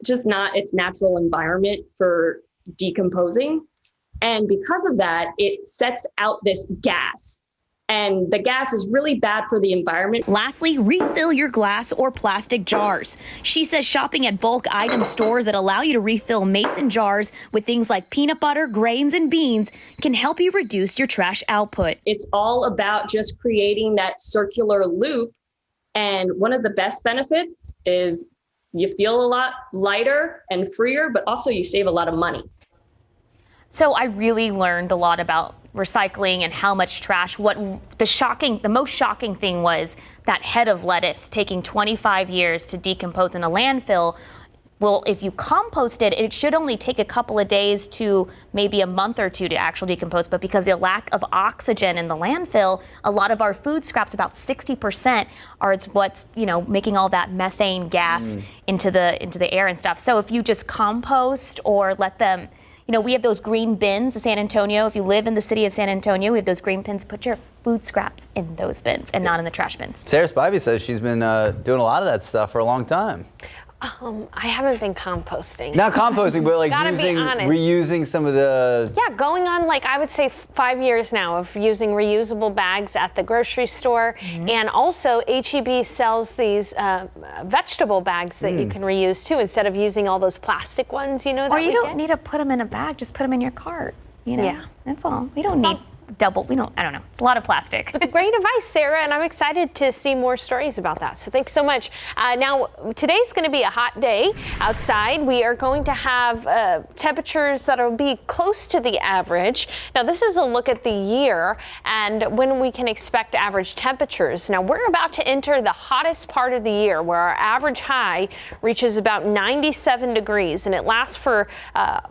T: It's just not its natural environment for decomposing. And because of that, it sets out this gas. And the gas is really bad for the environment.
R: Lastly, refill your glass or plastic jars. She says shopping at bulk item stores that allow you to refill mason jars with things like peanut butter, grains, and beans can help you reduce your trash output.
T: It's all about just creating that circular loop. And one of the best benefits is you feel a lot lighter and freer, but also you save a lot of money.
B: So I really learned a lot about recycling and how much trash. What the most shocking thing was that head of lettuce taking 25 years to decompose in a landfill. Well, if you compost it, it should only take a couple of days to maybe a month or two to actually decompose. But because of the lack of oxygen in the landfill, a lot of our food scraps, about 60%, are what's making all that methane gas into the air and stuff. So if you just compost or let them. We have those green bins in San Antonio. If you live in the city of San Antonio, we have those green bins. Put your food scraps in those bins and not in the trash bins.
C: Sarah Spivey says she's been doing a lot of that stuff for a long time.
D: I haven't been composting.
C: Not composting, but like reusing some of the...
D: Yeah, going on I would say 5 years now of using reusable bags at the grocery store. And also H-E-B sells these vegetable bags that you can reuse too, instead of using all those plastic ones,
B: Or you don't need to put them in a bag, just put them in your cart,
D: Yeah.
B: That's all. We don't need double, I don't know. It's a lot of plastic.
D: Great advice, Sarah, and I'm excited to see more stories about that. So thanks so much. Now, today's going to be a hot day outside. We are going to have temperatures that will be close to the average. Now, this is a look at the year and when we can expect average temperatures. Now, we're about to enter the hottest part of the year where our average high reaches about 97 degrees, and it lasts for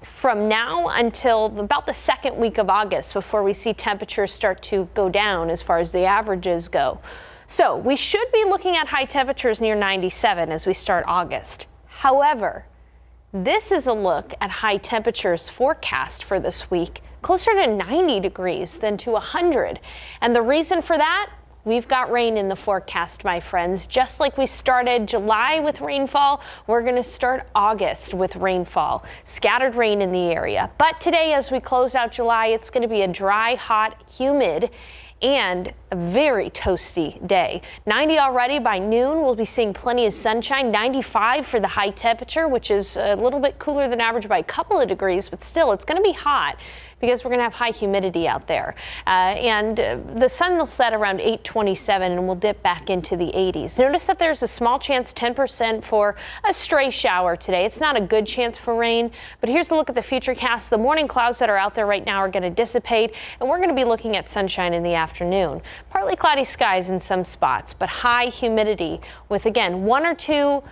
D: from now until about the second week of August before we see temperatures start to go down as far as the averages go. So we should be looking at high temperatures near 97 as we start August. However, this is a look at high temperatures forecast for this week, closer to 90 degrees than to 100. And the reason for that? We've got rain in the forecast, my friends. Just like we started July with rainfall, we're going to start August with rainfall. Scattered rain in the area. But today, as we close out July, it's going to be a dry, hot, humid, and a very toasty day. 90 already by noon. We'll be seeing plenty of sunshine. 95 for the high temperature, which is a little bit cooler than average by a couple of degrees, but still it's going to be hot because we're going to have high humidity out there. The sun will set around 8:27 and we'll dip back into the 80s. Notice that there's a small chance, 10% for a stray shower today. It's not a good chance for rain, but here's a look at the futurecast. The morning clouds that are out there right now are going to dissipate, and we're going to be looking at sunshine in the afternoon. Partly cloudy skies in some spots, but high humidity with, again, 1 or 2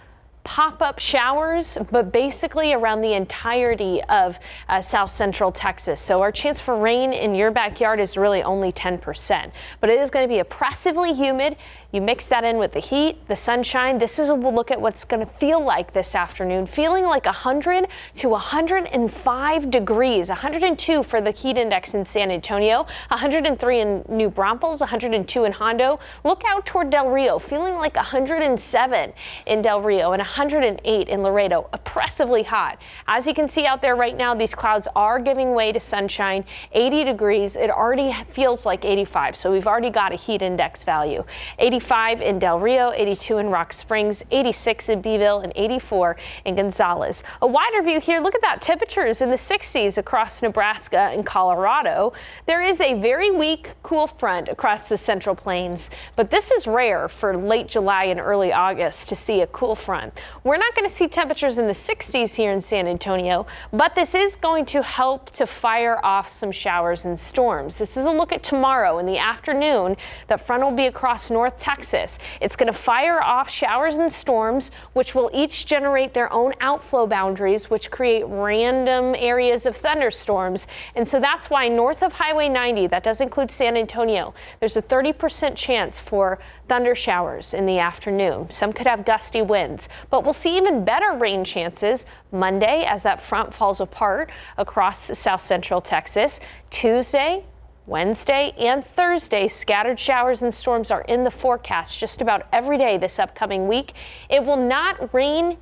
D: pop-up showers, but basically around the entirety of south central Texas. So our chance for rain in your backyard is really only 10%, but it is going to be oppressively humid. You mix that in with the heat, the sunshine. This is a look at what's going to feel like this afternoon, feeling like 100 to 105 degrees, 102 for the heat index in San Antonio, 103 in New Braunfels, 102 in Hondo. Look out toward Del Rio, feeling like 107 in Del Rio and 108 in Laredo, oppressively hot. As you can see out there right now, these clouds are giving way to sunshine. 80 degrees, it already feels like 85, so we've already got a heat index value. 85 in Del Rio, 82 in Rock Springs, 86 in Beeville, and 84 in Gonzales. A wider view here, look at that, temperatures in the 60s across Nebraska and Colorado. There is a very weak cool front across the Central Plains, but this is rare for late July and early August to see a cool front. We're not going to see temperatures in the 60s here in San Antonio, but this is going to help to fire off some showers and storms. This is a look at tomorrow in the afternoon. The front will be across North Texas. It's going to fire off showers and storms, which will each generate their own outflow boundaries, which create random areas of thunderstorms. And so that's why north of Highway 90, that does include San Antonio, there's a 30% chance for thunder showers in the afternoon. Some could have gusty winds, but we'll see even better rain chances Monday as that front falls apart across south central Texas. Tuesday, Wednesday, and Thursday, scattered showers and storms are in the forecast just about every day this upcoming week. It will not rain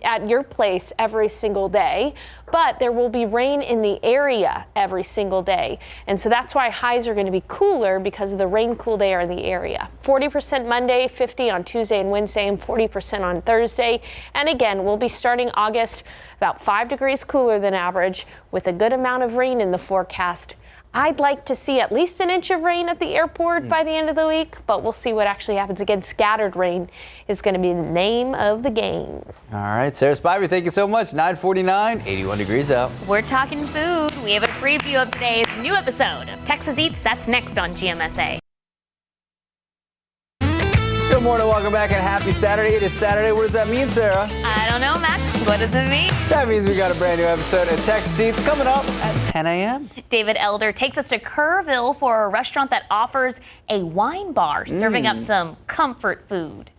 D: at your place every single day, but there will be rain in the area every single day. And so that's why highs are going to be cooler, because of the rain-cooled air in the area. 40% Monday, 50 on Tuesday and Wednesday, and 40% on Thursday. And again, we'll be starting August about 5 degrees cooler than average with a good amount of rain in the forecast. I'd like to see at least an inch of rain at the airport by the end of the week, but we'll see what actually happens. Again, scattered rain is going to be the name of the game.
C: All right, Sarah Spivey, thank you so much. 9:49, 81 degrees out.
B: We're talking food. We have a preview of today's new episode of Texas Eats. That's next on GMSA.
C: Good morning, welcome back, and happy Saturday. It is Saturday. What does that mean, Sarah?
B: I don't know, Max. What does it mean?
C: That means we got a brand new episode of Texas Eats coming up at 10 a.m.
B: David Elder takes us to Kerrville for a restaurant that offers a wine bar, serving up some comfort food.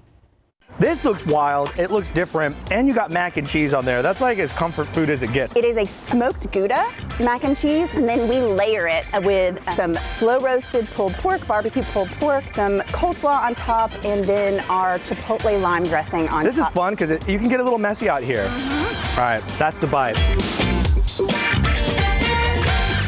N: This looks wild, it looks different, and you got mac and cheese on there. That's like as comfort food as it gets.
A: It is a smoked Gouda mac and cheese, and then we layer it with some slow roasted pulled pork, barbecue pulled pork, some coleslaw on top, and then our chipotle lime dressing on top.
N: This is fun because you can get a little messy out here. All right, that's the bite.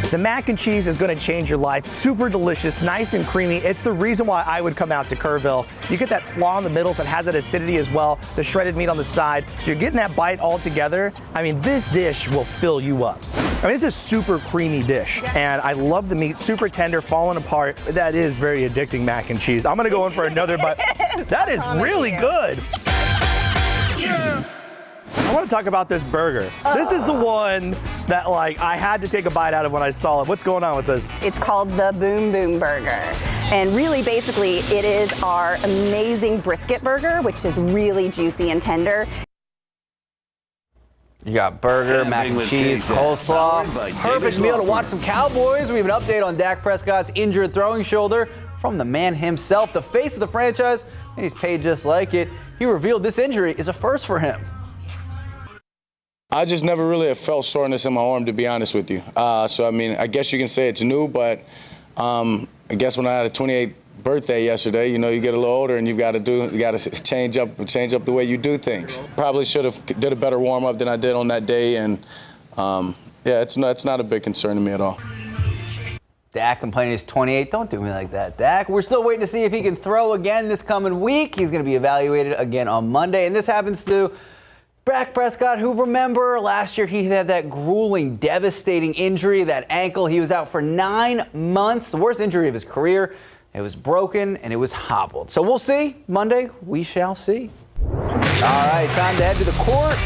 N: The mac and cheese is going to change your life. Super delicious, nice and creamy. It's the reason why I would come out to Kerrville. You get that slaw in the middle, so it has that acidity as well. The shredded meat on the side. So you're getting that bite all together. I mean, this dish will fill you up. I mean, it's a super creamy dish, and I love the meat, super tender, falling apart. That is very addicting mac and cheese. I'm going to go in for another bite. That is really good. I want to talk about this burger. This is the one that I had to take a bite out of when I saw it. What's going on with this?
A: It's called the Boom Boom Burger. And really, basically, it is our amazing brisket burger, which is really juicy and tender.
C: You got burger, mac and cheese, coleslaw. Perfect meal to watch some Cowboys. We have an update on Dak Prescott's injured throwing shoulder from the man himself, the face of the franchise, and he's paid just like it. He revealed this injury is a first for him.
G: I just never really have felt soreness in my arm, to be honest with you. So, I mean, I guess you can say it's new, but I guess when I had a 28th birthday yesterday, you know, you get a little older and you got to change up the way you do things. Probably should have did a better warm up than I did on that day, and yeah, it's not a big concern to me at all.
C: Dak complaining he's 28. Don't do me like that, Dak. We're still waiting to see if he can throw again this coming week. He's going to be evaluated again on Monday, and this happens to Dak Prescott, who, remember, last year he had that grueling, devastating injury, that ankle. He was out for 9 months, the worst injury of his career. It was broken and it was hobbled. So we'll see. Monday, we shall see. All right, time to head to the court.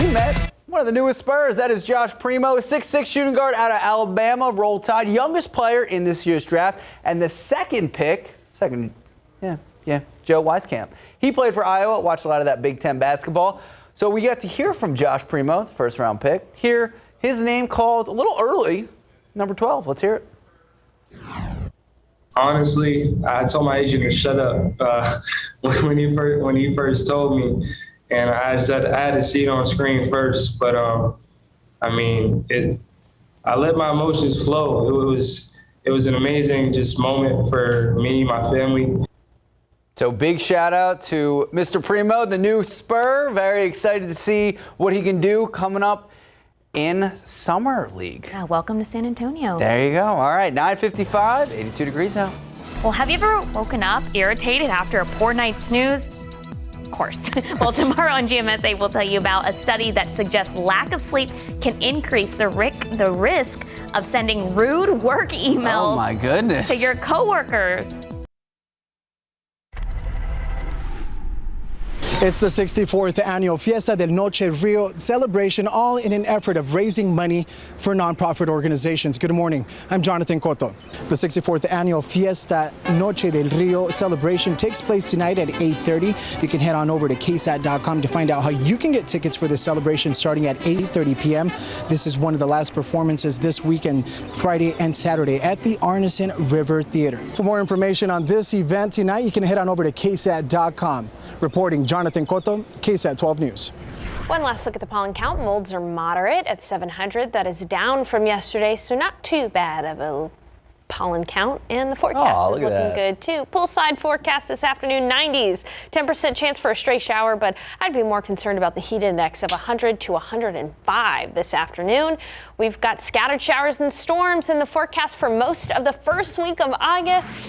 C: We met one of the newest Spurs. That is Josh Primo, a 6'6" shooting guard out of Alabama, Roll Tide, youngest player in this year's draft, and the second pick, Joe Wieskamp. He played for Iowa, watched a lot of that Big Ten basketball. So we got to hear from Josh Primo, the first round pick. Hear his name called a little early, number 12. Let's hear it.
U: Honestly, I told my agent to shut up when he first told me, and I had to see it on screen first. But I mean, I let my emotions flow. It was an amazing moment for me, my family.
C: So big shout out to Mr. Primo, the new Spur. Very excited to see what he can do coming up in Summer League.
B: Welcome to San Antonio.
C: There you go. All right, 9:55, 82 degrees out.
B: Well, have you ever woken up irritated after a poor night's snooze? Of course. Well, tomorrow on GMSA, we'll tell you about a study that suggests lack of sleep can increase the risk of sending rude work emails
C: Oh my goodness.
B: to your coworkers.
E: It's the 64th annual Fiesta Noche del Rio celebration, all in an effort of raising money for nonprofit organizations. Good morning. I'm Jonathan Cotto. The 64th annual Fiesta Noche del Rio celebration takes place tonight at 8:30. You can head on over to KSAT.com to find out how you can get tickets for the celebration starting at 8:30 p.m. This is one of the last performances this weekend, Friday and Saturday, at the Arneson River Theater. For more information on this event tonight, you can head on over to KSAT.com. Reporting, Jonathan Cotto, KSAT 12 News.
D: One last look at the pollen count. Molds are moderate at 700. That is down from yesterday, so not too bad of a pollen count. And the forecast is looking good, too. Poolside forecast this afternoon, 90s. 10% chance for a stray shower, but I'd be more concerned about the heat index of 100 to 105 this afternoon. We've got scattered showers and storms in the forecast for most of the first week of August.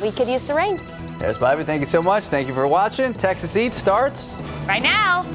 D: We could use the rain.
C: There's Bobby. Thank you so much. Thank you for watching. Texas Eats starts
B: right now.